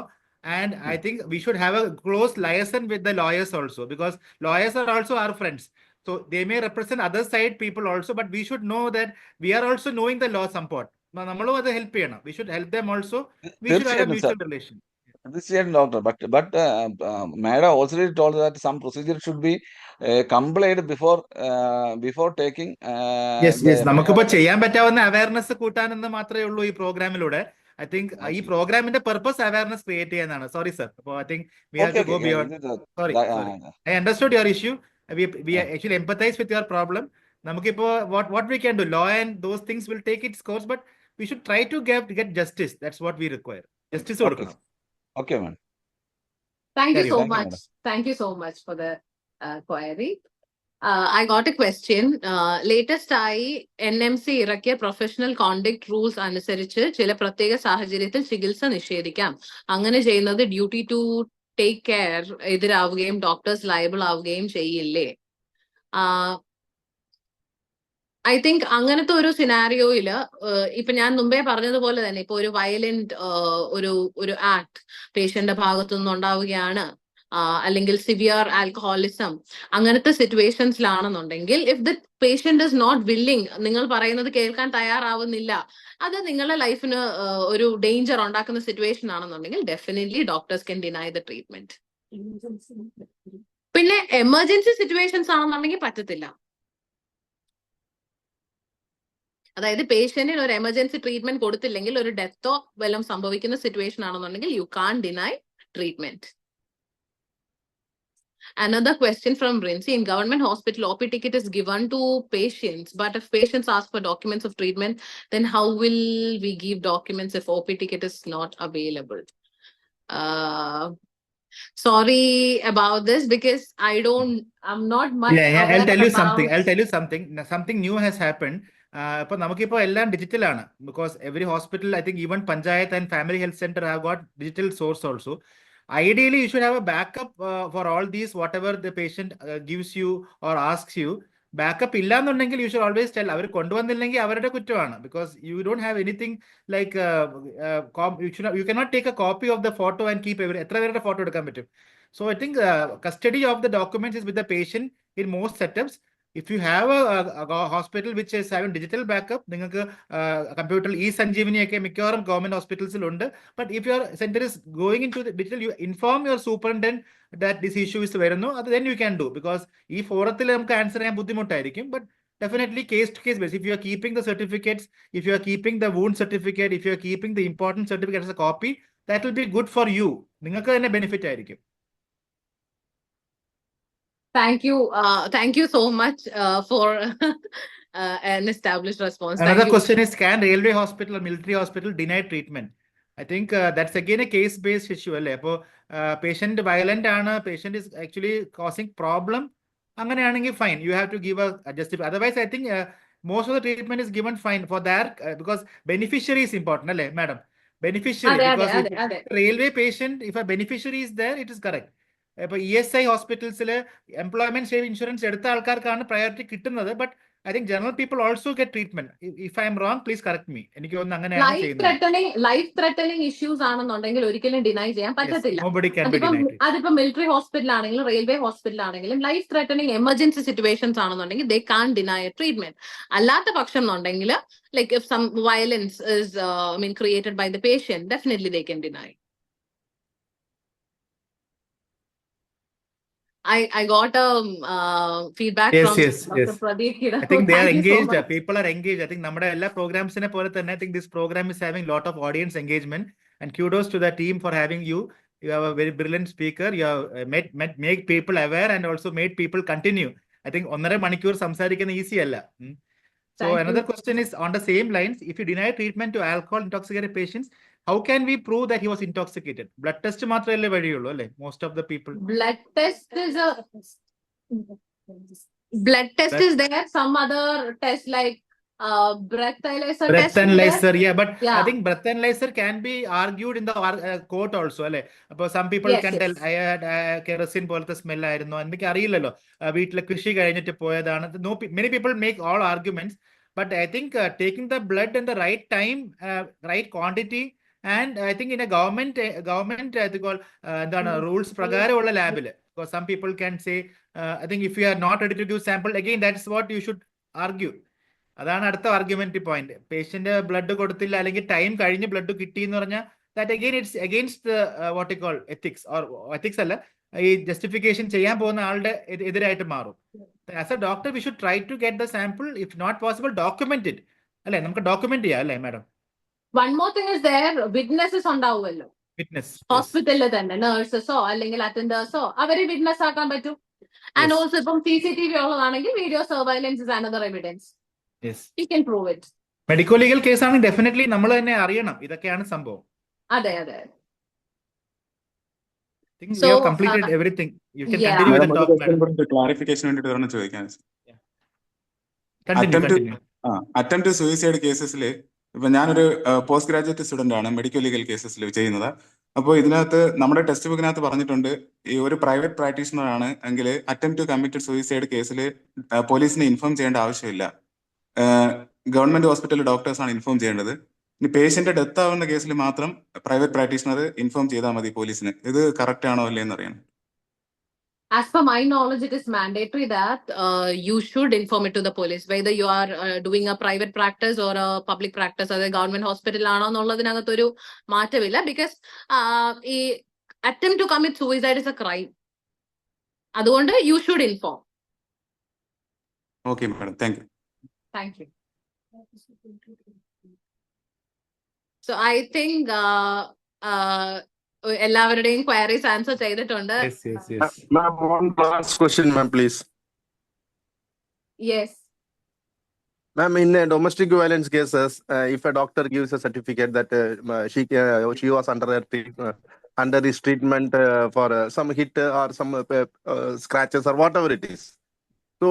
and I think we should have a close liaison with the lawyers also, because lawyers are also our friends. So they may represent other side people also, but we should know that we are also knowing the law somewhat. നമ്മളും അത് help ചെയ്യണം. We should help them also. We should have a mutual relation. This is doctor, but Madam also told that some procedure should be complied before taking. Yes. നമുക്കിപ്പോ ചെയ്യാൻ പറ്റാവുന്ന awareness കൂട്ടാനെന്ന് മാത്രമേ ഉള്ളൂ ഈ പ്രോഗ്രാമിലൂടെ. I think ഈ പ്രോഗ്രാമിന്റെ പർപ്പസ് അവയർനെസ് ക്രിയേറ്റ് ചെയ്യാനാണ്. Sorry sir. So I think we have to go beyond. Sorry. I understood your issue. We actually empathize with your problem. നമുക്കിപ്പോ what we can do, law and those things will take its course, but we should try to get justice. That's what we require. Justice കൊടുക്കണം. Okay, man. Thank you so Thank you, much. madam. Thank you so much for the query. I got a question. Latest ആയി NMC ഇറക്കിയ professional conduct rules അനുസരിച്ച് ചില പ്രത്യേക സാഹചര്യത്തിൽ ചികിത്സ നിഷേധിക്കാം. അങ്ങനെ ചെയ്യുന്നത് ഡ്യൂട്ടി ടു ടേക്ക് കെയർ എതിരാവുകയും ഡോക്ടേഴ്സ് ലയബിൾ ആവുകയും ചെയ്യില്ലേ? ഐ തിങ്ക് അങ്ങനത്തെ ഒരു സിനാരിയോയില് ഇപ്പൊ ഞാൻ മുമ്പേ പറഞ്ഞതുപോലെ തന്നെ ഇപ്പൊ ഒരു വയലന്റ് ഒരു ആക്ട് പേഷ്യന്റെ ഭാഗത്തു നിന്നുണ്ടാവുകയാണ്, അല്ലെങ്കിൽ സിവിയർ ആൽക്കഹോളിസം, അങ്ങനത്തെ സിറ്റുവേഷൻസിലാണെന്നുണ്ടെങ്കിൽ if the patient is not willing, നിങ്ങൾ പറയുന്നത് കേൾക്കാൻ തയ്യാറാവുന്നില്ല, അത് നിങ്ങളുടെ ലൈഫിന് ഒരു ഡേഞ്ചർ ഉണ്ടാക്കുന്ന സിറ്റുവേഷൻ ആണെന്നുണ്ടെങ്കിൽ definitely doctors can deny the treatment. പിന്നെ എമർജൻസി സിറ്റുവേഷൻസ് ആണെന്നുണ്ടെങ്കിൽ പറ്റത്തില്ല. അതായത് പേഷ്യന്റിന് ഒരു എമർജൻസി ട്രീറ്റ്മെന്റ് കൊടുത്തില്ലെങ്കിൽ ഒരു ഡെത്തോ വല്ലതും സംഭവിക്കുന്ന സിറ്റുവേഷൻ ആണെന്നുണ്ടെങ്കിൽ you can deny treatment. Another question from Rincy. In government hospital, OP ticket is given to patients, but if patients ask for documents of treatment, then how will we give documents if OP ticket is not available? Sorry about this because I'm not much aware I'll tell you about... something. Something new has happened. ഇപ്പൊ നമുക്കിപ്പോ എല്ലാം digital ആണ്, because every hospital, I think even panchayat and family health centre have got digital source also. Ideally, you should have a backup for all these, whatever the patient gives you or asks you. Backup illa ennundengil you should always tell, അവർ കൊണ്ടുവന്നില്ലെങ്കിൽ അവരുടെ കുറ്റമാണ്, because you don't have anything like you cannot take a copy of the photo and keep എത്ര പേരുടെ photo എടുക്കാൻ പറ്റും. So I think custody of the documents is with the patient in most setups. If you have a hospital which is having digital backup, നിങ്ങൾക്ക് കമ്പ്യൂട്ടറിൽ e-Sanjeevani ഒക്കെ മിക്കവാറും government ഹോസ്പിറ്റൽസിൽ ഉണ്ട്. But if your center is going into the digital, you inform your superintendent that this issue is വരുന്നു, അത് then you can do, because ഈ ഫോറത്തിൽ നമുക്ക് ആൻസർ ചെയ്യാൻ ബുദ്ധിമുട്ടായിരിക്കും. But definitely case to case basis, if you are keeping the certificates, if you are keeping the wound certificate, if you are keeping the important certificate as a copy, that will be good for you. നിങ്ങൾക്ക് തന്നെ benefit ആയിരിക്കും. Thank you so much for an established response. Another question is, can railway hospital or military hospital deny treatment? I think that's again a case-based issue. Appo patient violent aanu, patient is actually causing problem, anganeyanengil fine, you have to give a justify. Otherwise, I think most of the treatment is given fine for that, because beneficiary is important, alle madam. Beneficiary, because railway patient, if a beneficiary is there, it is correct. ഇപ്പോൾ ESI ഹോസ്പിറ്റൽസിൽ employment save insurance എടുത്ത ആൾക്കാർക്കാണ് priority കിട്ടുന്നത്. But I think general people also get treatment. If I am wrong, please correct me. എനിക്ക് തോന്നുന്നു അങ്ങനെയാണ് ചെയ്യുന്നത്. Life threatening issues ആണെന്നുണ്ടെങ്കിൽ ഒരിക്കലും deny ചെയ്യാൻ പറ്റത്തില്ല. Nobody can be denied. അതിപ്പോ മിലിറ്ററി ഹോസ്പിറ്റൽ ആണെങ്കിലും റെയിൽവേ ഹോസ്പിറ്റൽ ആണെങ്കിലും ലൈഫ് ത്രെറ്റനിങ് എമർജൻസി സിറ്റുവേഷൻസ് ആണെന്നുണ്ടെങ്കിൽ they can deny a treatment. അല്ലാത്ത പക്ഷം എന്നുണ്ടെങ്കിൽ like if some violence is created by the patient, definitely they can deny. I got feedback from Dr. Pradeep Hira. I think they are Thank you so engaged. much. People are engaged. I think നമ്മുടെ എല്ലാ പ്രോഗ്രാംസിനെ പോലെ തന്നെ I think this program is having lot of audience engagement, and kudos to the team for having you. You have a very brilliant speaker. You have made people aware and also made people continue. I think 1.5 മണിക്കൂർ സംസാരിക്കുന്ന easy അല്ല. So another question is on the same lines. If you deny treatment to alcohol intoxicated patients, how can we prove that he was intoxicated? Blood test മാത്രമല്ലേ വഴിയുള്ളൂ അല്ലേ? Most of the people. Blood test is there. Some other test like breathalyzer test. Breathalyzer, yeah, but Yeah. I think breathalyzer can be argued in the court also, അല്ലേ? അപ്പോൾ some people Yes, can yes. tell kerosene പോലത്തെ smell ആയിരുന്നു, എനിക്ക് അറിയില്ലല്ലോ, വീട്ടിലെ കൃഷി കഴിഞ്ഞിട്ട് പോയതാണ്. Many people make all arguments, but I think taking the blood in the right time, right quantity, and I think in a government എന്താണ് rules പ്രകാരമുള്ള ലാബിൽ, because some people can say I think if you are not ready to give sample, again that's what you should argue. അതാണ് അടുത്ത argument point. Patient blood കൊടുത്തില്ല അല്ലെങ്കിൽ time കഴിഞ്ഞ് blood കിട്ടി എന്ന് പറഞ്ഞാൽ that again it's against what you call ethics, or ethics അല്ല, ഈ ജസ്റ്റിഫിക്കേഷൻ ചെയ്യാൻ പോകുന്ന ആളുടെ എതിരായിട്ട് മാറും. As a doctor we should try to get the sample, if not possible document it, അല്ലെ? നമുക്ക് ഡോക്യുമെന്റ് ചെയ്യാം അല്ലേ madam? One more thing is there, witnesses ഉണ്ടാവുമല്ലോ വിറ്റ്നസ് ഹോസ്പിറ്റലിൽ തന്നെ, നേഴ്സസോ അല്ലെങ്കിൽ അറ്റൻഡേഴ്സോ അവരെ വിറ്റ്നസ് ആക്കാൻ പറ്റും. ആൻഡ് ഓൾസോ ഇപ്പം CCTV ഉള്ളതാണെങ്കിൽ video surveillance is another evidence. You can prove it. Medical legal കേസാണെങ്കിൽ ഡെഫിനറ്റ്ലി നമ്മൾ തന്നെ അറിയണം ഇതൊക്കെയാണ് സംഭവം. അതെ. You have completed everything. You can continue with the talk, madam. Clarification വേണ്ടിട്ട് ഒരെണ്ണം ചോദിക്കാൻ. Continue. അറ്റംപ്റ്റ് സൂയിസൈഡ് കേസസിൽ ഇപ്പൊ ഞാനൊരു പോസ്റ്റ് ഗ്രാജുവേറ്റ് സ്റ്റുഡന്റ് ആണ് മെഡിക്കൽ ലീഗൽ കേസസിൽ ചെയ്യുന്നത്. അപ്പോൾ ഇതിനകത്ത് നമ്മുടെ ടെക്സ്റ്റ് ബുക്കിനകത്ത് പറഞ്ഞിട്ടുണ്ട്, ഈ ഒരു പ്രൈവറ്റ് പ്രാക്ടീഷണർ ആണ് എങ്കിൽ അറ്റംപ്റ്റ് ടു കമ്മിറ്റഡ് സൂയിസൈഡ് കേസിൽ പോലീസിനെ ഇൻഫോം ചെയ്യേണ്ട ആവശ്യമില്ല, ഗവൺമെന്റ് ഹോസ്പിറ്റലിലെ ഡോക്ടേഴ്സ് ആണ് ഇൻഫോം ചെയ്യേണ്ടത്. ഇനി പേഷ്യന്റ് ഡെത്ത് ആവുന്ന കേസിൽ മാത്രം പ്രൈവറ്റ് പ്രാക്ടീഷണർ ഇൻഫോം ചെയ്താൽ മതി പോലീസിന്. ഇത് കറക്റ്റ് ആണോ അല്ലേ എന്നറിയണം. As per my knowledge, it is mandatory that you should inform it to the police, whether you are doing a private practice or a public practice, or a government hospital ആണോ എന്നുള്ളതിനകത്ത് ഒരു മാറ്റമില്ല. Because ഈ attempt to commit suicide is a crime. അതുകൊണ്ട് you should inform. Okay, madam. Thank you. Thank you. So I think എല്ലാവരുടെയും queries answer ചെയ്തിട്ടുണ്ട്. Yes. Ma'am, one last question, ma'am, please. Yes. Ma'am, in domestic violence cases, if a doctor gives a certificate that she was under his treatment for some hit or some scratches or whatever it is, so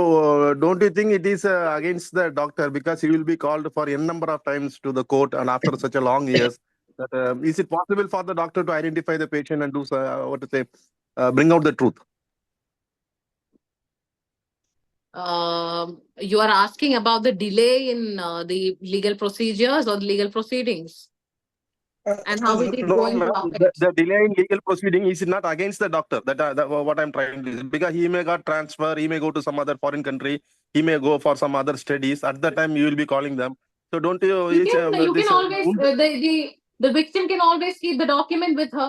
don't you think it is against the doctor, because he will be called for n number of times to the court, and after such a long years, that is it possible for the doctor to identify the patient and do bring out the truth? You are asking about the delay in the legal procedures or the legal proceedings, and how it is going to affect. The delay in legal proceeding is not against the doctor. That what I'm trying to say, because he may got transfer, he may go to some other foreign country, he may go for some other studies. At that time, you will be calling them. So don't you? You can always the victim can always keep the document with her.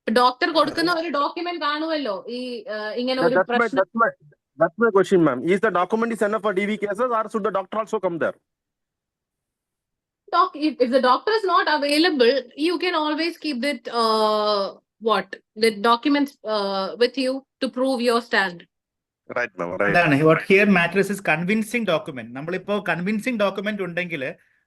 Doctor കൊടുക്കുന്ന ഒരു document കാണുമല്ലോ ഈ ഇങ്ങനെ ഒരു പ്രശ്നം. That's my question, ma'am. Is the document is enough for DV cases, or should the doctor also come there? If the doctor is not available, you can always keep that the documents with you to prove your stand. Right, ma'am. Right. അതാണ് what here matters is convincing document. നമ്മളിപ്പോ convincing document ഉണ്ടെങ്കിൽ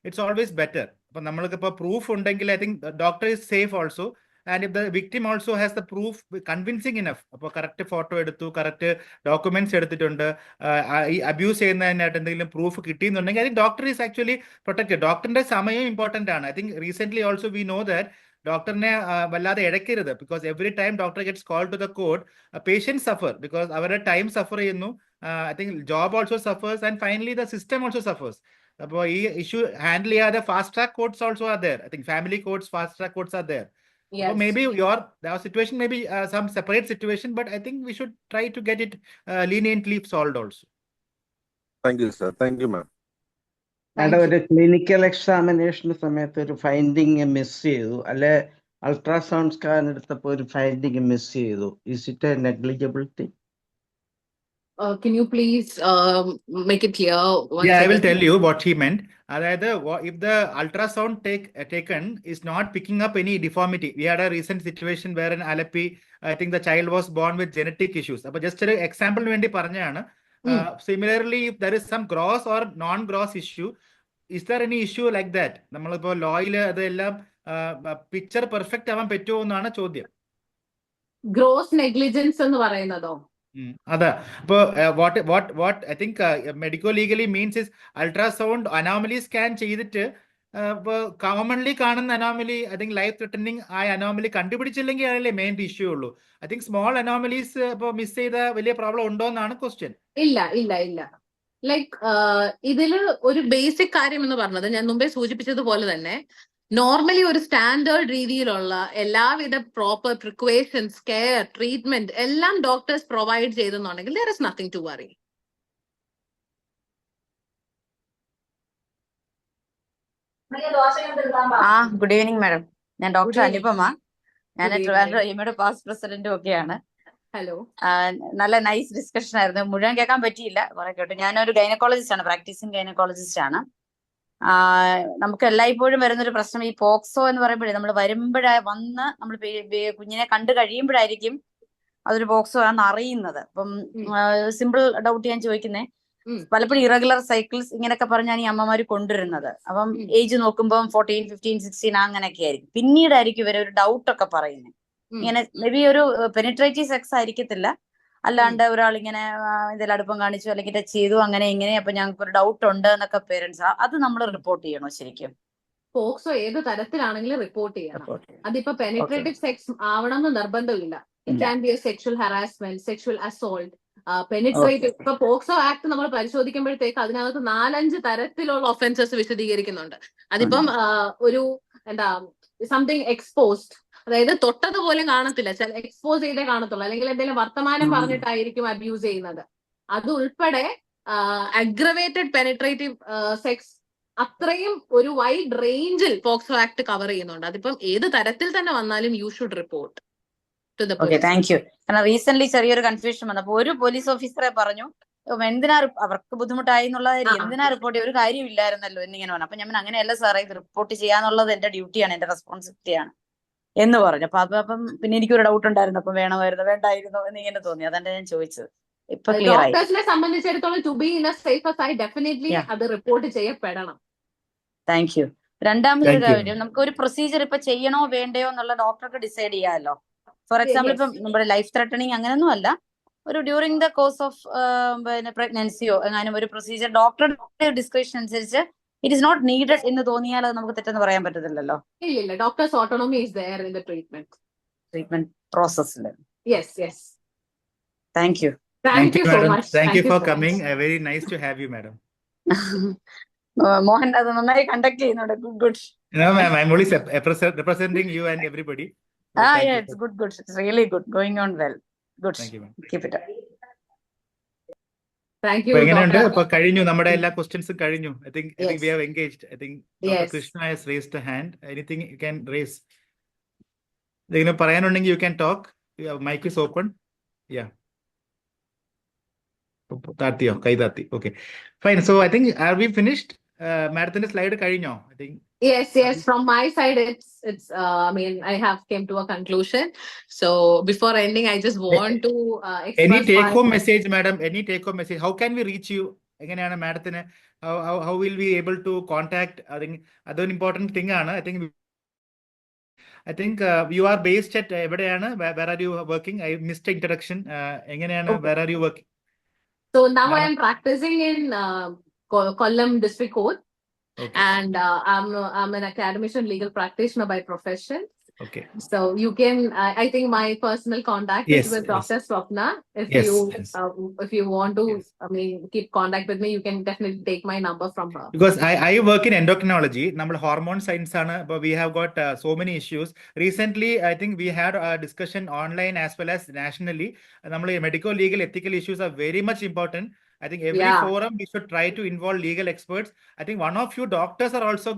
it's always better. അപ്പൊ നമ്മൾക്കിപ്പോ proof ഉണ്ടെങ്കിൽ I think the doctor is safe also. And if the victim also has the proof convincing enough, അപ്പോൾ correct photo എടുത്തു, correct documents എടുത്തിട്ടുണ്ട്, ഈ abuse ചെയ്യുന്നതിനായിട്ട് എന്തെങ്കിലും പ്രൂഫ് കിട്ടിയെന്നുണ്ടെങ്കിൽ I think doctor is actually protected. ഡോക്ടറിന്റെ സമയം ഇമ്പോർട്ടന്റ് ആണ്. I think recent also we know that ഡോക്ടറിനെ വല്ലാതെ ഇഴക്കരുത്. Because every time doctor gets call to the court, patients suffer because അവരുടെ ടൈം സഫർ ചെയ്യുന്നു. I think job also suffers and finally the system also suffers. അപ്പോൾ ഈ issue handle ചെയ്യാതെ fast track courts also are there. I think family courts, fast track courts are there. Yes. Maybe your situation may be some separate situation, but I think we should try to get it leniently solved also. Thank you, sir. Thank you, ma'am. Madam, ഒരു clinical examination സമയത്ത് ഒരു finding miss ചെയ്തു, അല്ലെ ultrasound scan എടുത്തപ്പോൾ ഒരു finding miss ചെയ്തു. Is it a negligibility? Can you please make it clear? I will tell you what he meant. Aதாவது, if the ultrasound taken is not picking up any deformity. We had a recent situation where in Alleppey, I think the child was born with genetic issues. But just an example vendi paranjana. Similarly, if there is some gross or non-gross issue, is there any issue like that? Nammalippo law il adellam picture perfect avan pettumo ennana chodyam. Gross negligence ennu parayunnatho? Ada. What I think medico-legally means is ultrasound anomaly scan ചെയ്തിട്ട് commonly കാണുന്ന anomaly, I think life threatening ആ anomaly കണ്ടുപിടിച്ചില്ലെങ്കിൽ അതല്ലേ main issue ഉള്ളൂ. I think small anomalies ഇപ്പോൾ miss ചെയ്ത വലിയ problem ഉണ്ടോ എന്നാണ് ക്വസ്റ്റ്യൻ. ഇല്ല. ലൈക്ക് ഇതില് ഒരു ബേസിക് കാര്യം എന്ന് പറഞ്ഞത് ഞാൻ മുമ്പേ സൂചിപ്പിച്ചതുപോലെ തന്നെ നോർമലി ഒരു സ്റ്റാൻഡേർഡ് രീതിയിലുള്ള എല്ലാവിധ പ്രോപ്പർ പ്രിക്വേഷൻസ്, കെയർ, ട്രീറ്റ്മെന്റ് എല്ലാം ഡോക്ടേഴ്സ് പ്രൊവൈഡ് ചെയ്തെന്നുണ്ടെങ്കിൽ there is nothing to worry. Good evening madam. ഞാൻ ഡോക്ടർ അനുപമ. ഞാൻ ട്രിവാൻഡ്രം പാസ്റ്റ് പ്രസിഡന്റും ഒക്കെയാണ്. ഹലോ. നല്ല നൈസ് ഡിസ്കഷൻ ആയിരുന്നു. മുഴുവൻ കേൾക്കാൻ പറ്റിയില്ല, കുറെ കേട്ടു. ഞാനൊരു ഗൈനക്കോളജിസ്റ്റ് ആണ്, പ്രാക്ടീസിങ് ഗൈനക്കോളജിസ്റ്റ് ആണ്. നമുക്ക് എല്ലായ്പ്പോഴും വരുന്നൊരു പ്രശ്നം ഈ പോക്സോ എന്ന് പറയുമ്പോഴേ നമ്മൾ വന്ന് നമ്മൾ കുഞ്ഞിനെ കണ്ടു കഴിയുമ്പോഴായിരിക്കും അതൊരു പോക്സോ ആണെന്ന് അറിയുന്നത്. അപ്പം സിമ്പിൾ ഡൗട്ട് ഞാൻ ചോദിക്കുന്നേ, പലപ്പോഴും ഇറഗുലർ സൈക്കിൾസ് ഇങ്ങനെയൊക്കെ പറഞ്ഞാണ് ഈ അമ്മമാര് കൊണ്ടുവരുന്നത്. അപ്പം ഏജ് നോക്കുമ്പോൾ 14, 15, 16 അങ്ങനെയൊക്കെ ആയിരിക്കും. പിന്നീടായിരിക്കും ഇവരെ ഒരു ഡൗട്ട് ഒക്കെ പറയുന്നത്. ഇങ്ങനെ മേ ബി ഒരു പെനിട്രേറ്റീവ് സെക്സ് ആയിരിക്കത്തില്ല, അല്ലാണ്ട് ഒരാൾ ഇങ്ങനെ ഇതിൽ അടുപ്പം കാണിച്ചു അല്ലെങ്കിൽ ടച്ച് ചെയ്തു അങ്ങനെ ഇങ്ങനെ, അപ്പൊ ഞങ്ങൾക്ക് ഒരു ഡൗട്ട് ഉണ്ട് എന്നൊക്കെ പേരൻസ്, അത് നമ്മൾ റിപ്പോർട്ട് ചെയ്യണോ ശരിക്കും? പോക്സോ ഏത് തരത്തിലാണെങ്കിലും റിപ്പോർട്ട് ചെയ്യണം. അതിപ്പോ പെനിട്രേറ്റീവ് സെക്സ് ആവണം എന്ന് നിർബന്ധമില്ല. It can be A sexual harassment, sexual assault, penetrative. ഇപ്പൊ പോക്സോ ആക്ട് നമ്മൾ പരിശോധിക്കുമ്പോഴത്തേക്ക് അതിനകത്ത് 4-5 തരത്തിലുള്ള ഒഫൻസസ് വിശദീകരിക്കുന്നുണ്ട്. അതിപ്പം ഒരു സംതിങ് എക്സ്പോസ്ഡ്, അതായത് തൊട്ടതുപോലും കാണത്തില്ല, ചില എക്സ്പോസ് ചെയ്തേ കാണത്തുള്ളൂ, അല്ലെങ്കിൽ എന്തെങ്കിലും വർത്തമാനം പറഞ്ഞിട്ടായിരിക്കും അബ്യൂസ് ചെയ്യുന്നത്. അത് ഉൾപ്പെടെ അഗ്രവേറ്റഡ് പെനിട്രേറ്റീവ് സെക്സ്, അത്രയും ഒരു വൈഡ് റേഞ്ചിൽ പോക്സോ ആക്ട് കവർ ചെയ്യുന്നുണ്ട്. അതിപ്പം ഏത് തരത്തിൽ തന്നെ വന്നാലും you should report to the police. Thank you. കാരണം റീസെന്റ് ചെറിയൊരു കൺഫ്യൂഷൻ വന്നപ്പോൾ ഒരു പോലീസ് ഓഫീസറെ പറഞ്ഞു എന്തിനാ അവർക്ക് ബുദ്ധിമുട്ടായി എന്നുള്ളത്, എന്തിനാ റിപ്പോർട്ട് ചെയ്യുക, ഒരു കാര്യം ഇല്ലായിരുന്നല്ലോ എന്നിങ്ങനെ പറഞ്ഞു. അപ്പൊ ഞാൻ അങ്ങനെയല്ല സാറേ, ഇത് റിപ്പോർട്ട് ചെയ്യാന്നുള്ളത് എന്റെ ഡ്യൂട്ടിയാണ്, എന്റെ റെസ്പോൺസിബിലിറ്റിയാണ് എന്ന് പറഞ്ഞു. അപ്പം പിന്നെ എനിക്കൊരു ഡൗട്ട് ഉണ്ടായിരുന്നു, അപ്പം വേണ്ടായിരുന്നോ എന്നിങ്ങനെ തോന്നി. അതെന്നെ ഞാൻ ചോദിച്ചത്. ഇപ്പൊ ക്ലിയർ ആയി. ഡോക്ടേഴ്സിനെ സംബന്ധിച്ചിടത്തോളം to be in a safer side definitely അത് റിപ്പോർട്ട് ചെയ്യപ്പെടണം. Thank you. രണ്ടാമതൊരു കാര്യം, നമുക്ക് ഒരു പ്രൊസീജിയർ ഇപ്പൊ ചെയ്യണോ വേണ്ടയോ എന്നുള്ള ഡോക്ടർക്ക് ഡിസൈഡ് ചെയ്യാമല്ലോ. ഫോർ എക്സാമ്പിൾ ഇപ്പം നമ്മുടെ ലൈഫ് ത്രെട്ടണിങ് അങ്ങനെയൊന്നും അല്ല, ഒരു ഡ്യൂറിംഗ് ദ കോഴ്സ് ഓഫ് പ്രഗ്നൻസിയോ എങ്ങാനും ഒരു പ്രൊസീജിയർ ഡോക്ടറുടെ ഡിസ്ക്രിപ്ഷൻ അനുസരിച്ച് ഇറ്റ് ഇസ് നോട്ട് നീഡഡ് എന്ന് തോന്നിയാൽ അത് നമുക്ക് തെറ്റെന്ന് പറയാൻ പറ്റത്തില്ലല്ലോ. ഇല്ല, doctors autonomy is there in the treatment പ്രോസസ്സിൽ. Yes. Thank you. Thank you so much. Thank you for coming. Very nice to have you, madam. Mohan അത് നന്നായി കണ്ടക്ട് ചെയ്യുന്നുണ്ട്. Good. No, ma'am, I'm only representing you and everybody. Yeah, it's good. It's really good. Going on well. Good. Thank you, ma'am. Keep it up. Thank you. എങ്ങനെയുണ്ട്? ഇപ്പൊ കഴിഞ്ഞു, നമ്മുടെ എല്ലാ ക്വസ്റ്റ്യൻസും കഴിഞ്ഞു. I think we have engaged. I think Dr. Krishna has raised a hand. Anything you can raise? എന്തെങ്കിലും പറയാനുണ്ടെങ്കിൽ you can talk. Mic is open. Yeah. താത്തിയോ? കൈ താത്തി. Okay. Fine. So I think are we finished? Madam's slide കഴിഞ്ഞോ? I think. Yes. From my side, it's. I mean, I have came to a conclusion. So before ending, I just want to express any take-home message, madam. Any take-home message? How can we reach you? എങ്ങനെയാണ് മാഡത്തിന്? How will we able to contact? I think അതൊരു important thing ആണ്. I think you are based at എവിടെയാണ്? Where are you working? I missed the introduction. എങ്ങനെയാണ്? Where are you working? So now I am practicing in Kollam District Court. Okay. And I'm an academician legal practitioner by profession. Okay. So you can, I think my personal contact Yes, is with yes. Dr. Swapna. If Yes, you yes. if you want to, Yes. I mean, keep contact with me, you can definitely take my number from her. Because I work in endocrinology, നമ്മൾ hormone science ആണ്, but we have got so many issues. Recently, I think we had a discussion online as well as nationally. നമ്മൾ medical, legal, ethical issues are very much important. I think every Yeah. forum we should try to involve legal experts. I think one of you doctors are also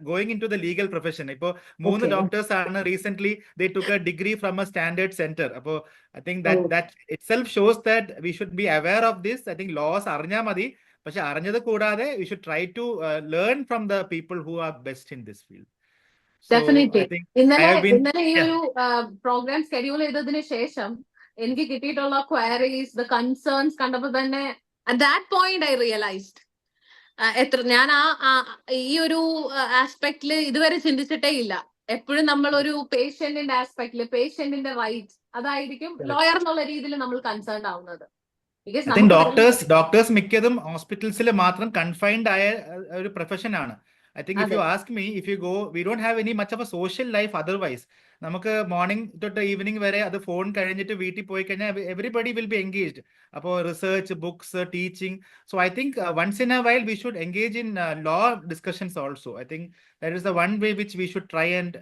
going into the legal profession. ഇപ്പോൾ 3 Okay. doctors ആണ് recently they took a degree from a standard center. അപ്പോൾ I think that itself shows that we should be aware of this. I think laws അറിഞ്ഞാൽ മതി. പക്ഷെ അറിഞ്ഞത് കൂടാതെ we should try to learn from the people who are best in this field. So Definitely. I think I have been ഇന്നലെ ഈ ഒരു programme schedule ചെയ്തതിന് ശേഷം എനിക്ക് കിട്ടിയിട്ടുള്ള ക്വയറീസ്, ദ കൺസേൺസ് കണ്ടപ്പോൾ തന്നെ at that point I realized ഞാൻ ഈ ഒരു ആസ്പെക്ടില് ഇതുവരെ ചിന്തിച്ചിട്ടേ ഇല്ല. എപ്പോഴും നമ്മൾ ഒരു പേഷ്യന്റിന്റെ ആസ്പെക്ടില് പേഷ്യന്റിന്റെ റൈറ്റ്സ് അതായിരിക്കും ലോയർ എന്നുള്ള രീതിയിൽ നമ്മൾ കൺസേൺ ആവുന്നത്. I think doctors മിക്കതും ഹോസ്പിറ്റൽസിൽ മാത്രം കൺഫൈൻഡ് ആയ ഒരു പ്രൊഫഷൻ ആണ്. I think if you ask me, if you go, we don't have any much of a social life otherwise. നമുക്ക് മോർണിംഗ് തൊട്ട് ഈവനിങ് വരെ അത് ഫോൺ കഴിഞ്ഞിട്ട് വീട്ടിൽ പോയി കഴിഞ്ഞാൽ എവറിബഡി വിൽ ബി എൻഗേജ്ഡ്. അപ്പോൾ research, books, teaching. So I think once in a while we should engage in law discussions also. I think that is the one way which we should try and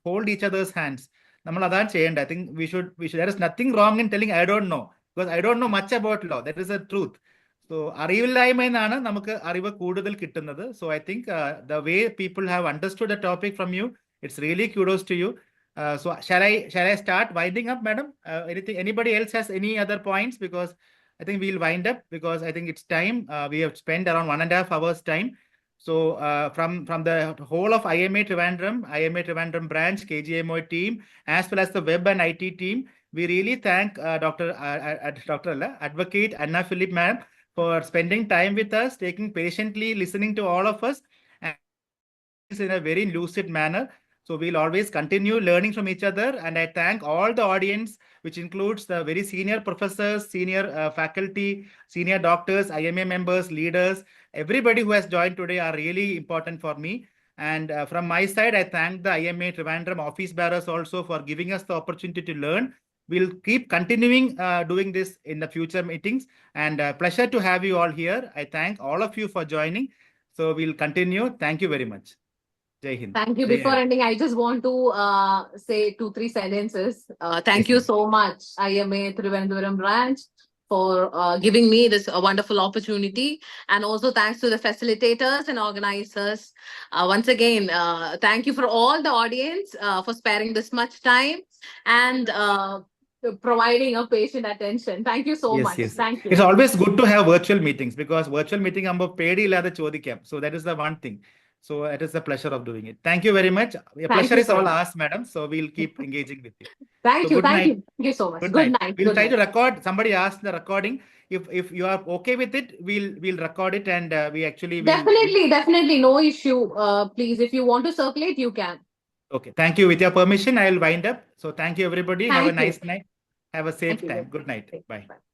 hold each other's hands. നമ്മൾ അതാണ് ചെയ്യേണ്ടത്. I think we should there is nothing wrong in telling I don't know, because I don't know much about law. That is the truth. So അറിവില്ലായ്മ എന്നാണ് നമുക്ക് അറിവ് കൂടുതൽ കിട്ടുന്നത്. So I think the way people have understood the topic from you, it's really kudos to you. So shall I start winding up, madam? Anybody else has any other points? Because I think we'll wind up, because I think it's time. We have spent around 1.5 hours time. So from the whole of IMA Trivandrum branch, KGMO team, as well as the web and IT team, we really thank Advocate Anna Philip ma'am for spending time with us, taking patiently, listening to all of us, and in a very lucid manner. So we'll always continue learning from each other. And I thank all the audience, which includes the very senior professors, senior faculty, senior doctors, IMA members, leaders. Everybody who has joined today are really important for me. And from my side, I thank the IMA Trivandrum office bearers also for giving us the opportunity to learn. We'll keep continuing doing this in the future meetings. And pleasure to have you all here. I thank all of you for joining. So we'll continue. Thank you very much. Jai Hind. Thank you. Jai Before Hind. ending, I just want to say 2-3 sentences. Thank Yes, you ma'am. so much, IMA Trivandrum branch, for giving me this wonderful opportunity. And also thanks to the facilitators and organizers. Once again, thank you for all the audience for sparing this much time and providing a patient attention. Thank you so Yes, much. yes. Thank you. It's always good to have virtual meetings, because virtual meeting ആകുമ്പോൾ പേടിയില്ലാതെ ചോദിക്കാം. So that is the one thing. So it is the pleasure of doing it. Thank you very much. A pleasure you is so all much. ours, madam. So we'll keep engaging with you. Thank So you. good Thank night. you. Thank you so much. Good Good night. night. We'll Good try night. to record. Somebody asked the recording. If you are okay with it, we'll record it, and we actually will. Definitely, no issue. Please, if you want to circulate, you can. Okay. Thank you. With your permission, I will wind up. So thank you, everybody. Have a nice night. Have a safe Thank you. time. Good night. Bye. Bye.